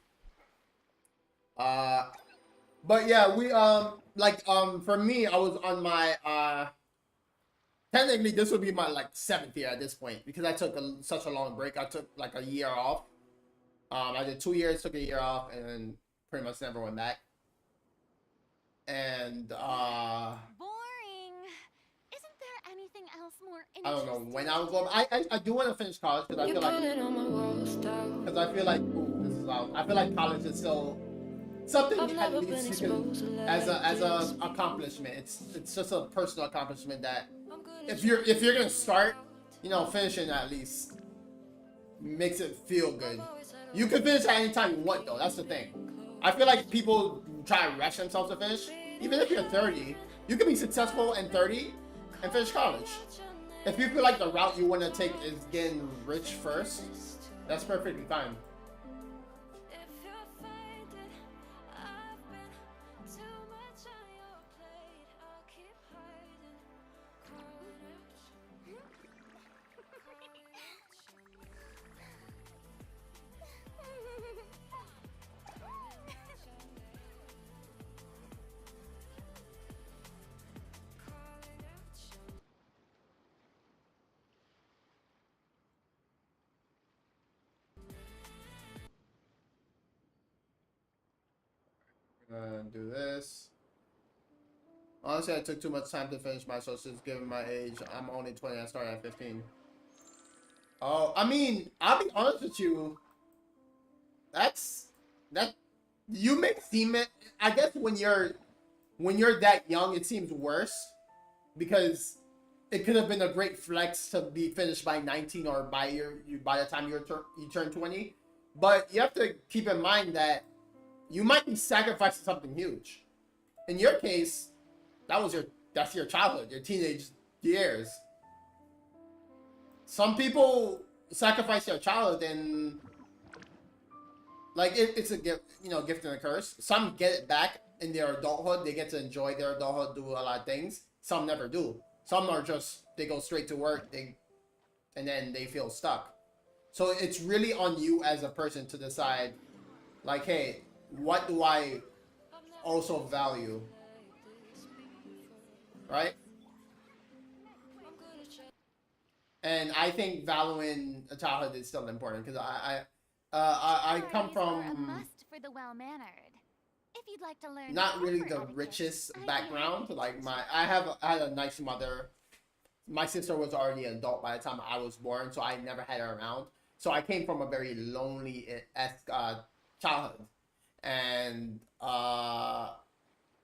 But yeah, we for me, I was on my technically this would be my like 7th year at this point because I took such a long break. I took like a year off. I did 2 years, took a year off, and then pretty much never went back. And Boring. Isn't there else more I don't know interesting when I will to go. do? I do want to finish college because I You're feel like pulling on my walls down. ooh, this is loud. I feel like college is still something I've at never been least you can exposed to as a this. accomplishment. It's just a personal accomplishment that I'm good if at you're gonna start, finishing at least makes it feel good. You can finish at any time you want though. That's the thing. I feel like people try to rush themselves to finish. Even if you're 30, you can be successful in 30 and finish college. If you feel like the route you want to take is getting rich first, that's perfectly fine. If you're faded, I've been too much on your plate. I'll keep hiding, calling out your Do this. Honestly, I took too much time to finish my socials given my age. I'm only 20, I started at 15. Oh, I mean, I'll be honest with you. That you make seem it. I guess when you're that young, it seems worse because it could have been a great flex to be finished by 19 or by the time you turn 20. But you have to keep in mind that you might be sacrificing something huge. In your case, that's your childhood, your teenage years. Some people sacrifice their childhood and like it's a gift, gift and a curse. Some get it back in their adulthood. They get to enjoy their adulthood, do a lot of things. Some never do. Some are just they go straight to work, and then they feel stuck. So it's really on you as a person to decide, like, hey, what do I also value, right? And I think valuing a childhood is still important because I come Tutorials are a from must for the well-mannered. If you'd like to learn not really proper the etiquette, richest I'd be background. happy to Like teach I had a nice mother. My sister was already an adult by the time I was born, so I never had her around. So I came from a very lonely childhood, and I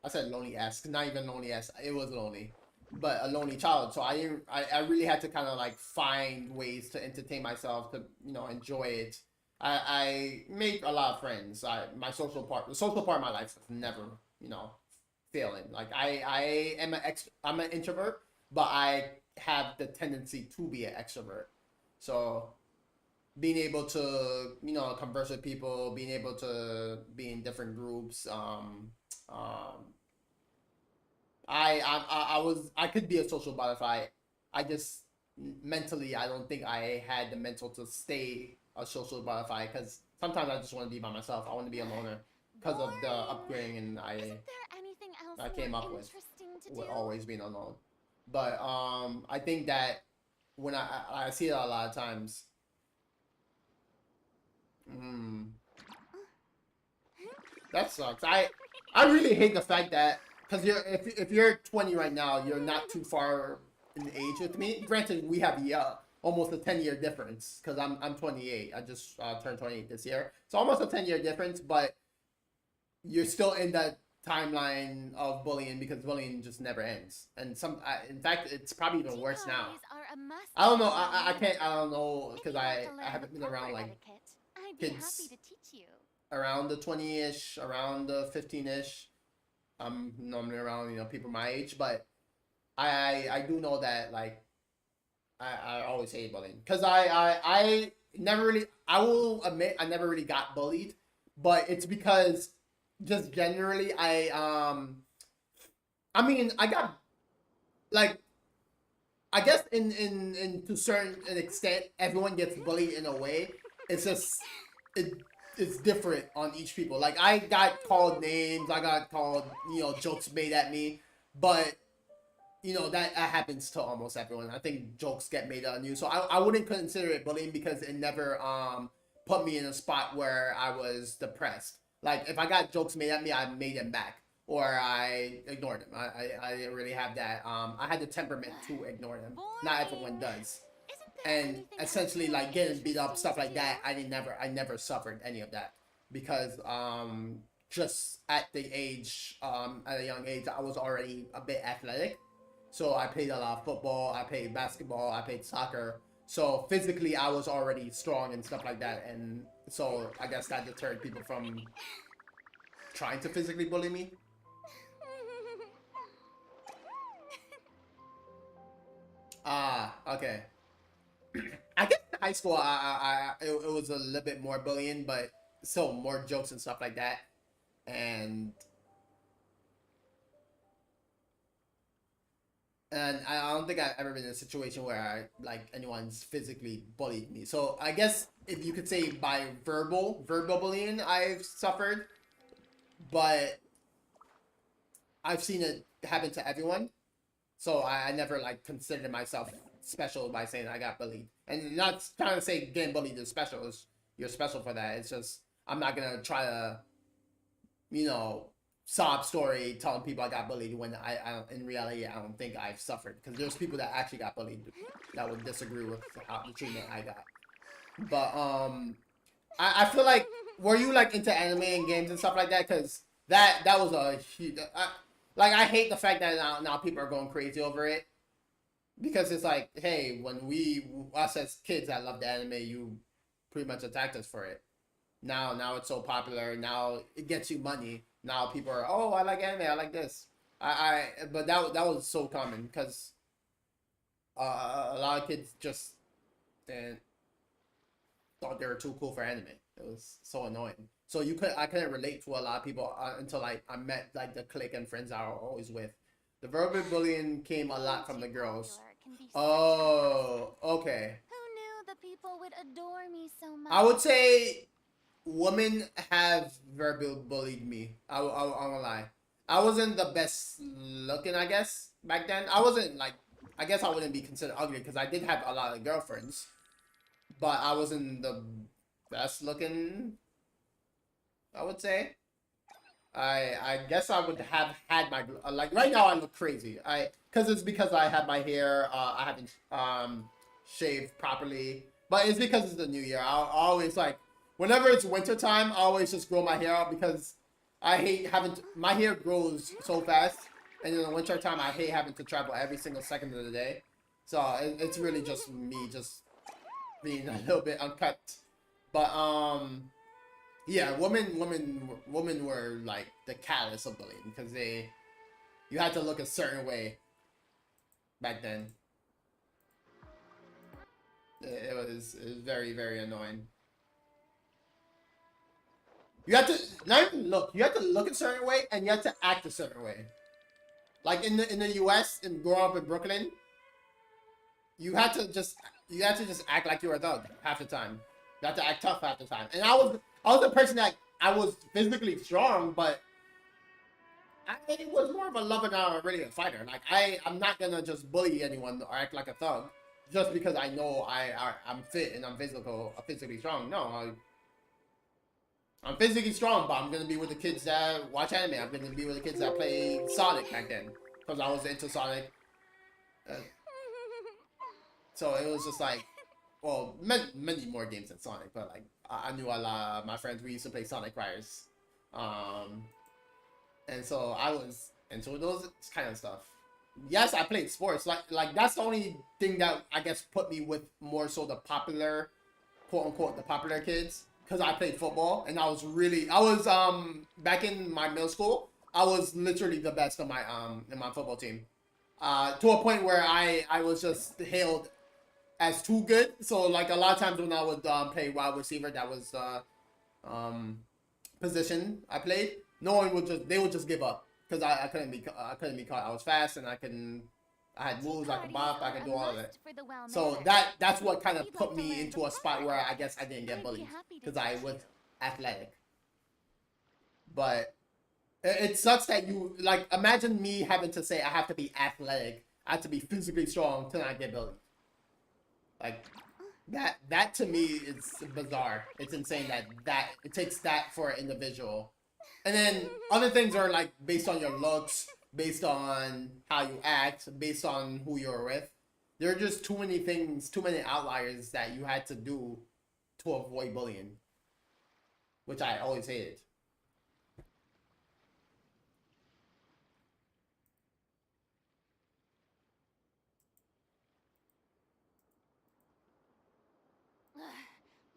said lonely-esque, not even lonely-esque. It was lonely, but a lonely child. So I really had to kind of like find ways to entertain myself to enjoy it. I made a lot of friends. The social part of my life was never failing. Like I'm an introvert, but I have the tendency to be an extrovert. So being able to converse with people, being able to be in different groups, I could be a social butterfly. I just mentally I don't think I had the mental to stay a social butterfly because sometimes I just want to be by myself. I want to be a loner because of the upbringing and Isn't there anything else I came more up with interesting to with do? always being alone. But I think that when I see it a lot of times. That sucks. I really hate the fact that because if you're 20 right now, you're not too far in age with me. Granted, we have almost a 10-year difference because I'm 28. I just turned 28 this year, so almost a 10-year difference. But you're still in that timeline of bullying because bullying just never ends. And in fact, it's probably even worse now. Tutorials are a must I don't know. for I the can't. I well-mannered. don't know If because you'd like to I learn haven't the been around proper like etiquette, I'd be kids happy to teach you. around the 20-ish, around the 15-ish. I'm normally around people my age, but I do know that like I always hate bullying because I never really I will admit I never really got bullied, but it's because just generally I mean I got like I guess in to certain an extent everyone gets bullied in a way. It's just it's different on each people. Like I got called names, I got called jokes made at me, but that happens to almost everyone. I think jokes get made on you, so I wouldn't consider it bullying because it never put me in a spot where I was depressed. Like if I got jokes made at me, I made them back. or I ignored them. I didn't really have that. I had the temperament to ignore them. Not everyone does. Isn't there And anything essentially, else like getting beat up, interesting stuff like to that, do? I never suffered any of that because just at the age at a young age, I was already a bit athletic. So I played a lot of football, I played basketball, I played soccer. So physically, I was already strong and stuff like that, and so I guess that deterred people from trying to physically bully me. Ah, okay. I guess in high school, it was a little bit more bullying, but still more jokes and stuff like that. And I don't think I've ever been in a situation where like anyone's physically bullied me. So I guess if you could say by verbal bullying, I've suffered, but I've seen it happen to everyone. So I never like considered myself special by saying I got bullied. And not trying to say getting bullied is special. You're special for that. It's just I'm not gonna try to, you know, sob story telling people I got bullied when I in reality I don't think I've suffered, because there's people that actually got bullied that would disagrue with how the treatment I got. But I feel like, were you like into anime and games and stuff like that? Because that was a huge. I hate the fact that now people are going crazy over it, because it's like, hey, when us as kids that loved anime, you pretty much attacked us for it. Now it's so popular. Now it gets you money. Now people are, oh, I like anime. I like this. But that was so common because a lot of kids just and thought they were too cool for anime. It was so annoying. So I couldn't relate to a lot of people until like I met like the clique and friends I was always with. The verbal bullying came a lot from the girls. Oh, okay. Who knew the people would adore me so much? I would say women have verbal bullied me. I won't lie. I wasn't the best looking, I guess, back then. I wasn't like, I guess I wouldn't be considered ugly because I did have a lot of girlfriends, but I wasn't the best looking, I would say. I guess I would have had my like right now I look crazy. It's because I have my hair. I haven't shaved properly, but it's because it's the new year. I always like whenever it's winter time, I always just grow my hair out because I hate having my hair grows so fast, and in the winter time I hate having to travel every single second of the day. So it's really just me just being a little bit uncut, but yeah, women were like the catalyst of bullying because you had to look a certain way back then. It was very, very annoying. You had to not even look. You had to look a certain way, and you had to act a certain way. Like in the U.S. and growing up in Brooklyn, you had to just act like you were a thug half the time. You had to act tough half the time. And I was the person that I was physically strong, but I was more of a lover than really a fighter. Like I'm not gonna just bully anyone or act like a thug just because I know I'm fit and I'm physically strong. No, I'm physically strong, but I'm gonna be with the kids that watch anime. I'm gonna be with the kids that play Sonic back then because I was into Sonic. So it was just like, well, many more games than Sonic, but like I knew a lot of my friends. We used to play Sonic Riders, and so I was into those kind of stuff. Yes, I played sports. Like that's the only thing that I guess put me with more so the popular, quote unquote, the popular kids. Because I played football and I was back in my middle school, I was literally the best in my football team. To a point where I was just hailed as too good. So like a lot of times when I would play wide receiver, that was the position I played. They would just give up because I couldn't be caught. I was fast and I had moves, I could bop, I could do all of it. So that's what kind of put me into a spot where I guess I didn't get bullied because I was athletic. But it sucks that you like imagine me having to say I have to be athletic, I have to be physically strong to not get bullied. Like that to me is bizarre. It's insane that it takes that for an individual And then other things are like based on your looks, based on how you act, based on who you're with. There are just too many things, too many outliers that you had to do to avoid bullying, which I always hated.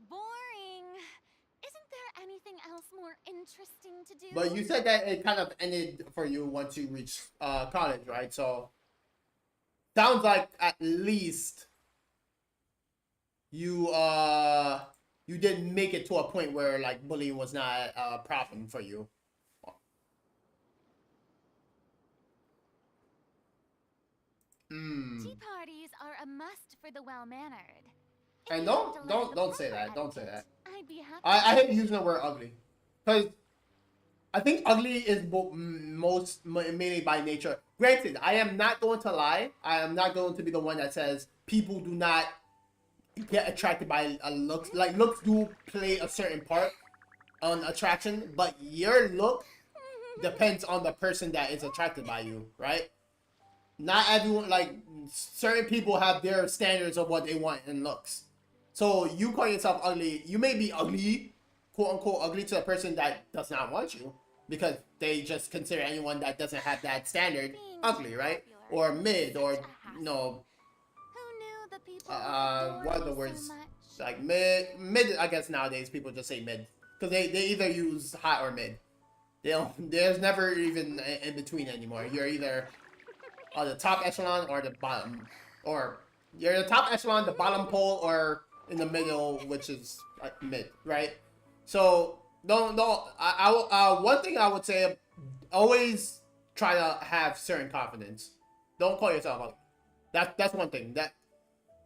Boring. Isn't there anything else more interesting to do? But you said that it kind of ended for you once you reached college, right? So sounds like at least you you didn't make it to a point where like bullying was not a problem for you. Tea parties are a must for the well-mannered. If And you had to learn the don't say proper that. Don't say that. etiquette, I'd be happy. I hate using the word ugly, because I think ugly is mainly by nature. Granted, I am not going to lie. I am not going to be the one that says people do not get attracted by looks. Like looks do play a certain part on attraction, but your look depends on the person that is attracted by you, right? Not everyone, like certain people have their standards of what they want in looks. So you call yourself ugly, you may be ugly, quote unquote ugly, to a person that does not want you, because they just consider anyone that doesn't have that standard ugly, right? Or mid, or Who knew the people would adore what are the you words? so much? Like mid. I guess nowadays people just say mid, because they either use hot or mid. They don't. There's never even in between anymore. You're either on the top echelon or the bottom, or you're the top echelon, the bottom pole, or in the middle, which is like mid, right? So no. One thing I would say, always try to have certain confidence. Don't call yourself ugly. That's one thing. That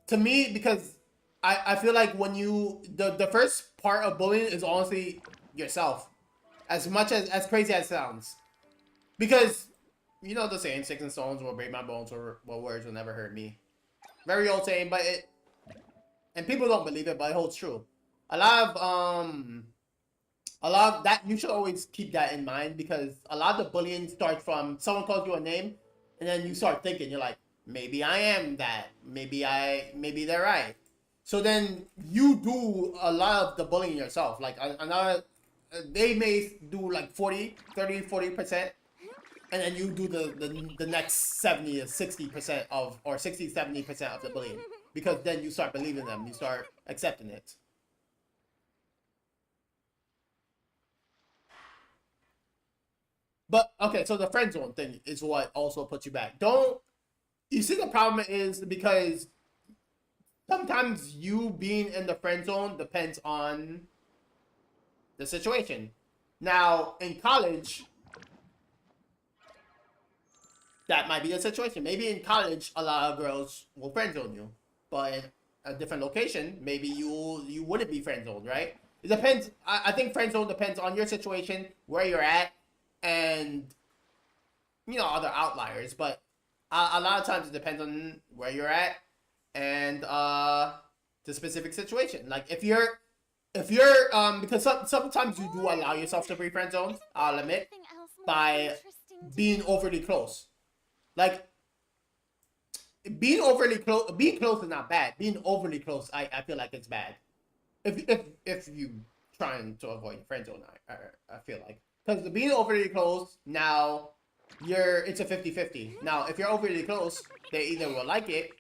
to me, because I feel like when you the first part of bullying is honestly yourself, as much as crazy as it sounds, because you know the saying, sticks and stones will break my bones, or words will never hurt me. Very old saying, but it, and people don't believe it, but it holds true. A lot of that, you should always keep that in mind, because a lot of the bullying starts from someone calls you a name, and then you start thinking, you're like, maybe I am that, maybe they're right. So then you do a lot of the bullying yourself. Like another, they may do like 40%, and then you do the next 70 to 60% of, or 60-70% of the bullying, because then you start believing them, you start accepting it. But okay, so the friend zone thing is what also puts you back. You see, the problem is because sometimes you being in the friend zone depends on the situation. Now in college, that might be the situation. Maybe in college, a lot of girls will friend zone you, but in a different location, maybe you wouldn't be friend zoned, right? It depends. I think friend zone depends on your situation, where you're at, and other outliers. But a lot of times it depends on where you're at and the specific situation. Like if you're because sometimes you do allow yourself to be friend zoned, I'll admit, Anything else more by interesting to being do? overly close. Like being close is not bad. Being overly close, I feel like it's bad. If you trying to avoid friend zone, I feel like, because being overly close, now it's a 50-50. Now if you're overly close, they either will like it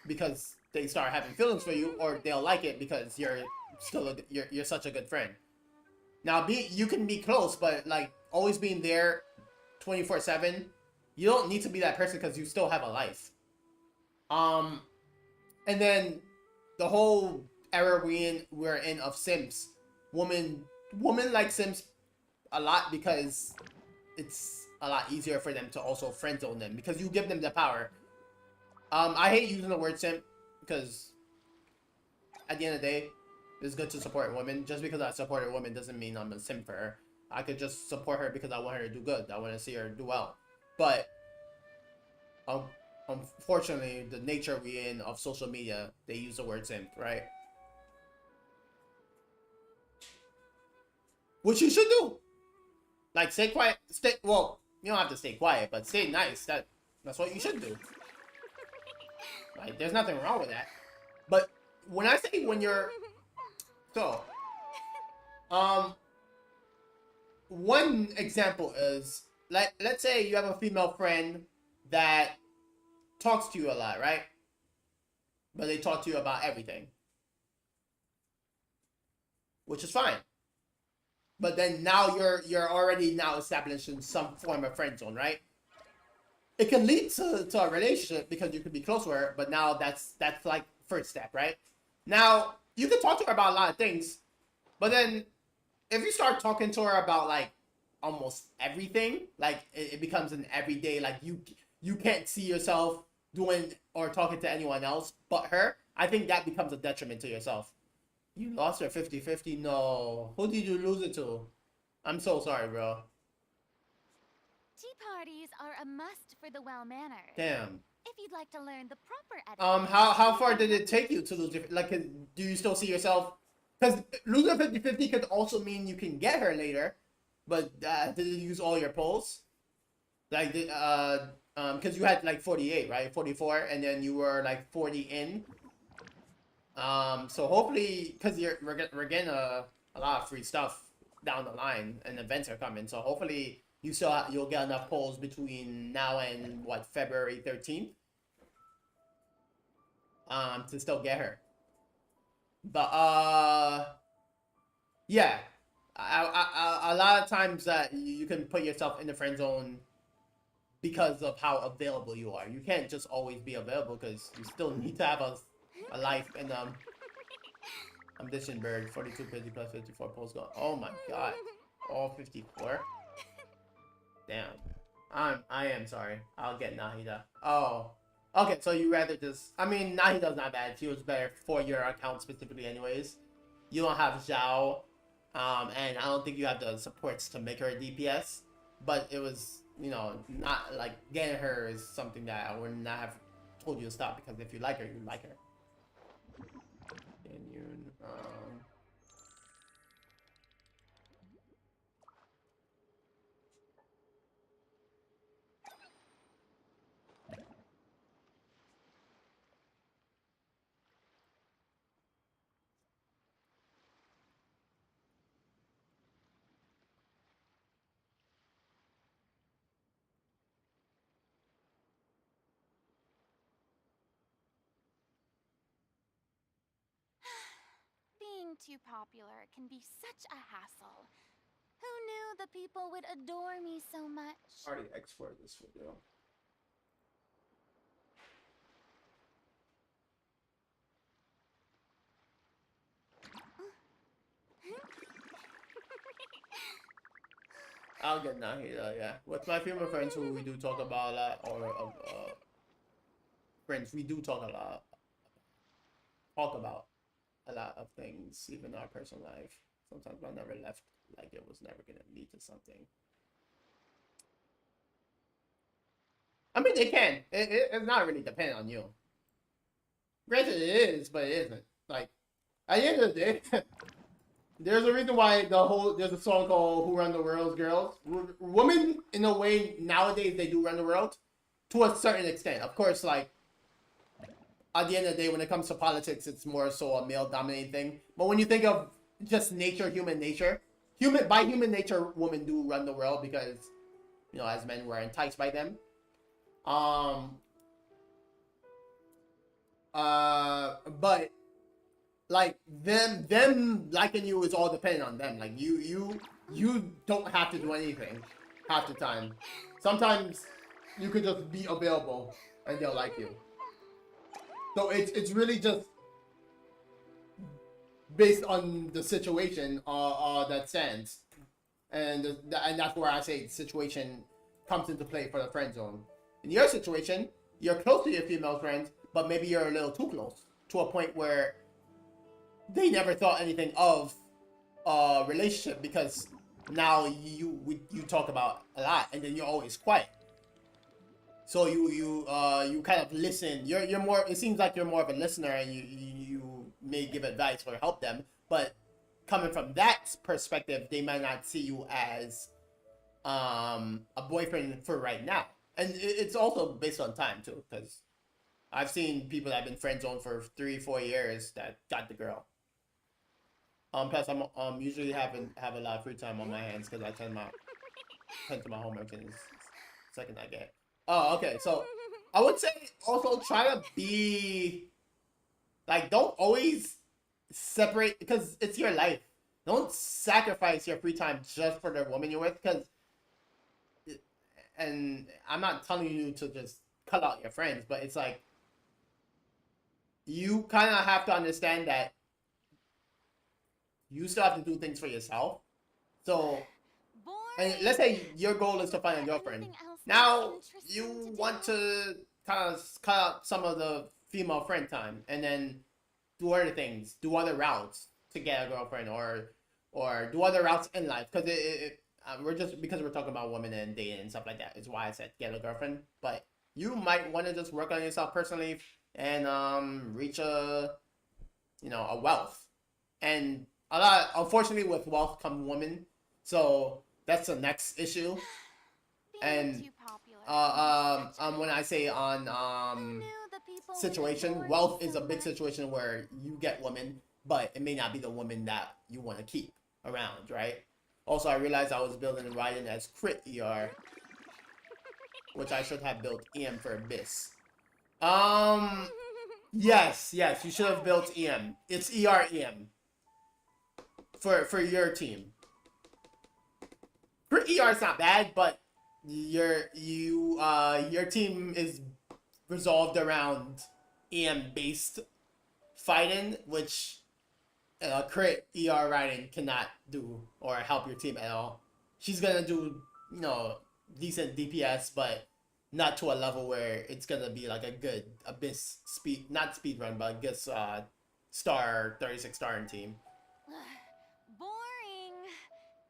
because they start having feelings for you, or they'll like it because you're you're such a good friend. Now you can be close, but like always being there 24/7, you don't need to be that person, because you still have a life. And then the whole era we're in of simps, women like simps a lot, because it's a lot easier for them to also friend zone them, because you give them the power. I hate using the word simp, because at the end of the day, it's good to support women. Just because I support a woman doesn't mean I'm a simp for her. I could just support her because I want her to do good. I want to see her do well. But unfortunately, the nature we in of social media, they use the word simp, right? Which you should do. Like, stay quiet. Stay. Well, you don't have to stay quiet, but stay nice. That's what you should do. Like, there's nothing wrong with that. But when I say when you're so, one example is like, let's say you have a female friend that talks to you a lot, right? But they talk to you about everything, which is fine. But then now you're already now established in some form of friend zone, right? It can lead to a relationship because you could be close to her, but now that's like first step, right? Now you can talk to her about a lot of things, but then if you start talking to her about like almost everything, like it becomes an everyday, like you can't see yourself doing or talking to anyone else but her, I think that becomes a detriment to yourself. You lost your 50-50? No. Who did you lose it to? I'm so sorry, bro. Tea parties are a must for the well-mannered. Damn. If you'd like to learn the proper etiquette. How far did it take you to lose your, like, do you still see yourself? Because losing 50-50 could also mean you can get her later, but did you use all your pulls? Like, because you had like 48, right? 44, and then you were like 40 in. So hopefully, because we're getting a lot of free stuff down the line, and events are coming. So hopefully you'll get enough polls between now and what, February 13th, to still get her. But yeah, a lot of times that you can put yourself in the friend zone because of how available you are. You can't just always be available because you still need to have a life. And I'm dishing bird. 42 50 plus 54 polls gone. Oh my god, all 54. Damn. I am sorry. I'll get Nahida. Oh, okay. So you rather just, I mean, Nahida's not bad. She was better for your account specifically anyways. You don't have Zhao, and I don't think you have the supports to make her a DPS, but it was, you know, not like getting her is something that I would not have told you to stop, because if you like her, you like her. And you, Being too popular can be such a hassle. Who knew the people would adore me so much? already exported this video. I'll get Nahida, yeah. With my female friends who we do talk about a lot, or friends, we do talk about a lot of things, even our personal life. Sometimes I never left like it was never gonna lead to something. I mean, it can. It's not really dependent on you. Granted, it is, but it isn't. Like, at the end of the day, there's a reason why there's a song called "Who Run the World's Girls." Women, in a way, nowadays they do run the world, to a certain extent. Of course, like, at the end of the day, when it comes to politics, it's more so a male-dominated thing. But when you think of just nature, human nature, by human nature, women do run the world because, you know, as men, we're enticed by them. But like them liking you is all dependent on them. Like you don't have to do anything half the time. Sometimes you could just be available and they'll like you. So it's really just based on the situation that stands, and that's where I say the situation comes into play for the friend zone. In your situation, you're close to your female friends, but maybe you're a little too close to a point where they never thought anything of a relationship, because now you talk about a lot and then you're always quiet. So you kind of listen. You're more. It seems like you're more of a listener, and you may give advice or help them. But coming from that perspective, they might not see you as a boyfriend for right now. And it's also based on time too, because I've seen people that have been friend zoned for 3-4 years that got the girl. Plus I'm usually have a lot of free time on my hands because I tend to my homework in the second I get. Oh, okay. So I would say also try to be like, don't always separate, because it's your life. Don't sacrifice your free time just for the woman you're with, because, and I'm not telling you to just cut out your friends, but it's like, you kind of have to understand that you still have to do things for yourself. So, and let's say your goal is to find a girlfriend. Now, you want to kind of cut out some of the female friend time and then do other things, do other routes to get a girlfriend, or do other routes in life. Because because we're talking about women and dating and stuff like that, is why I said get a girlfriend. But you might want to just work on yourself personally and reach a wealth. And unfortunately, with wealth come women. So that's the next issue. And when I say on situation, wealth is a big situation where you get women, but it may not be the woman that you want to keep around, right? Also, I realized I was building Raiden as crit ER, which I should have built EM for Abyss. Yes, you should have built EM. It's ER EM for your team. For ER, it's not bad, but your team is resolved around EM based fighting, which crit ER Raiden cannot do or help your team at all. She's gonna do decent DPS, but not to a level where it's gonna be like a good Abyss not speed run, but a good star 36 star in team. Boring.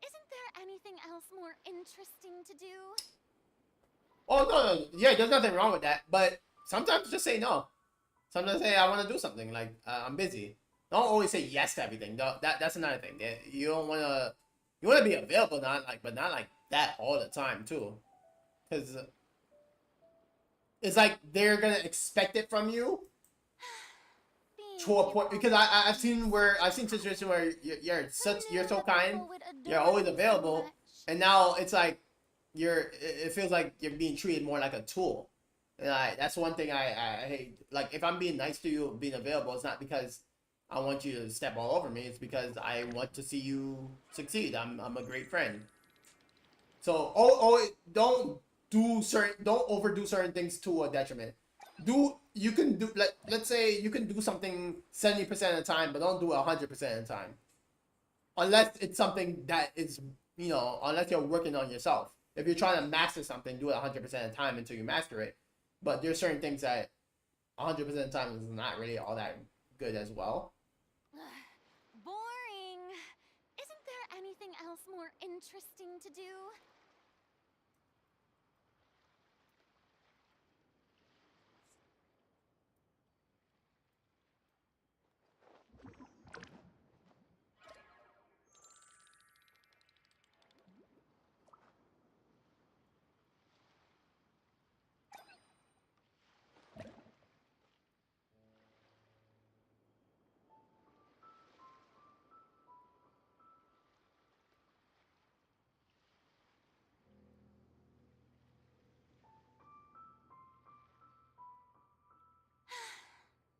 Isn't there anything else more interesting to do? Oh no, yeah, there's nothing wrong with that, but sometimes just say no. Sometimes say I want to do something, like I'm busy. Don't always say yes to everything. That's another thing. You don't want to. You want to be available, but not like that all the time too, because it's like they're gonna expect it from you to a point. Because I've seen situations where you're so kind, you're always available, and now it's like it feels like you're being treated more like a tool. And that's one thing I hate. Like, if I'm being nice to you, being available, it's not because I want you to step all over me. It's because I want to see you succeed. I'm a great friend. So don't overdo certain things to a detriment. Let's say you can do something 70% of the time, but don't do it 100% of the time. Unless it's something that is, unless you're working on yourself. If you're trying to master something, do it 100% of the time until you master it. But there's certain things that 100% of the time is not really all that good as well. Boring. Isn't there anything else more interesting to do?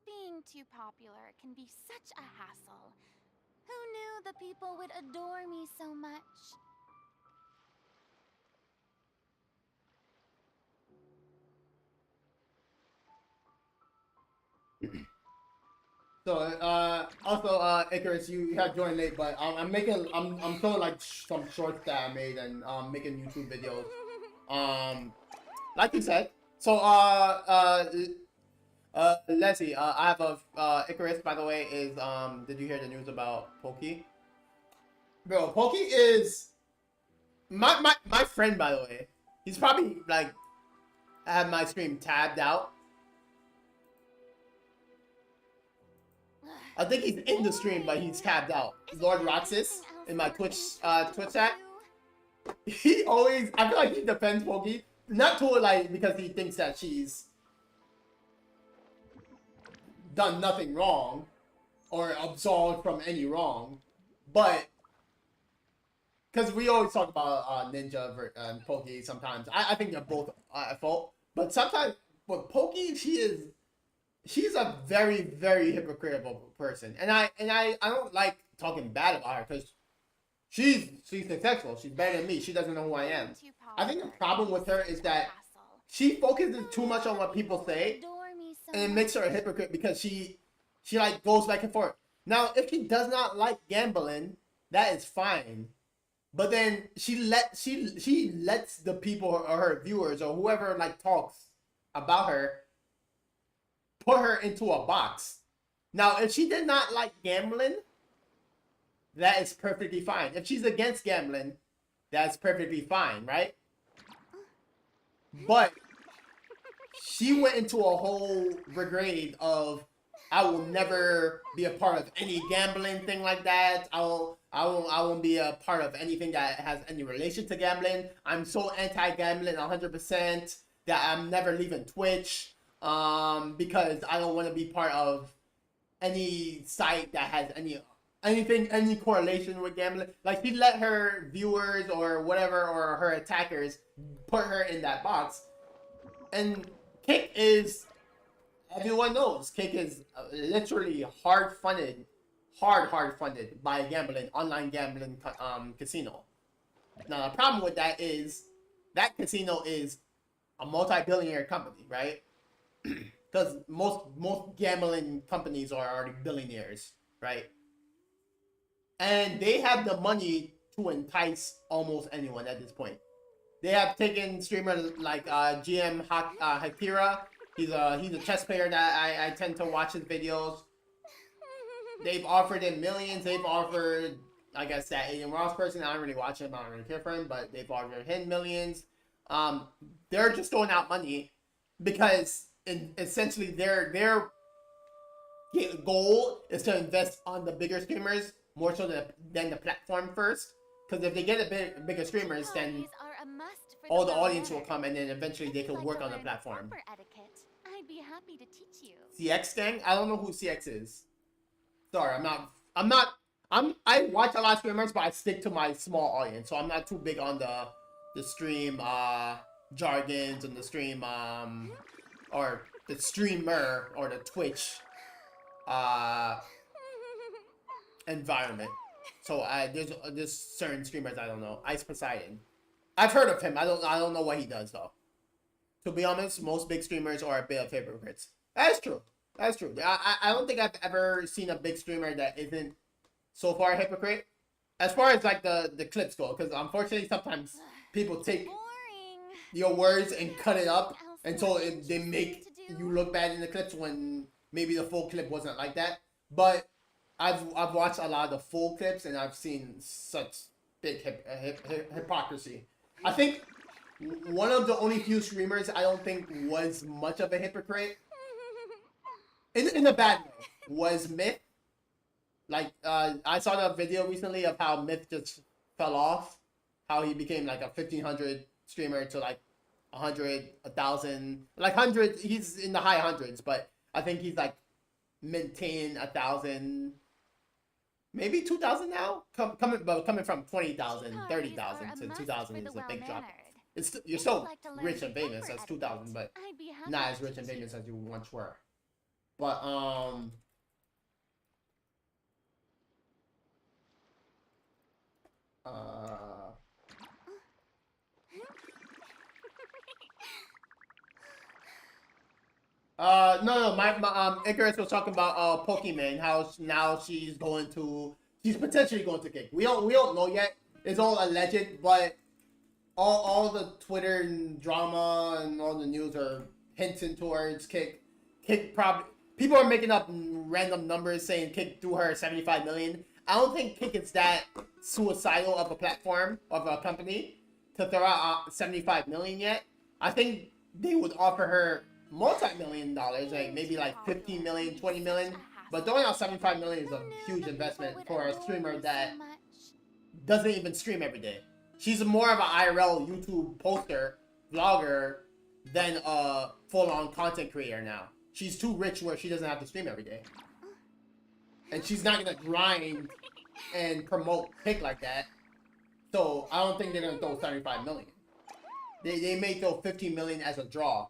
Being too popular can be such a hassle. Who knew the people would adore me so much? So also Icarus, you have joined late, but I'm showing like some shorts that I made and making YouTube videos. Like you said. So Leslie, I have a Icarus, by the way, is did you hear the news about Pokey? Bro, Pokey is my friend, by the way. He's probably like had my stream tabbed out. I think he's in the stream, but he's tabbed out. Lord Roxas in my Twitch chat. he always, I feel like he defends Pokey, not to like because he thinks that she's done nothing wrong or absolved from any wrong, but because we always talk about Ninja and Pokey sometimes. I think they're both at fault, but sometimes with Pokey, she's a very, very hypocritical person, and I don't like talking bad about her because she's successful. She's better than me. She doesn't know who I am. I think the problem with her is that she focuses too much on what people say, and it makes her a hypocrite because she like goes back and forth. Now, if she does not like gambling, that is fine. But then she lets the people or her viewers or whoever like talks about her put her into a box. Now, if she did not like gambling, that is perfectly fine. If she's against gambling, that's perfectly fine, right? But she went into a whole brigade of I will never be a part of any gambling thing like that. I won't be a part of anything that has any relation to gambling. I'm so anti-gambling 100% that I'm never leaving Twitch because I don't want to be part of any site that has any correlation with gambling. Like, she let her viewers or whatever or her attackers put her in that box. And Kick is, everyone knows, Kick is literally hard funded by gambling, online gambling casino. Now, the problem with that is that casino is a multi-billionaire company, right? Because most gambling companies are already billionaires, right? And they have the money to entice almost anyone at this point. They have taken streamers like GM Hakira. He's a chess player that I tend to watch his videos. They've offered him millions. They've offered, I guess, that Aiden Ross person. I don't really watch him. I don't really care for him, but they've offered him millions. They're just throwing out money because essentially their goal is to invest on the bigger streamers more so than the platform first. Because if they get a bigger streamers, then all the audience will come, and then eventually they can work on the platform. I'd be happy to teach you. CX gang? I don't know who CX is. Sorry, I watch a lot of streamers, but I stick to my small audience, so I'm not too big on the stream jargons and the stream or the streamer or the Twitch environment. So there's certain streamers I don't know. Ice Poseidon. I've heard of him. I don't know what he does though. To be honest, most big streamers are a bit of hypocrites. That's true. That's true. I don't think I've ever seen a big streamer that isn't so far a hypocrite. As far as like the clips go, because unfortunately sometimes people take your words and cut it up, and so they make you look bad in the clips when maybe the full clip wasn't like that. But I've watched a lot of the full clips and I've seen such big hypocrisy. I think one of the only few streamers I don't think was much of a hypocrite, in a bad way, was Myth. Like, I saw the video recently of how Myth just fell off, how he became like a 1,500 streamer to like 100, 1,000, like 100. He's in the high hundreds, but I think he's like maintaining 1,000, maybe 2,000 now. Coming from 20,000, 30,000 to 2,000 is a big drop. You're still rich and famous as 2,000, but not as rich and famous as you once were. But no, my Icarus was talking about Pokemon, how now she's potentially going to Kick. We don't know yet. It's all alleged, but all the Twitter and drama and all the news are hinting towards Kick. Kick probably, people are making up random numbers saying Kick threw her 75 million. I don't think Kick is that suicidal of a platform, of a company, to throw out 75 million yet. I think they would offer her multi-million dollars, like maybe like 15 million, 20 million. But throwing out 75 million is a huge investment for a streamer that doesn't even stream every day. She's more of an IRL YouTube poster, vlogger, than a full-on content creator now. She's too rich where she doesn't have to stream every day. And she's not gonna grind and promote pick like that. So I don't think they're gonna throw 75 million. They may throw 50 million as a draw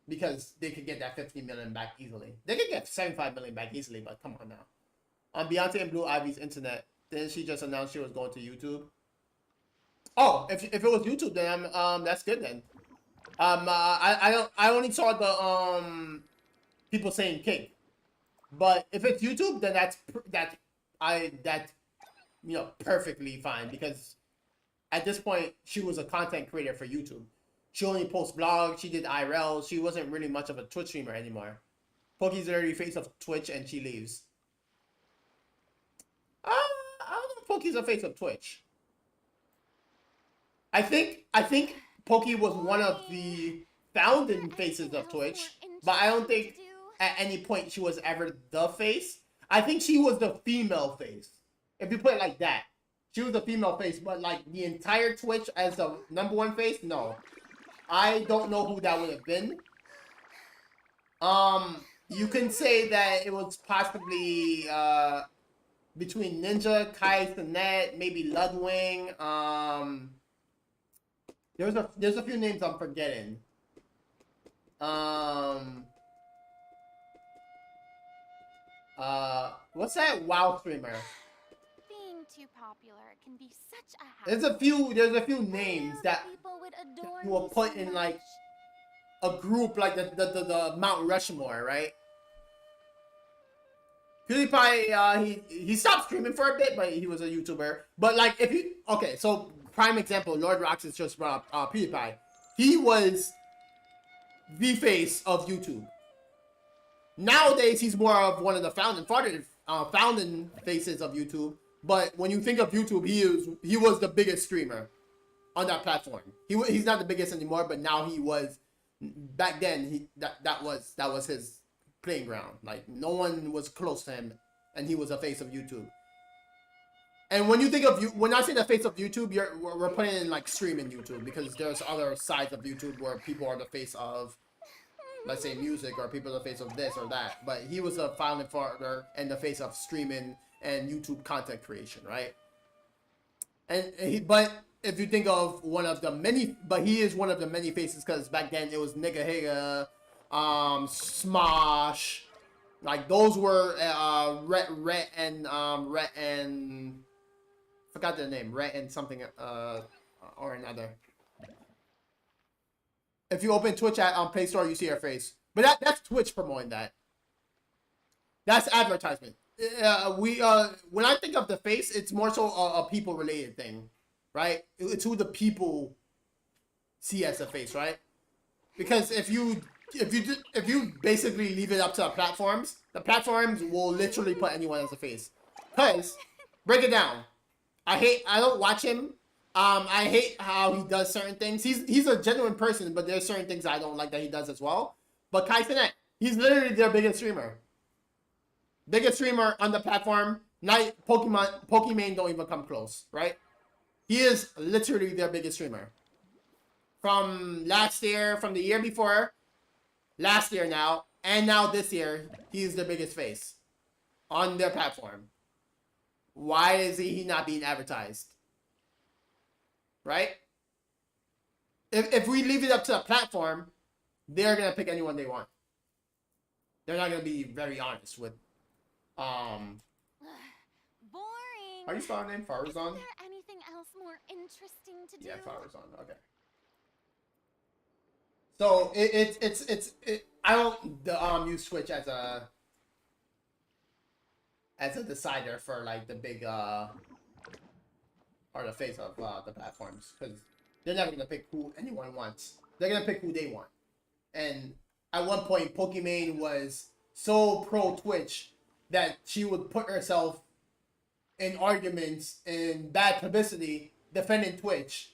because they could get that 50 million back easily. They could get 75 million back easily, but come on now. On Beyonce and Blue Ivy's internet, didn't she just announce she was going to YouTube? Oh, if it was YouTube, then that's good then. I only saw the people saying cake, but if it's YouTube, then that's perfectly fine, because at this point she was a content creator for YouTube. She only posts blogs. She did IRL. She wasn't really much of a Twitch streamer anymore. Pokey's already face of Twitch and she leaves. I don't know if Pokey's a face of Twitch. I think Pokey was one of the founding faces of Twitch, but I don't think at any point she was ever the face. I think she was the female face. If you put it like that, she was the female face, but like the entire Twitch as the #1 face, no. I don't know who that would have been. You can say that it was possibly between Ninja, Kai Cenat, maybe Ludwig. There's a few names I'm forgetting. What's that WoW streamer? Being too popular can be such a There's a few names that you will put in like a group like the Mount Rushmore, right? PewDiePie, he stopped streaming for a bit, but he was a YouTuber. But like, if you so prime example, Lord Roxas just brought up PewDiePie. He was the face of YouTube. Nowadays, he's more of one of the founding faces of YouTube. But when you think of YouTube, he was the biggest streamer on that platform. He's not the biggest anymore, but now he was. Back then, that was his playing ground. Like, no one was close to him, and he was a face of YouTube. And when you think of when I say the face of YouTube, we're putting in like streaming YouTube, because there's other sides of YouTube where people are the face of, let's say, music, or people are the face of this or that. But he was a founding father and the face of streaming and YouTube content creation, right? But if you think of one of the many, but he is one of the many faces, because back then it was Nigga Higa, Smosh, like those were Rhett and forgot their name, Rhett and something or another. If you open Twitch on Play Store, you see her face, but that's Twitch promoting that. That's advertisement. When I think of the face, it's more so a people related thing, right? It's who the people see as a face, right? Because if you basically leave it up to the platforms will literally put anyone as a face. Because break it down. I don't watch him. I hate how he does certain things. He's a genuine person, but there's certain things I don't like that he does as well. But Kai Cenat, he's literally their biggest streamer. Biggest streamer on the platform. Pokimane don't even come close, right? He is literally their biggest streamer. From last year, from the year before, last year now, and now this year, he's the biggest face on their platform. Why is he not being advertised? Right? If we leave it up to the platform, they're going to pick anyone they want. They're not going to be very honest with Boring. How do you spell her name? Farazan? Is there anything else more interesting to do? Yeah, Farazan. Okay. So I don't use Twitch as a decider for like the big or the face of the platforms, because they're never gonna pick who anyone wants. They're gonna pick who they want. And at one point, Pokimane was so pro Twitch that she would put herself in arguments and bad publicity defending Twitch.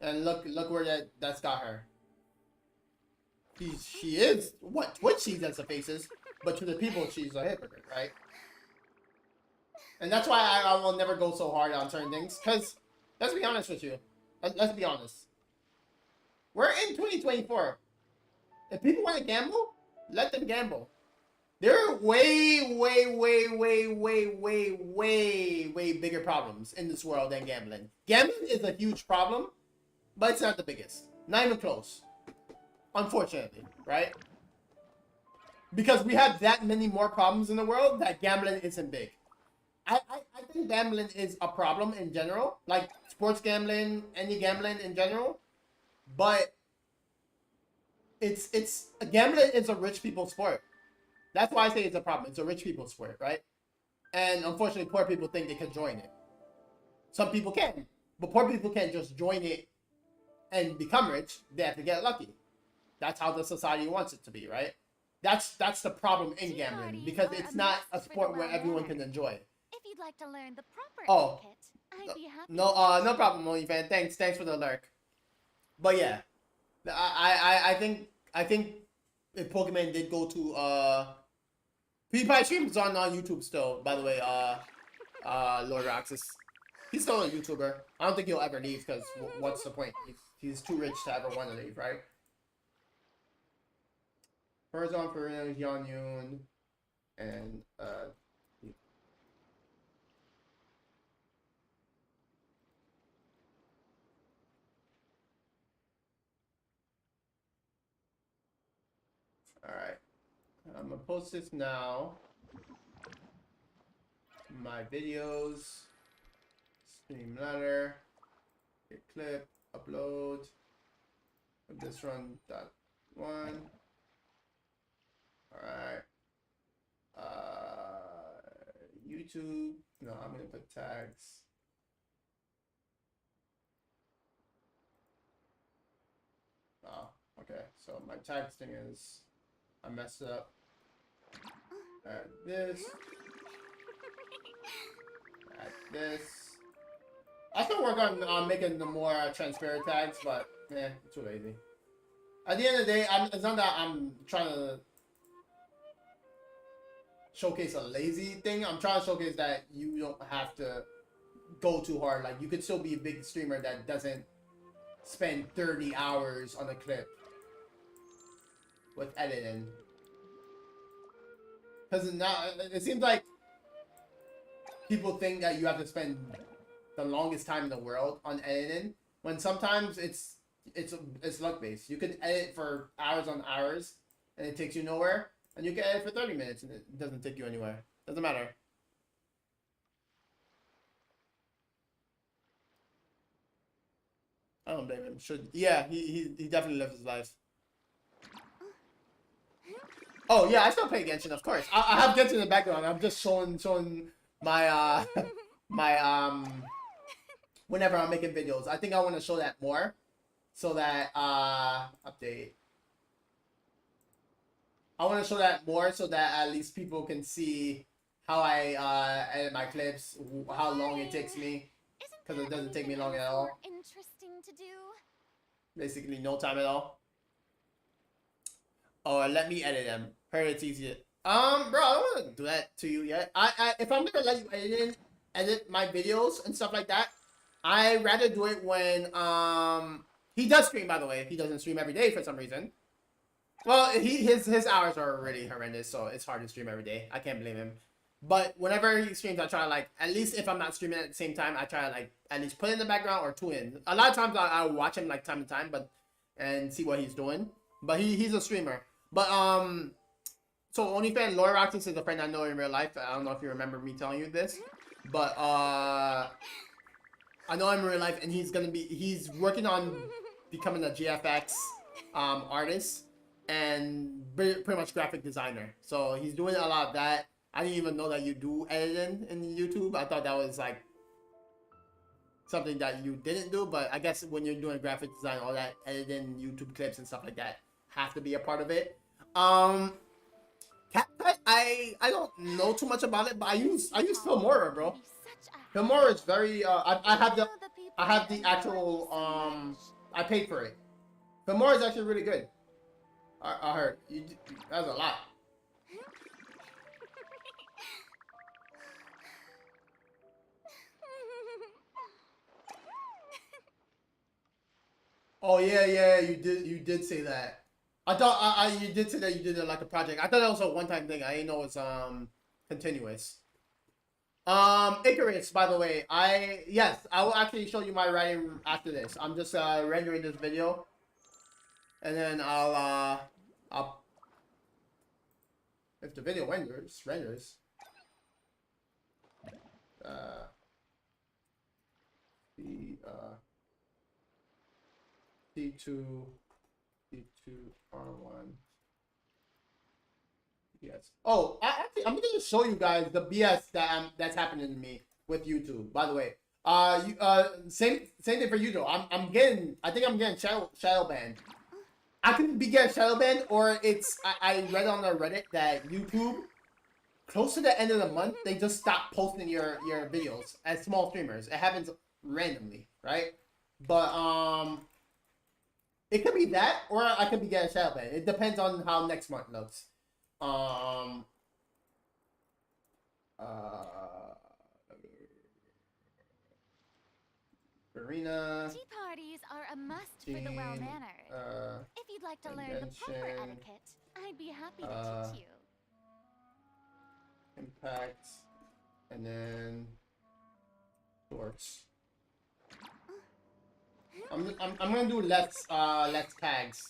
And look where that's got her. She is what Twitch sees as the faces, but to the people she's a hypocrite, right? And that's why I will never go so hard on certain things. Because, let's be honest with you. Let's be honest. We're in 2024. If people want to gamble, let them gamble. There are way bigger problems in this world than gambling. Gambling is a huge problem, but it's not the biggest. Not even close. Unfortunately, right? Because we have that many more problems in the world that gambling isn't big. I think gambling is a problem in general, like sports gambling, any gambling in general. But it's gambling is a rich people sport. That's why I say it's a problem. It's a rich people sport, right? And unfortunately, poor people think they can join it. Some people can, but poor people can't just join it and become rich. They have to get lucky. That's how the society wants it to be, right? That's the problem in gambling, because it's not a sport where everyone can enjoy it. If you'd like to learn the proper Oh. etiquette, I'd be happy. No problem, OnlyFan. Thanks for the lurk. But yeah, I think if Pokemon did go to PewDiePie streams on YouTube still, by the way. Lord Roxas, he's still a YouTuber. I don't think he'll ever leave, because what's the point? He's too rich to ever want to leave, right? Horizon for Yan Yun and alright. I'm gonna post this now. My videos, stream letter, get clip, upload. This run dot one. Alright. YouTube. No, I'm gonna put tags. Oh, okay. So my tags thing is I messed it up. Add this. Add this. I still work on making the more transparent tags, but too lazy. At the end of the day, it's not that I'm trying to showcase a lazy thing. I'm trying to showcase that you don't have to go too hard. Like, you could still be a big streamer that doesn't spend 30 hours on a clip with editing. Because now it seems like people think that you have to spend the longest time in the world on editing, when sometimes it's luck based. You can edit for hours on hours and it takes you nowhere, and you can edit for 30 minutes and it doesn't take you anywhere. Doesn't matter. I don't blame him. He definitely lives his life. Oh yeah, I still play Genshin, of course. I have Genshin in the background. I'm just showing my my whenever I'm making videos. I think I want to show that more, so that update. I want to show that more so that at least people can see how I edit my clips, how long it takes me, because it doesn't take me long at all. Interesting to do. Basically, no time at all. Oh, let me edit them. Heard it's easier. Bro, I don't want to do that to you yet. If I'm gonna let you edit my videos and stuff like that, I rather do it when he does stream. By the way, he doesn't stream every day for some reason. Well, his hours are already horrendous, so it's hard to stream every day. I can't blame him. But whenever he streams, I try to, like, at least if I'm not streaming at the same time, I try to, like, at least put it in the background or tune in. A lot of times I'll watch him, like, time to time, and see what he's doing. But he's a streamer. But so OnlyFan Laura Roxas is a friend I know in real life. I don't know if you remember me telling you this, but I know him in real life, and he's working on becoming a GFX artist and pretty much graphic designer. So he's doing a lot of that. I didn't even know that you do editing in YouTube. I thought that was like something that you didn't do, but I guess when you're doing graphic design, all that editing, YouTube clips and stuff like that have to be a part of it. CapCut, I don't know too much about it, but I use Filmora, bro. Filmora is very I have the actual I paid for it. Filmora is actually really good. I heard that's a lot. Oh yeah, you did say that. I thought you did say that you did it like a project. I thought that was a one-time thing. I didn't know it's continuous. Icarus, by the way, I will actually show you my writing after this. I'm just rendering this video, and then I'll if the video renders, the T2 R1. Yes. Oh, I'm gonna just show you guys the BS that's happening to me with YouTube. By the way, same thing for YouTube. I think I'm getting shadow banned. I could be getting shadow banned, or I read on the Reddit that YouTube, close to the end of the month, they just stop posting your videos as small streamers. It happens randomly, right? But it could be that, or I could be getting shadow banned. It depends on how next month looks. Arena. Tea parties are a must for the well-mannered. If you'd like to learn the proper Invention, etiquette, I'd be happy to teach you. Impact, and then shorts. I'm gonna do let's tags.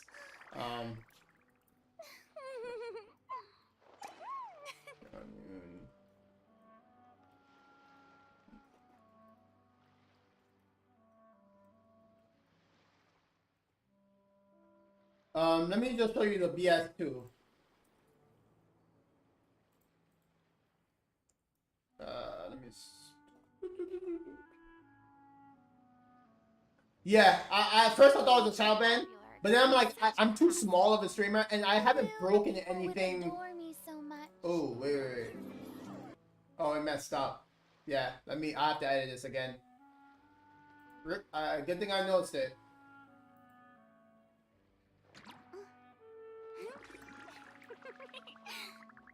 Let me just show you the BS too. Let me. Yeah, I at first I thought it was a shadow ban, but then I'm like, I'm too small of a streamer, and I haven't broken anything. Adore me so much. Oh, wait. Oh, it messed up. Yeah, I have to edit this again. Good thing I noticed it.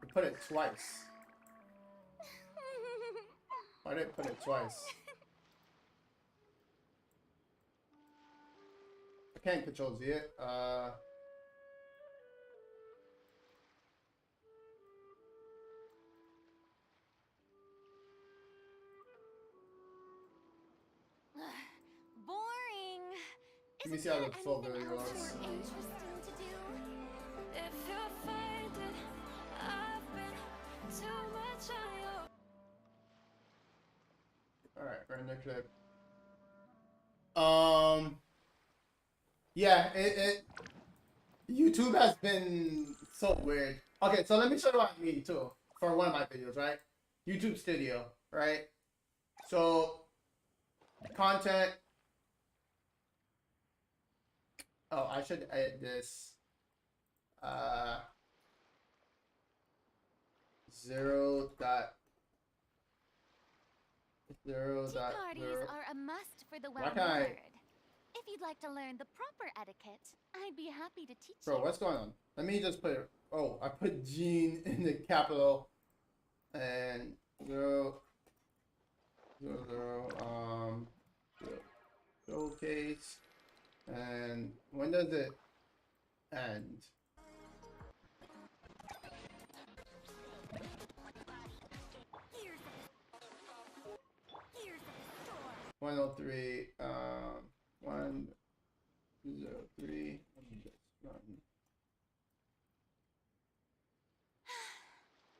I put it twice. Why did I put it twice? I can't control Z it. Boring. Let me Isn't see how there the full anything video else looks. more interesting to do? If you're finding I've been too much on your Alright, render clip. Yeah, YouTube has been so weird. Okay, so let me show you what I mean too for one of my videos, right? YouTube Studio, right? So content. Oh, I should edit this. 0.0. Tea parties are a must for the Why can't well-mannered. If you'd like to learn the proper etiquette, I'd be happy to teach Bro, you. what's going on? Let me just put it. Oh, I put Gene in the capital and 0, 0, 0, showcase. And when does it end? Here's the store. 103, 103. Let me just run.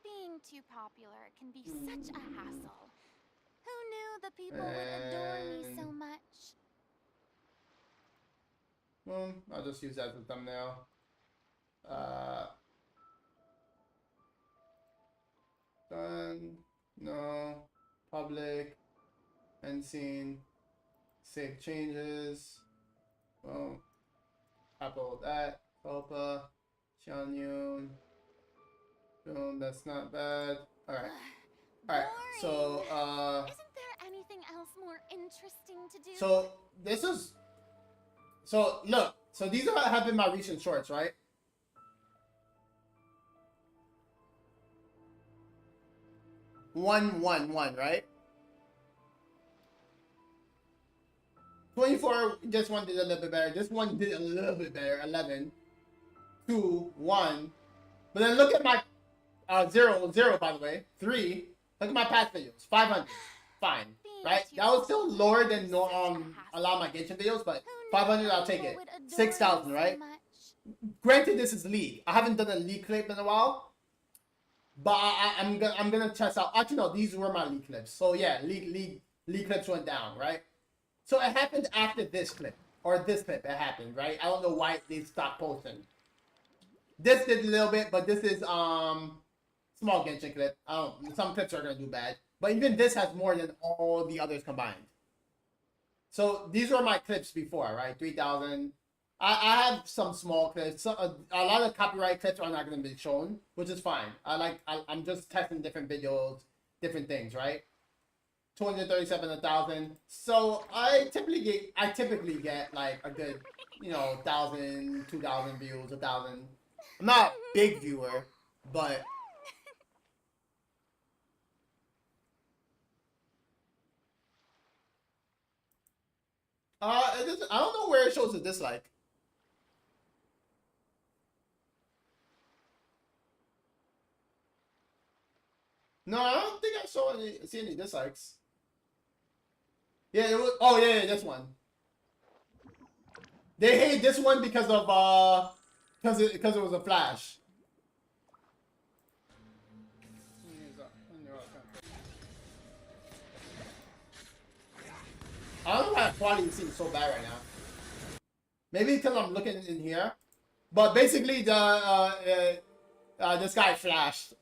Being too popular can be such a hassle. Who knew the people would adore me so And- much? Well, I'll just use that as a thumbnail. Done. No. Public. End scene. Save changes. Well, upload that. Tulpa. Xianyun. Boom, that's not bad. Alright. Alright, so, Isn't there anything else more interesting to do? so this is. So, look. So these have been my recent shorts, right? One, right? 24, this one did a little bit better. This one did a little bit better. 11, 2, 1. But then look at my 0, 0, by the way. 3. Look at my past videos. 500. Fine. Right? That was still lower than a lot of my Genshin videos, but 500, I'll take it. 6,000, right? Granted, this is League. I haven't done a League clip in a while, but I'm gonna test out. Actually, no, these were my League clips. So yeah, League clips went down, right? So it happened after this clip, or this clip. It happened, right? I don't know why they stopped posting. This did a little bit, but this is small Genshin clip. Some clips are gonna do bad, but even this has more than all the others combined. So these were my clips before, right? 3,000. I have some small clips. A lot of copyright clips are not going to be shown, which is fine. I'm just testing different videos, different things, right? 237, 1,000. So I typically get like a good, 1,000, 2,000 views, 1,000. I'm not a big viewer, but I don't know where it shows a dislike. No, I don't think I see any dislikes. Yeah, it was. Oh yeah, this one. They hate this one because of because it was a flash. I don't know why quality seems so bad right now. Maybe because I'm looking in here, but basically this guy flashed.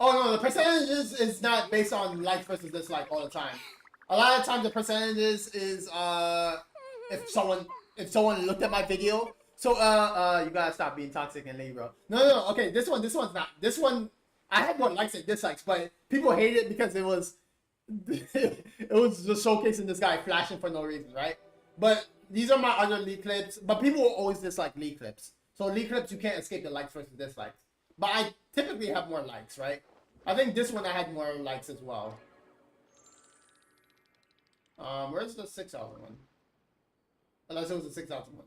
Oh no, the percentage is not based on likes versus dislike all the time. A lot of times the percentages is if someone looked at my video. So you gotta stop being toxic and lame, bro. No. Okay, this one's not. This one I had more likes and dislikes, but people hate it because it was it was just showcasing this guy flashing for no reason, right? But these are my other League clips. But people will always dislike League clips. So League clips you can't escape the likes versus dislikes. But I typically have more likes, right? I think this one I had more likes as well. Where's the 6,000 one? Unless it was the 6,000 one.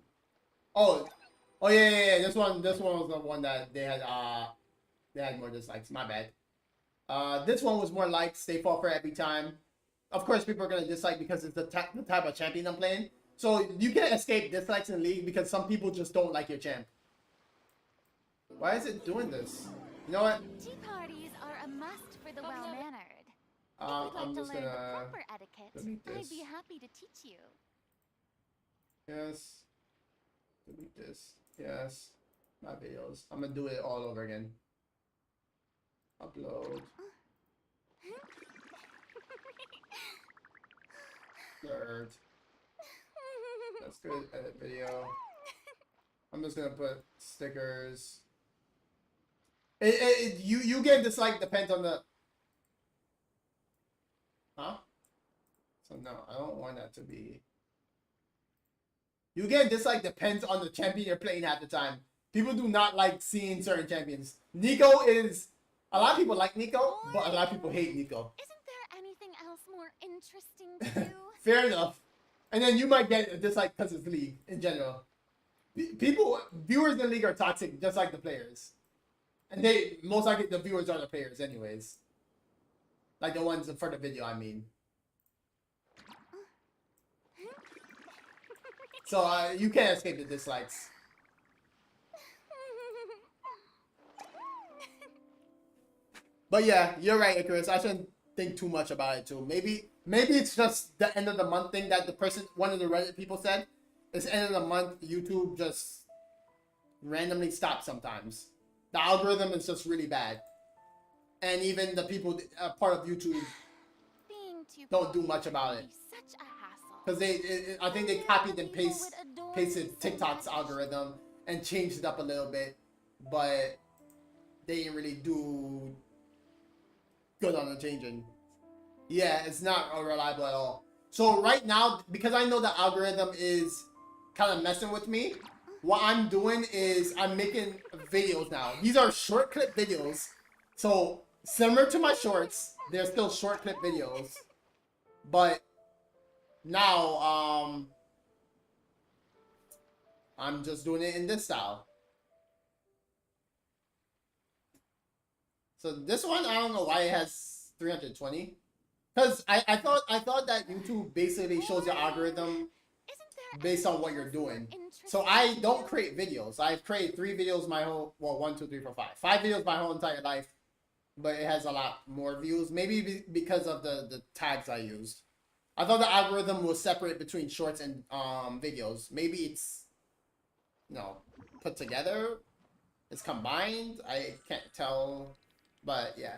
Oh yeah. This one was the one that they had more dislikes. My bad. This one was more likes. They fall for every time. Of course, people are gonna dislike because it's the type of champion I'm playing. So you can't escape dislikes in League because some people just don't like your champ. Why is it doing this? You know what? Tea parties are a must for the well-mannered. If I'm you'd like just to learn gonna the proper etiquette, delete I'd this. be happy to teach you. Yes. Delete this. Yes. My videos. I'm gonna do it all over again. Upload. Third. That's good. Edit video. I'm just gonna put stickers. You get dislike depends on the. Huh? So no, I don't want that to be. You get dislike depends on the champion you're playing at the time. People do not like seeing certain champions. Nico is. A lot of people like Nico, but a lot of people hate Nico. Isn't there anything else more interesting to do? Fair enough. And then you might get a dislike because it's League in general. Viewers in League are toxic just like the players. And most likely the viewers are the players anyways. Like the ones for the video, I mean. So you can't escape the dislikes. But yeah, you're right, Icarus. I shouldn't think too much about it too. Maybe it's just the end of the month thing that one of the Reddit people said. It's end of the month, YouTube just randomly stops sometimes. The algorithm is just really bad. And even the people part of YouTube don't do much about it. Such a hassle. Because I think they copied and pasted TikTok's algorithm and changed it up a little bit. But they didn't really do good on the changing. Yeah, it's not reliable at all. So right now, because I know the algorithm is kind of messing with me, what I'm doing is I'm making videos now. These are short clip videos. So similar to my shorts. They're still short clip videos, but now I'm just doing it in this style. So this one, I don't know why it has 320. Because I thought that YouTube basically shows your algorithm Isn't there based on what anything you're else doing. interesting So I to don't do? create videos. I've created 3 videos my whole, well, 1, 2, 3, 4, 5. 5 videos my whole entire life, but it has a lot more views. Maybe because of the tags I used. I thought the algorithm was separate between shorts and videos. Maybe it's, you know, put together. It's combined. I can't tell, but yeah.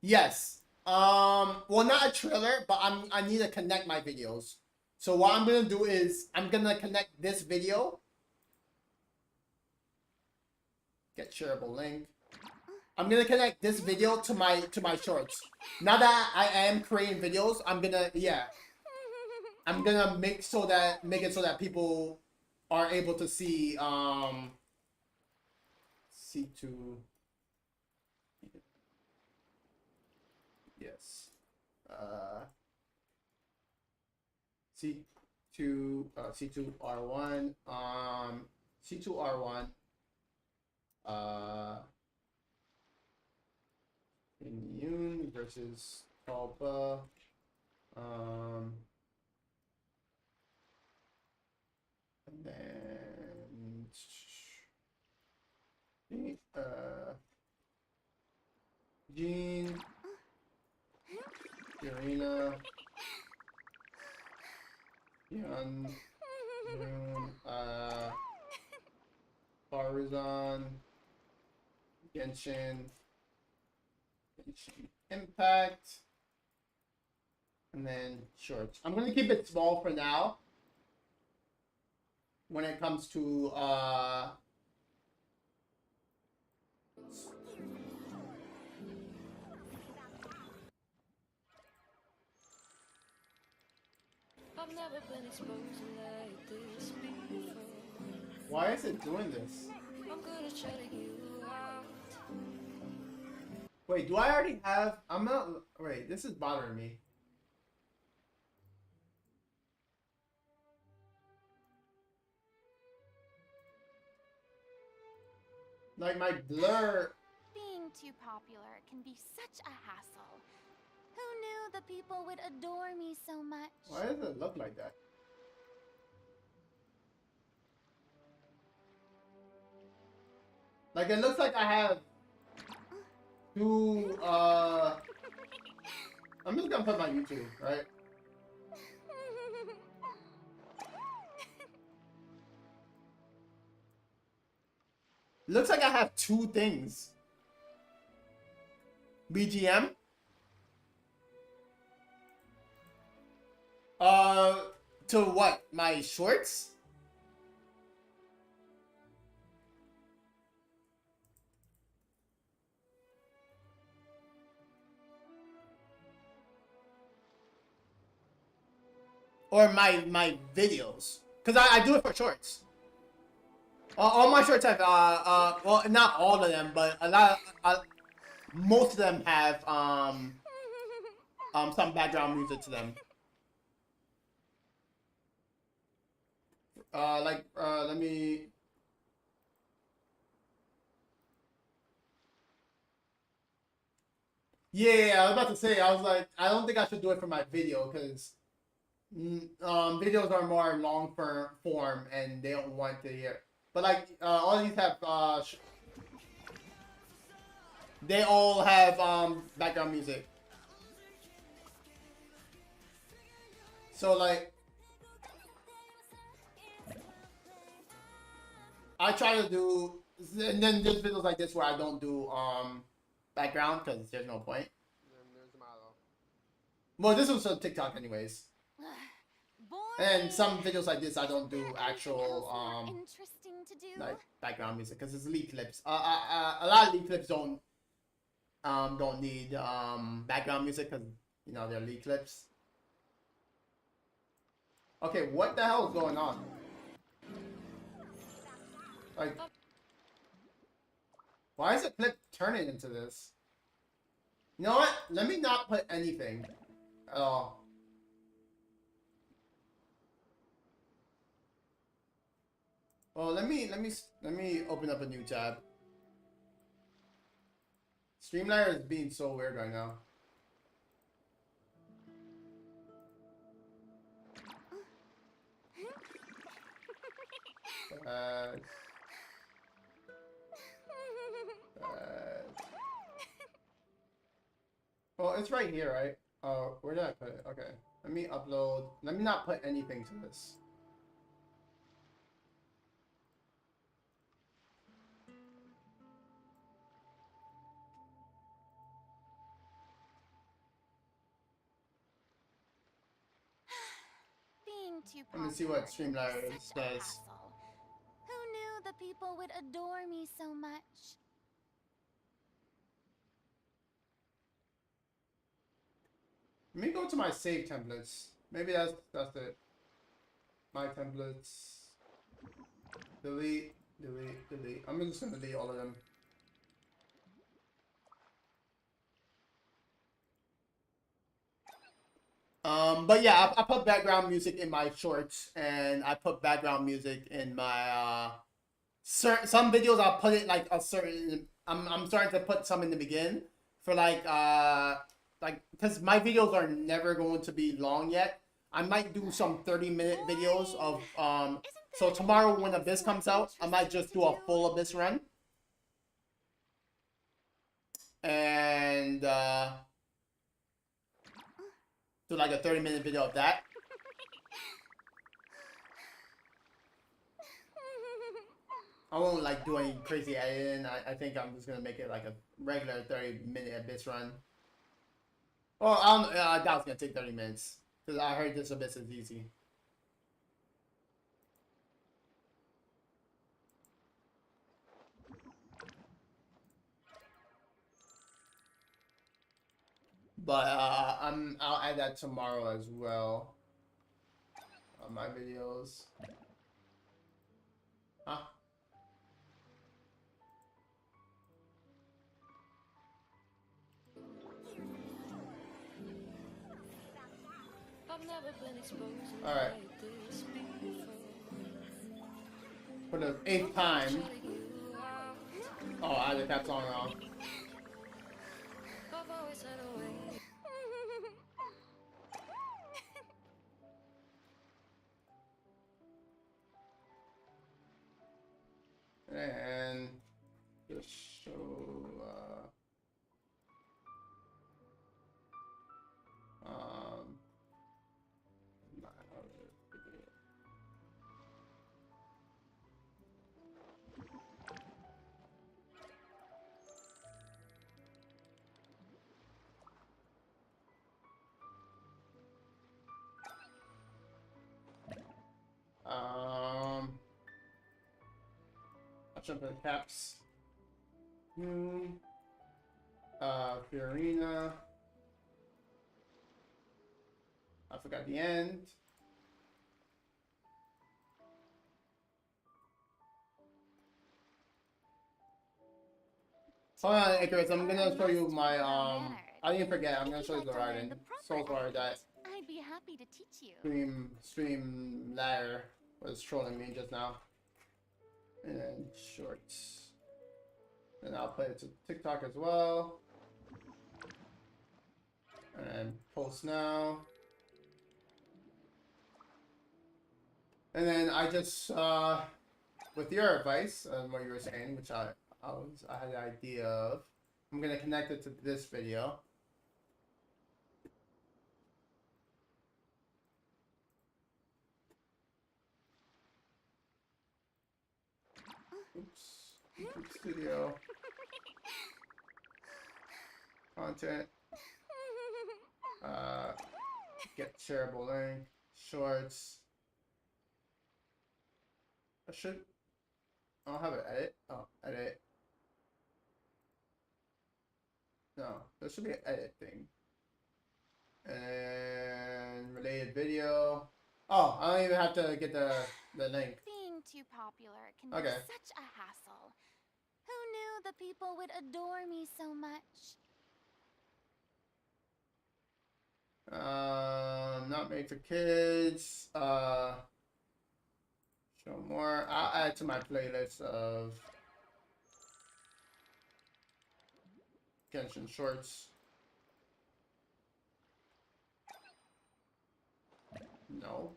Yes. Well, not a trailer, but I need to connect my videos. So what I'm gonna do is I'm gonna connect this video. Get shareable link. I'm gonna connect this video to my shorts. Now that I am creating videos, I'm gonna make it so that people are able to see C2. Yes. C2R1 C2R1 Immune versus Talpa and then Jean Irina Yan June Farzan Genshin Impact, and then shorts. I'm gonna keep it small for now. When it comes to I've never been exposed like this before. why is it doing this? I'm good at shutting you out. Wait, do I already have? I'm not. Wait, this is bothering me. Like my blur. Being too popular can be such a hassle. Who knew the people would adore me so much? Why does it look like that? Like it looks like I have two. I'm just gonna put my YouTube, right? Looks like I have 2 things. BGM. To what? My shorts? Or my videos? Cause I do it for shorts. All my shorts have well, not all of them, but a lot. Most of them have some background music to them. Let me. Yeah, I was about to say. I was like, I don't think I should do it for my video because videos are more long form and they don't want to hear. But like all these have they all have background music. So like I try to do, and then there's videos like this where I don't do background because there's no point. Well, this was on TikTok anyways. And some videos like this I don't do actual interesting to do. like background music because it's lead clips. A lot of lead clips don't need background music because you know they're lead clips. Okay, what the hell is going on? Like, why is the clip turning into this? You know what? Let me not put anything at all. Well, let me open up a new tab. Streamliner is being so weird right now. Uh, well, it's right here, right? Oh, where did I put it? Okay. Let me upload. Let me not put anything to this. Being too Let me see popular what can be Streamliner such a says. hassle. Who knew the people would adore me so much? Let me go to my save templates. Maybe that's it. My templates. Delete, delete, delete. I'm just gonna delete all of them. But yeah, I put background music in my shorts, and I put background music in my some videos. I'll put it like a certain. I'm starting to put some in the beginning for like because my videos are never going to be long yet. I might do some 30-minute videos of So tomorrow when Abyss comes out, I might just do a full Abyss run, and do like a 30-minute video of that. I won't like do any crazy editing. I think I'm just gonna make it like a regular 30-minute Abyss run. Well, I doubt it's gonna take 30 minutes because I heard this Abyss is easy. But I'll add that tomorrow as well on my videos. Huh? I've never been exposed to All right. like this before. For the 8th time. Shutting you out. Oh, I had the cap song wrong. I've always had a way. And just show my other video. I'll jump in the caps. Fiorina. I forgot the end. Hold on, Icarus. I'm gonna show you my I didn't forget. I'm gonna show you the writing. Soulswire that I'd be happy to teach you. stream ladder was trolling me just now. And then shorts. And I'll play it to TikTok as well. And post now. And then I just with your advice and what you were saying, which I had the idea of, I'm gonna connect it to this video. Oops. YouTube Studio. Content. Get shareable link. Shorts. I don't have an edit. Oh, edit. No, there should be an edit thing. And related video. Oh, I don't even have to get the link. Being too popular can be Okay. such a hassle. Who knew the people would adore me so much? Not made for kids. Show more. I'll add to my playlist of Genshin shorts. No.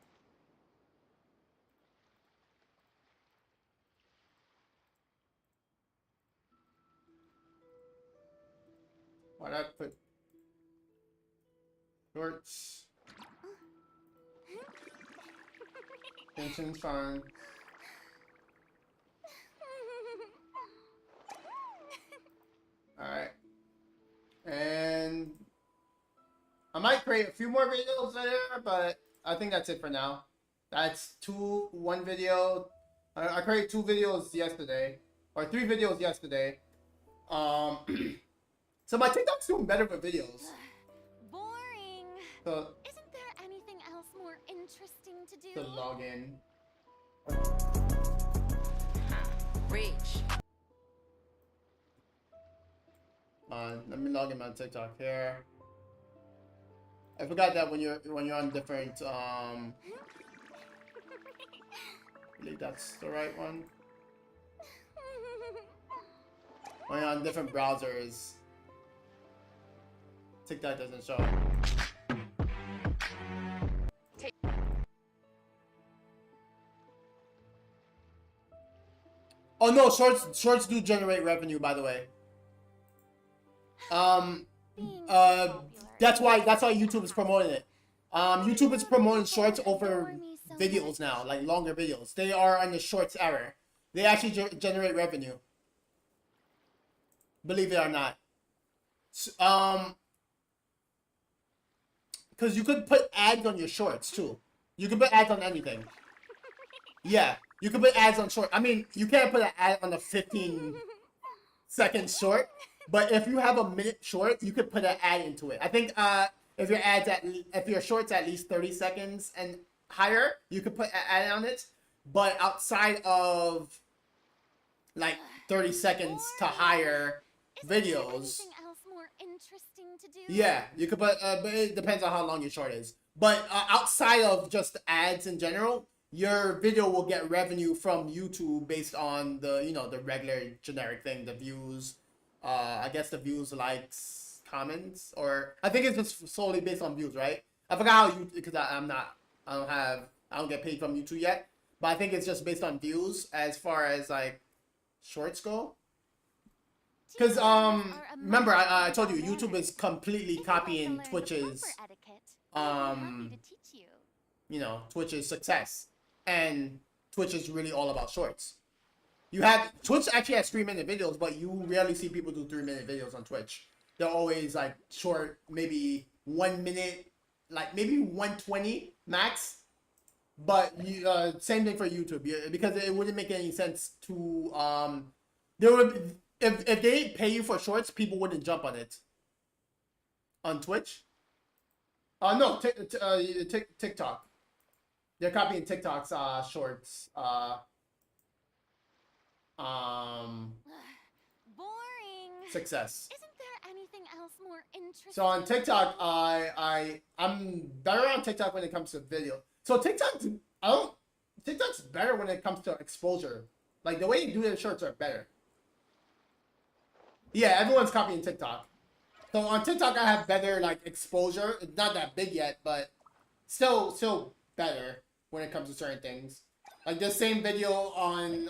Why'd I put shorts? Genshin's fun. Alright. And I might create a few more videos later, but I think that's it for now. That's one video. I created 2 videos yesterday, or 3 videos yesterday. So my TikTok's doing better with videos. Boring. So Isn't there anything else more interesting to do? to log in. Reach. Let me log in my TikTok here. I forgot that when you're on different I believe that's the right one. When you're on different browsers, TikTok doesn't show. Oh no, shorts do generate revenue, by the way. Being popular That's why YouTube is promoting it. YouTube is promoting shorts over adore me so videos much. now, like longer videos. They are on the shorts era. They actually generate revenue. Believe it or not. Because you could put ads on your shorts too. You could put ads on anything. Yeah, you could put ads on short. I mean, you can't put an ad on a 15-second short, but if you have a minute short, you could put an ad into it. I think if your short's at least 30 seconds and higher, you could put an ad on it. But outside of like 30 seconds to higher Isn't there videos, anything else more interesting to do? yeah, you could put. But it depends on how long your short is. But outside of just ads in general, your video will get revenue from YouTube based on the the regular generic thing, the views. I guess the views, likes, comments, or I think it's just solely based on views, right? I forgot how you because I don't get paid from YouTube yet, but I think it's just based on views as far as like shorts go. Because remember I told you YouTube is completely copying Twitch's Twitch's success, and Twitch is really all about shorts. Twitch actually has 3-minute videos, but you rarely see people do 3-minute videos on Twitch. They're always like short, maybe 1 minute, like maybe 120 max. But same thing for YouTube, because it wouldn't make any sense to there would if they didn't pay you for shorts, people wouldn't jump on it. On Twitch? No, TikTok. They're copying TikTok's shorts. Boring. Success. Isn't there anything else more interesting? So on TikTok, I'm better on TikTok when it comes to video. So TikTok's better when it comes to exposure. Like the way you do their shorts are better. Yeah, everyone's copying TikTok. So on TikTok, I have better like exposure. It's not that big yet, but still better when it comes to certain things. Like the same video on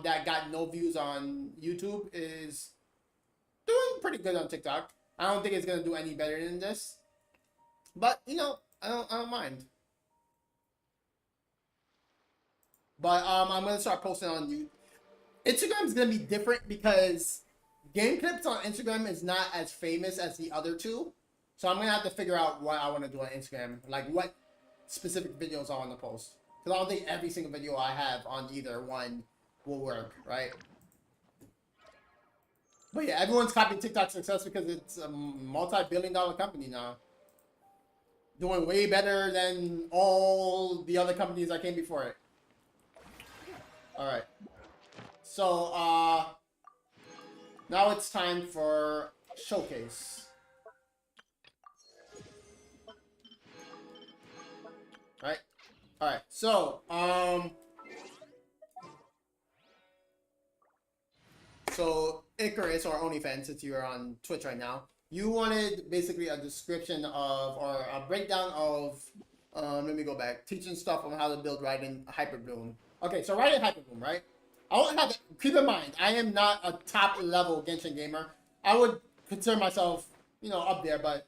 that got no views on YouTube is doing pretty good on TikTok. I don't think it's gonna do any better than this, but I don't mind. But I'm gonna start posting on YouTube. Instagram's gonna be different because Game Clips on Instagram is not as famous as the other two. So I'm gonna have to figure out what I want to do on Instagram, like what specific videos I want to post. Because I don't think every single video I have on either one will work, right? But yeah, everyone's copying TikTok success because it's a multi-billion-dollar company now. doing way better than all the other companies that came before it. All right. So now it's time for showcase. Right? All right. So so Icarus or OnlyFans, since you're on Twitch right now, you wanted basically a description of or a breakdown of let me go back, teaching stuff on how to build Raiden Hyperbloom. Okay, so Raiden Hyperbloom, right? I don't have. Keep in mind, I am not a top level Genshin gamer. I would consider myself, you know, up there, but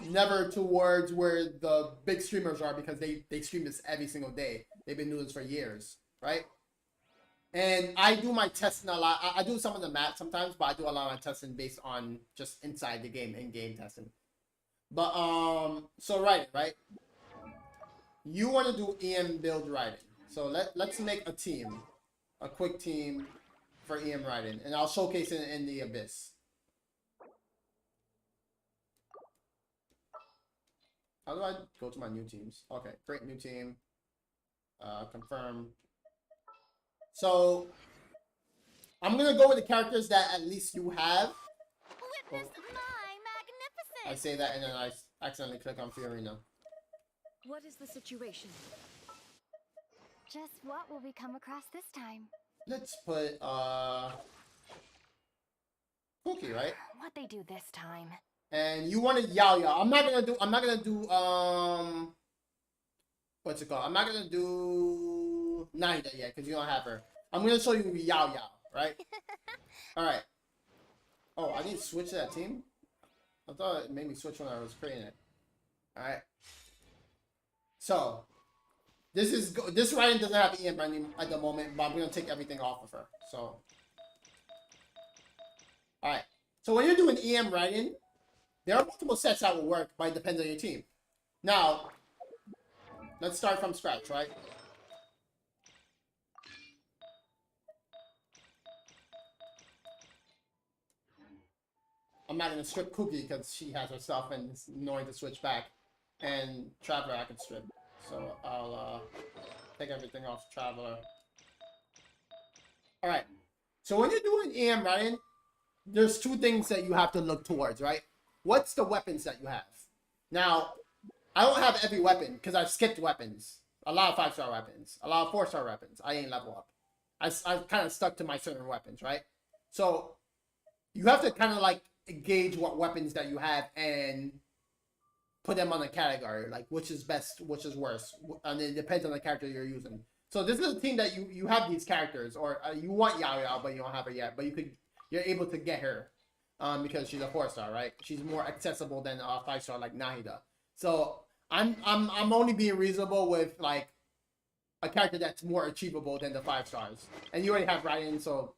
never towards where the big streamers are because they stream this every single day. They've been doing this for years, right? And I do my testing a lot. I do some of the math sometimes, but I do a lot of my testing based on just inside the game, in-game testing. But so right. You want to do EM build Raiden. So let's make a team. A quick team for EM Raiden. And I'll showcase it in the Abyss. How do I go to my new teams? Okay, create new team. Confirm. So I'm gonna go with the characters that at least you have. Witness my magnificence! I say that and then I accidentally click on Fiorina. What is the situation? Just what will we come across this time? Let's put Cookie, right? What they do this time? And you wanted Yao Yao. I'm not gonna do what's it called? I'm not gonna do Nida yet because you don't have her. I'm gonna show you Yao Yao, right? Alright. Oh, I need to switch to that team? I thought it made me switch when I was creating it. Alright. So this Raiden doesn't have EM branding at the moment, but I'm gonna take everything off of her. So alright. So when you're doing EM Raiden, there are multiple sets that will work, but it depends on your team. Now, let's start from scratch, right? I'm not gonna strip Cookie because she has her stuff and it's annoying to switch back. And Traveler I can strip. So I'll take everything off Traveler. Alright. So when you're doing EM Raiden, there's two things that you have to look towards, right? What's the weapons that you have? Now, I don't have every weapon because I've skipped weapons. A lot of 5-star weapons. A lot of 4-star weapons. I ain't level up. I've kind of stuck to my certain weapons, right? So, you have to kind of like gauge what weapons that you have and put them on a category. Like, which is best, which is worse. And it depends on the character you're using. So, this is a team that you have these characters. Or you want Yao Yao, but you don't have her yet. But you're able to get her. Because she's a 4-star, right? She's more accessible than a 5-star like Nahida. So I'm only being reasonable with like a character that's more achievable than the 5 stars. And you already have Raiden, so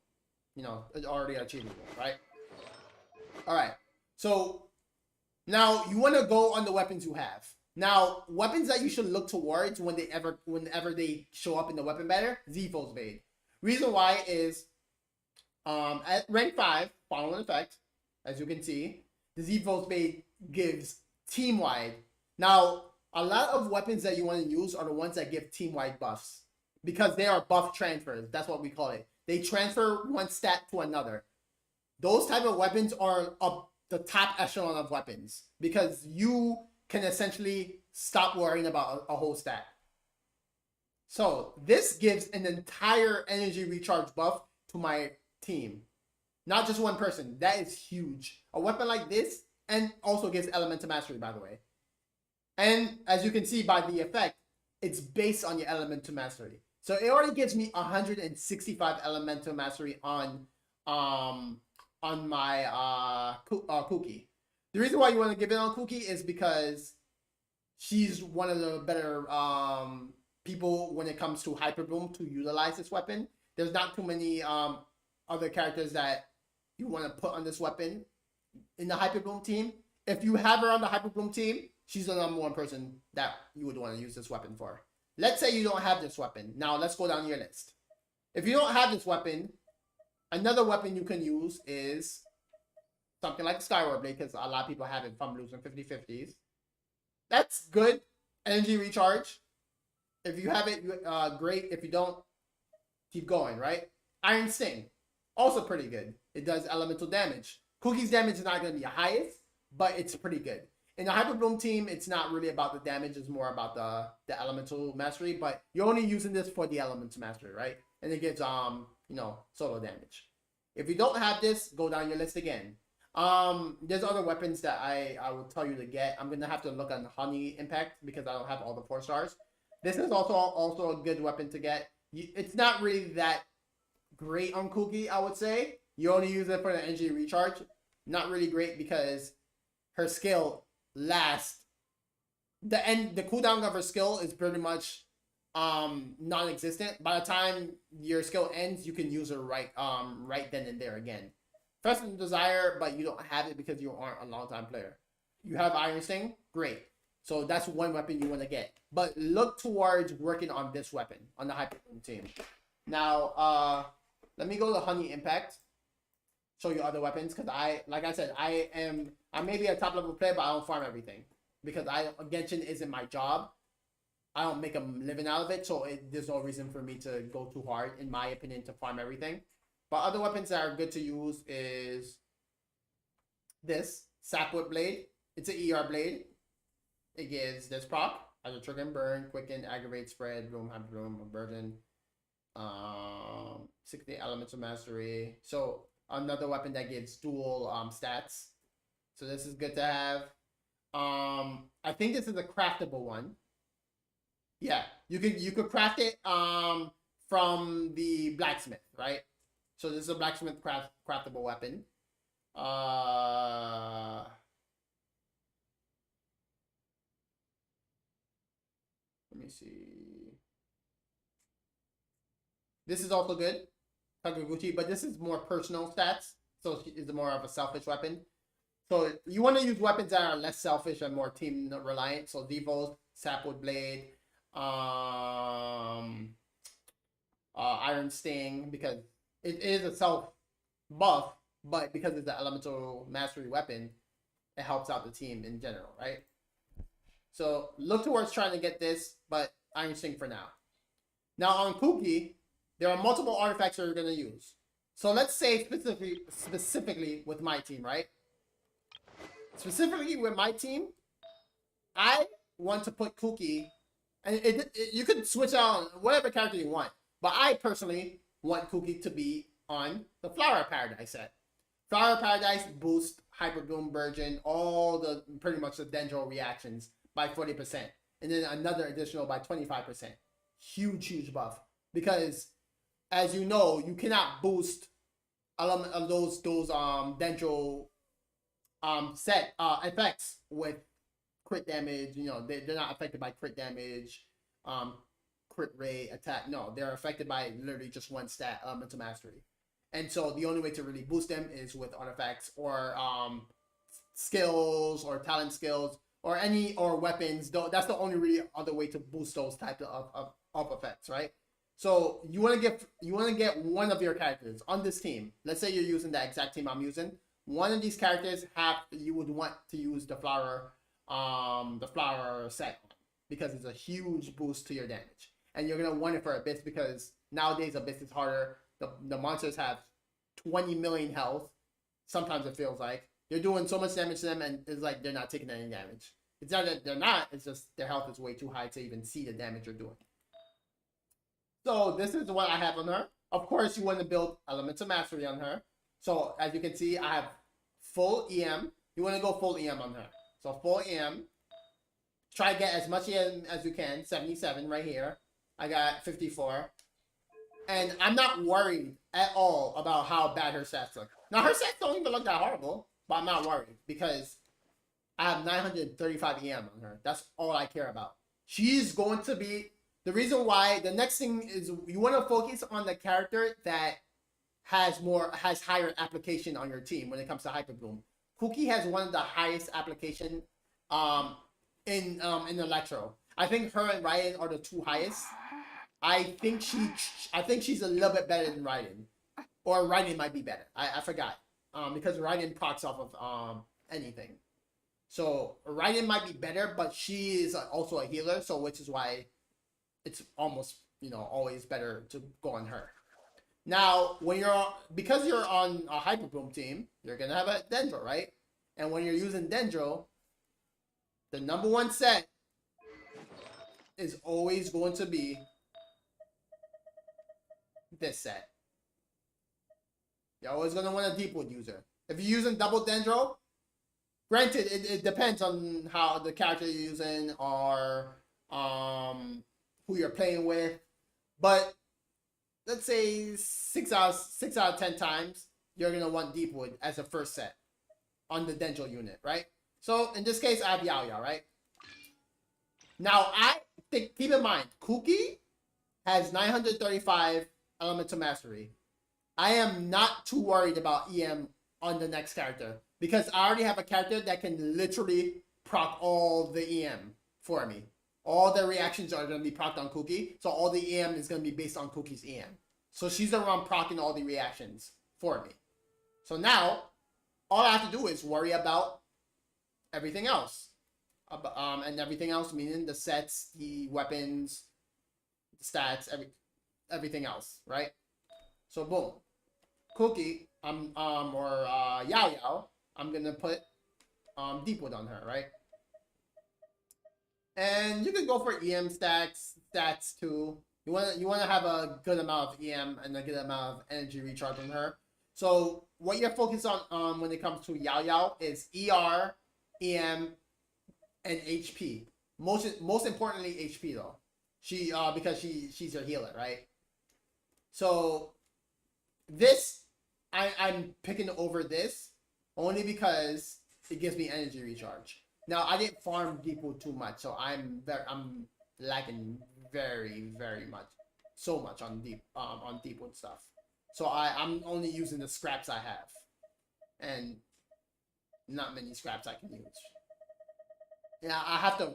you know it's already achievable, right? All right. So now you want to go on the weapons you have. Now weapons that you should look towards whenever they show up in the weapon banner, Zepho's Blade. Reason why is at rank 5, following effect. As you can see, the Zepho's Blade gives team-wide. Now, a lot of weapons that you want to use are the ones that give team-wide buffs. Because they are buff transfers. That's what we call it. They transfer one stat to another. Those type of weapons are up the top echelon of weapons. Because you can essentially stop worrying about a whole stat. So, this gives an entire energy recharge buff to my team. Not just one person. That is huge. A weapon like this, and also gives Elemental Mastery, by the way. And as you can see by the effect, it's based on your Elemental Mastery. So it already gives me 165 Elemental Mastery on my Cookie. The reason why you want to give it on Cookie is because she's one of the better people when it comes to Hyperbloom to utilize this weapon. There's not too many other characters that you want to put on this weapon in the Hyperbloom team. If you have her on the Hyperbloom team, she's the number one person that you would want to use this weapon for. Let's say you don't have this weapon. Now let's go down your list. If you don't have this weapon, another weapon you can use is something like Skyward Blade, because a lot of people have it from losing 50-50s. That's good. Energy recharge. If you have it, great. If you don't, keep going, right? Iron Sting, also pretty good. It does elemental damage. Cookie's damage is not going to be the highest, but it's pretty good. In the Hyper Bloom team, it's not really about the damage. It's more about the elemental mastery, but you're only using this for the elemental mastery, right? And it gives, solo damage. If you don't have this, go down your list again. There's other weapons that I will tell you to get. I'm going to have to look on Honey Impact because I don't have all the 4 stars. This is also a good weapon to get. It's not really that great on Cookie, I would say. You only use it for the energy recharge. Not really great because her skill lasts. The cooldown of her skill is pretty much non-existent. By the time your skill ends, you can use her right then and there again. First Desire, but you don't have it because you aren't a long-time player. You have Iron Sting, great. So that's one weapon you want to get. But look towards working on this weapon on the Hyper Bloom team. Now, let me go to Honey Impact. Show you other weapons because like I said, I may be a top level player, but I don't farm everything because Genshin isn't my job. I don't make a living out of it, so there's no reason for me to go too hard, in my opinion, to farm everything. But other weapons that are good to use is this Sapwood Blade. It's an ER blade. It gives this proc as a trigger and burn, quicken, aggravate, spread, room, burden, 60 elemental mastery. So another weapon that gives dual stats. So this is good to have. I think this is a craftable one. Yeah, you could craft it from the blacksmith, right? So this is a blacksmith craftable weapon. Let me see. This is also good, Kaguguchi, but this is more personal stats, so it's more of a selfish weapon. So you want to use weapons that are less selfish and more team reliant. So Devo's Sapwood Blade, Iron Sting, because it is a self buff, but because it's an elemental mastery weapon, it helps out the team in general, right? So look towards trying to get this, but Iron Sting for now. Now on Kuki, there are multiple artifacts that you're going to use. So let's say specifically with my team, right? Specifically with my team, I want to put Kuki, and you could switch out whatever character you want, but I personally want Kuki to be on the Flower Paradise set. Flower Paradise boosts Hyper Bloom, Burgeon, all the pretty much the Dendro reactions by 40%, and then another additional by 25%. Huge buff, because as you know, you cannot boost those Dendro set effects with crit damage. You know, they're not affected by crit damage, crit rate, attack. No, they're affected by literally just one stat, elemental mastery. And so the only way to really boost them is with artifacts or skills or talent skills or weapons. That's the only really other way to boost those types of effects, right? So you want to get one of your characters on this team. Let's say you're using the exact team I'm using. One of these characters you would want to use the flower set because it's a huge boost to your damage, and you're gonna want it for Abyss because nowadays Abyss is harder. The monsters have 20 million health. Sometimes it feels like they're doing so much damage to them, and it's like they're not taking any damage. It's not that they're not. It's just their health is way too high to even see the damage you're doing. So this is what I have on her. Of course, you want to build Elemental Mastery on her. So as you can see, I have full EM. You want to go full EM on her. So full EM. Try to get as much EM as you can. 77 right here. I got 54. And I'm not worried at all about how bad her stats look. Now, her stats don't even look that horrible, but I'm not worried because I have 935 EM on her. That's all I care about. She's going to be... The reason why, the next thing is you want to focus on the character that has higher application on your team when it comes to Hyper Bloom. Kuki has one of the highest application in Electro. I think her and Raiden are the two highest. I think she's a little bit better than Raiden, or Raiden might be better. I forgot because Raiden procs off of anything. So Raiden might be better, but she is also a healer, so which is why it's almost, you know, always better to go on her. Now, because you're on a Hyper Boom team, you're gonna have a Dendro, right? And when you're using Dendro, the number one set is always going to be this set. You're always going to want a Deepwood user. If you're using double Dendro, granted, it depends on how the character you're using or who you're playing with. But let's say 6 out of 10 times, you're going to want Deepwood as a first set on the Dendro unit, right? So in this case, I have Yao Yao, right? Now, keep in mind, Kuki has 935 Elemental Mastery. I am not too worried about EM on the next character because I already have a character that can literally proc all the EM for me. All the reactions are going to be procced on Kuki, so all the EM is going to be based on Kuki's EM. So she's the one proccing all the reactions for me. So now, all I have to do is worry about everything else. And everything else meaning the sets, the weapons, the stats, everything else, right? So boom. Kuki, or Yao Yao, I'm gonna put Deepwood on her, right? And you can go for EM stats too. You wanna have a good amount of EM and a good amount of energy recharge on her. So what you're focused on when it comes to Yao Yao is ER, EM, and HP. Most importantly HP though. She because she's your healer, right? So this I'm picking over this only because it gives me energy recharge. Now I didn't farm Deepwood too much, so I'm lacking very much, so much on Deepwood stuff. So I'm only using the scraps I have, and not many scraps I can use. Yeah,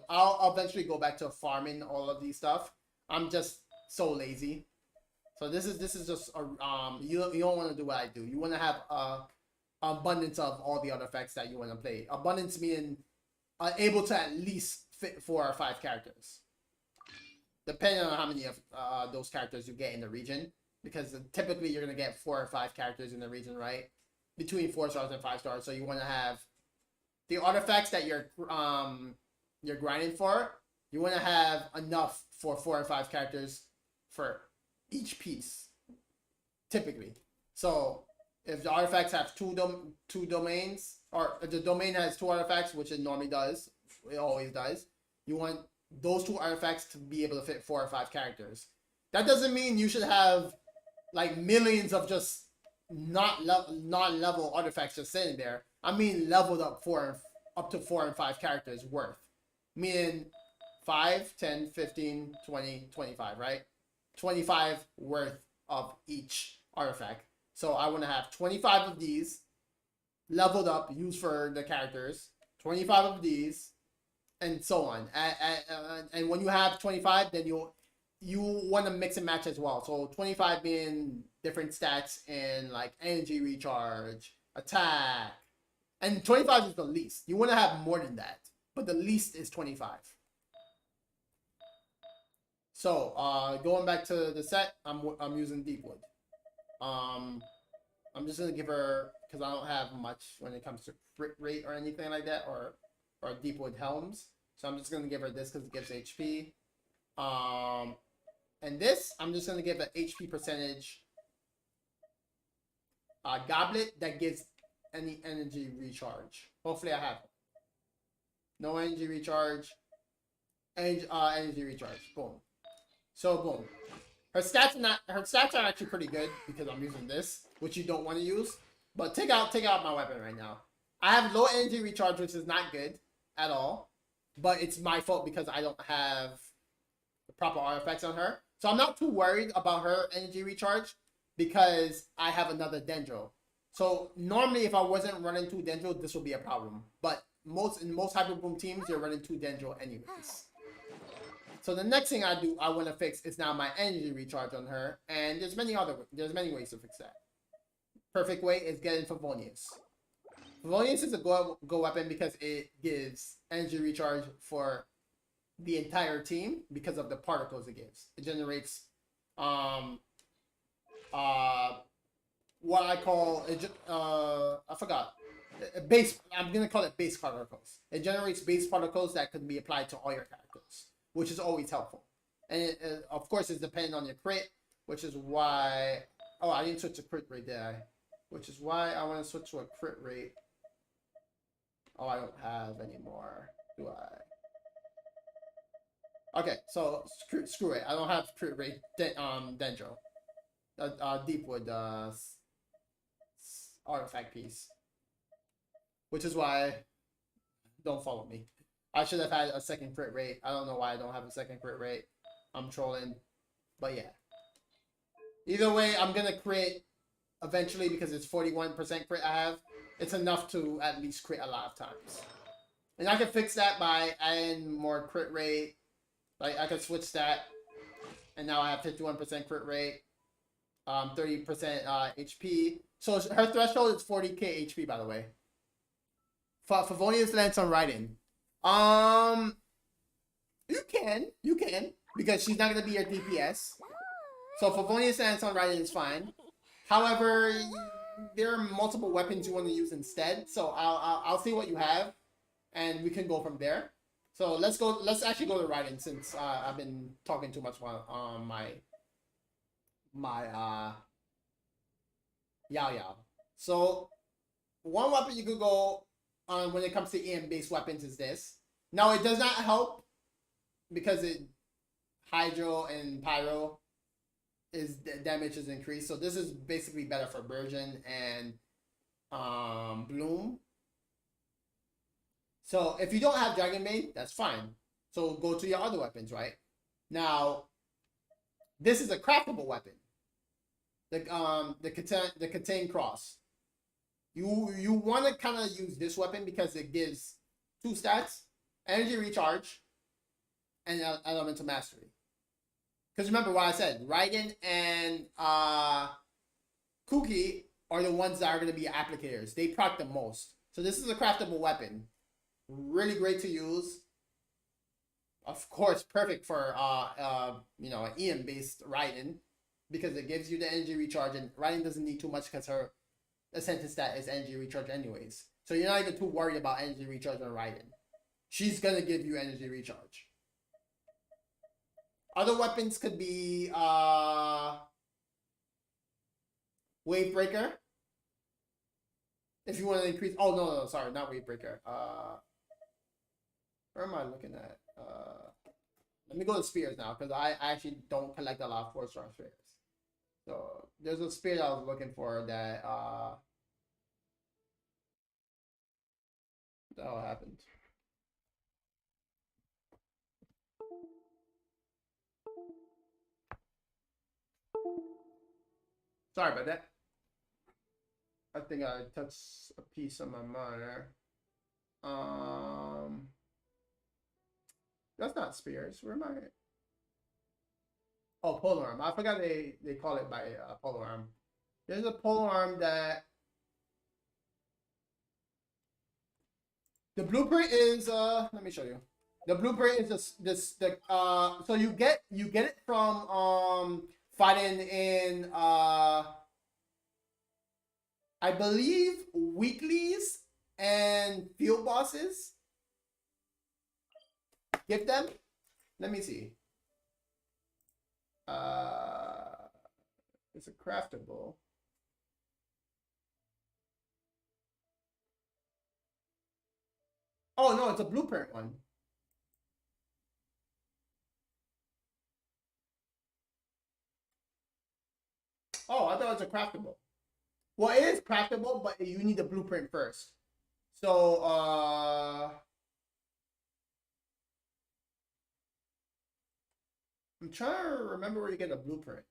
I'll eventually go back to farming all of these stuff. I'm just so lazy. So this is just you don't want to do what I do. You want to have abundance of all the other effects that you want to play. Abundance meaning able to at least fit 4 or 5 characters, depending on how many of those characters you get in the region. Because typically you're gonna get 4 or 5 characters in the region, right? Between 4 stars and 5 stars. So you want to have the artifacts that you're grinding for. You want to have enough for 4 or 5 characters for each piece, typically. So if the artifacts have two domains, or if the domain has 2 artifacts, which it normally does, it always does, you want those 2 artifacts to be able to fit 4 or 5 characters. That doesn't mean you should have like millions of just non-level artifacts just sitting there. I mean leveled up up to 4 and 5 characters worth. Meaning 5, 10, 15, 20, 25, right? 25 worth of each artifact. So I want to have 25 of these leveled up, used for the characters, 25 of these, and so on. And when you have 25, then you want to mix and match as well. So 25 being different stats in like energy recharge, attack, and 25 is the least. You want to have more than that, but the least is 25. So going back to the set, I'm using Deepwood. I'm just gonna give her, because I don't have much when it comes to crit rate or anything like that, or Deepwood Helms. So I'm just gonna give her this because it gives HP. And this, I'm just gonna give an HP percentage goblet that gives any energy recharge. Hopefully I have it. No energy recharge. Energy recharge. Boom. So boom. Her stats are actually pretty good because I'm using this, which you don't want to use. But take out my weapon right now. I have low energy recharge, which is not good at all. But it's my fault because I don't have the proper artifacts on her. So I'm not too worried about her energy recharge because I have another Dendro. So normally if I wasn't running 2 Dendro, this would be a problem. But in most Hyper Boom teams, you're running 2 Dendro anyways. So the next thing I want to fix is now my energy recharge on her, and there's many ways to fix that. Perfect way is getting Favonius. Favonius is a go weapon because it gives energy recharge for the entire team because of the particles it gives. It generates what I call I forgot. Base. I'm gonna call it base particles. It generates base particles that could be applied to all your characters, which is always helpful. And of course, it's dependent on your crit, which is why. Oh, I didn't switch to crit rate, did I? Which is why I want to switch to a crit rate. Oh, I don't have anymore, do I? Okay, so screw it. I don't have crit rate. Dendro, Deepwood artifact piece, which is why don't follow me. I should have had a second crit rate. I don't know why I don't have a second crit rate. I'm trolling, but yeah. Either way, I'm gonna crit eventually because it's 41% crit I have. It's enough to at least crit a lot of times. And I can fix that by adding more crit rate. Like I can switch that. And now I have 51% crit rate. 30% HP. So her threshold is 40k HP, by the way. Favonius Lance on Raiden. You can. Because she's not gonna be your DPS. So Favonius Lance on Raiden is fine. However, there are multiple weapons you want to use instead. So I'll see what you have, and we can go from there. So let's go. Let's actually go to Raiden since I've been talking too much on my Yao. So one weapon you could go on when it comes to EM based weapons is this. Now it does not help because it Hydro and Pyro is damage is increased. So this is basically better for Burgeon and Bloom. So if you don't have Dragon Maid, that's fine. So go to your other weapons, right? Now, this is a craftable weapon. The Katane Cross. You want to kind of use this weapon because it gives 2 stats: energy recharge and elemental mastery. Because remember what I said, Raiden and Kuki are the ones that are going to be applicators. They proc the most. So this is a craftable weapon. Really great to use. Of course, perfect for an EM based Raiden because it gives you the energy recharge, and Raiden doesn't need too much because her Ascendant stat is energy recharge anyways. So you're not even too worried about energy recharge on Raiden. She's gonna give you energy recharge. Other weapons could be Wave Breaker. If you want to increase, oh no, sorry, not Wave Breaker. Where am I looking at? Let me go to spears now because I actually don't collect a lot of 4-star spears. So there's a spear that I was looking for that what the hell happened? Sorry about that. I think I touched a piece of my monitor. That's not spears. Where am I? Oh, pole arm. I forgot they call it by pole arm. There's a pole arm that the blueprint is. Let me show you. The blueprint is so you get it from fighting in I believe weeklies and field bosses. Get them. Let me see. It's a craftable. Oh no, it's a blueprint one. Oh, I thought it was a craftable. Well, it is craftable, but you need the blueprint first. So, I'm trying to remember where you get a blueprint.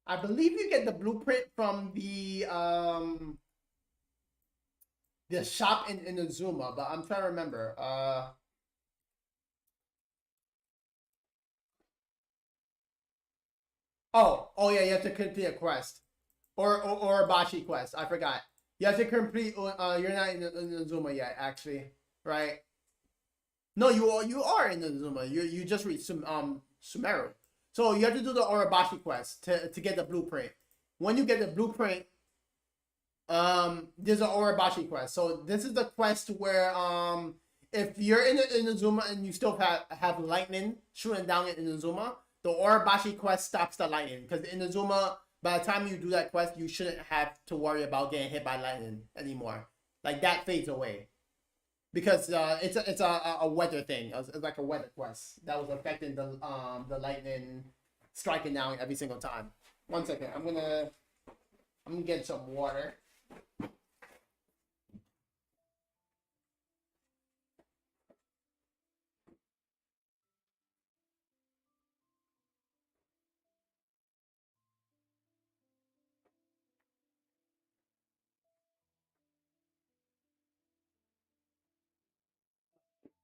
I believe you get the blueprint from the shop in Inazuma, but I'm trying to remember. Oh yeah, you have to complete a quest. Or a Bashi quest. I forgot. You have to complete. You're not in Inazuma yet, actually, right? No, you are in Inazuma. You just read Sumeru. So you have to do the Orobashi quest to get the blueprint. When you get the blueprint, there's an Orobashi quest. So this is the quest where if you're in Inazuma and you still have lightning shooting down in Inazuma, the Orobashi quest stops the lightning, because in Inazuma, by the time you do that quest, you shouldn't have to worry about getting hit by lightning anymore. Like, that fades away, because it's a weather thing. It's like a weather quest that was affecting the lightning striking down every single time. 1 second, I'm gonna get some water.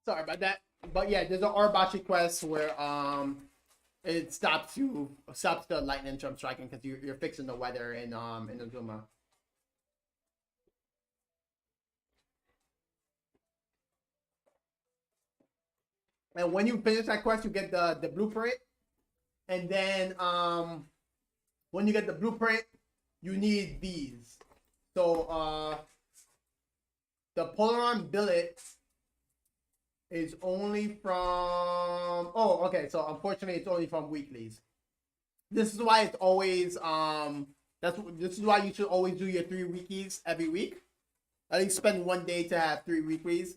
Sorry about that. But yeah, there's an Orobashi quest where it stops the lightning from striking, because you're fixing the weather in Inazuma. And when you finish that quest, you get the blueprint. And then when you get the blueprint, you need these. So the Polaron billet is only from, oh, okay, so unfortunately it's only from weeklies. This is why it's always this is why you should always do your 3 weeklies every week. At least spend 1 day to have 3 weeklies.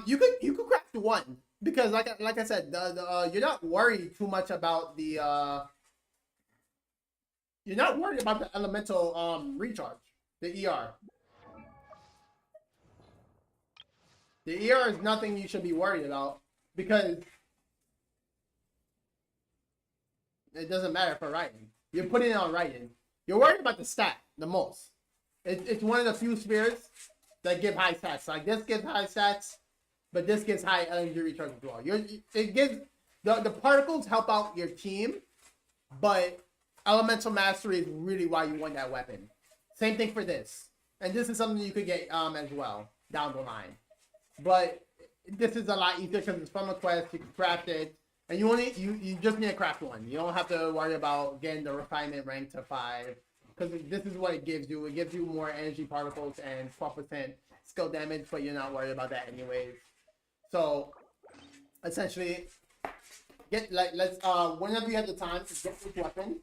You could craft 1, because like I said, you're not worried too much about the you're not worried about the elemental recharge, the ER. The ER is nothing you should be worried about, because it doesn't matter for writing. You're putting it on writing. You're worried about the stat the most. It's one of the few spirits that give high stats. Like, this gives high stats, but this gives high energy recharge as well. It gives the particles help out your team, but elemental mastery is really why you want that weapon. Same thing for this, and this is something you could get as well down the line. But this is a lot easier because it's from a quest. You can craft it, and you just need to craft 1. You don't have to worry about getting the refinement rank to 5, because this is what it gives you. It gives you more energy particles and 12% skill damage, but you're not worried about that anyways. So essentially, let's whenever you have the time to get this weapon,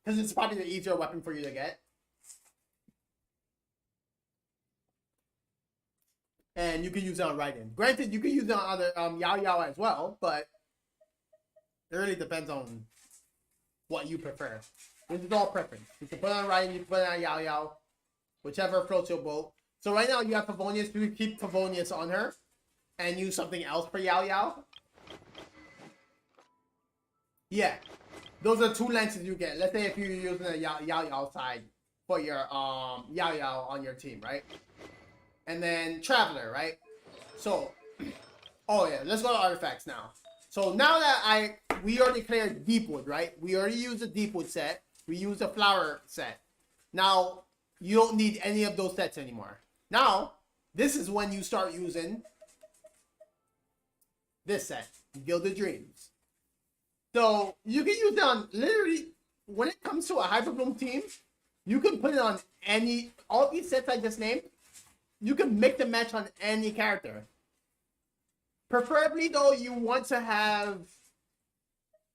because it's probably the easier weapon for you to get. And you can use it on writing. Granted, you can use it on other Yao Yao as well, but it really depends on what you prefer. This is all preference. You can put it on writing, you can put it on Yao Yao, whichever floats your boat. So right now you have Favonius. You keep Favonius on her and use something else for Yao Yao. Yeah, those are 2 lenses you get. Let's say if you're using a Yao Yao side for your Yao Yao on your team, right? And then Traveler, right? So, oh yeah, let's go to artifacts now. So now that we already cleared Deepwood, right? We already used the Deepwood set. We used the flower set. Now, you don't need any of those sets anymore. Now, this is when you start using this set, Gilded Dreams. So, you can use it on literally, when it comes to a Hyper Bloom team, you can put it on all these sets I just named. You can mix and match on any character. Preferably, though, you want to have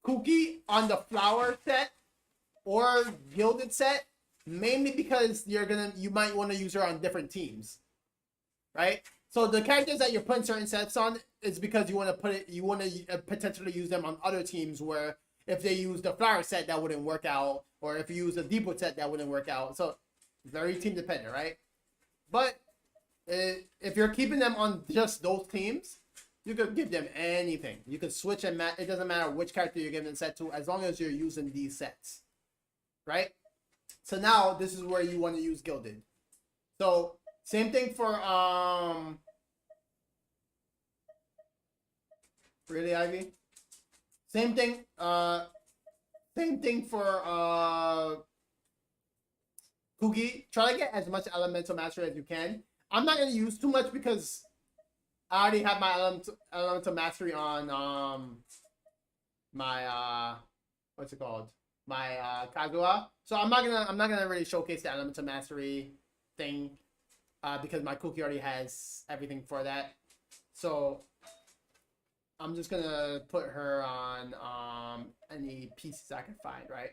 Kuki on the flower set or Gilded set, mainly because you might want to use her on different teams, right? So the characters that you're putting certain sets on is because you want to potentially use them on other teams, where if they use the flower set, that wouldn't work out, or if you use a Deepwood set, that wouldn't work out. So very team dependent, right? But if you're keeping them on just those teams, you could give them anything. You could switch and match. It doesn't matter which character you're giving the set to, as long as you're using these sets, right? So now this is where you want to use Gilded. So same thing for really, Ivy? Same thing Same thing for Kugi. Try to get as much elemental mastery as you can. I'm not gonna use too much because I already have my elemental mastery on my what's it called? My Kagura. So I'm not gonna really showcase the elemental mastery thing because my Kuki already has everything for that. So I'm just gonna put her on any pieces I can find, right?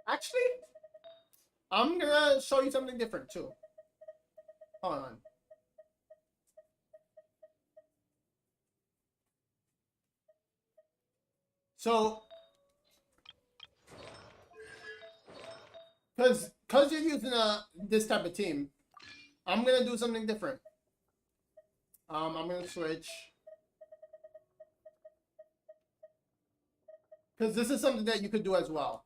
Actually, I'm gonna show you something different too. Hold on. So, cause you're using this type of team, I'm gonna do something different. I'm gonna switch. Cause this is something that you could do as well.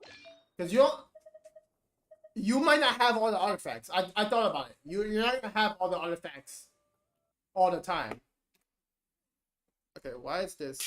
Cause you might not have all the artifacts. I thought about it. You're not gonna have all the artifacts all the time. Okay, why is this?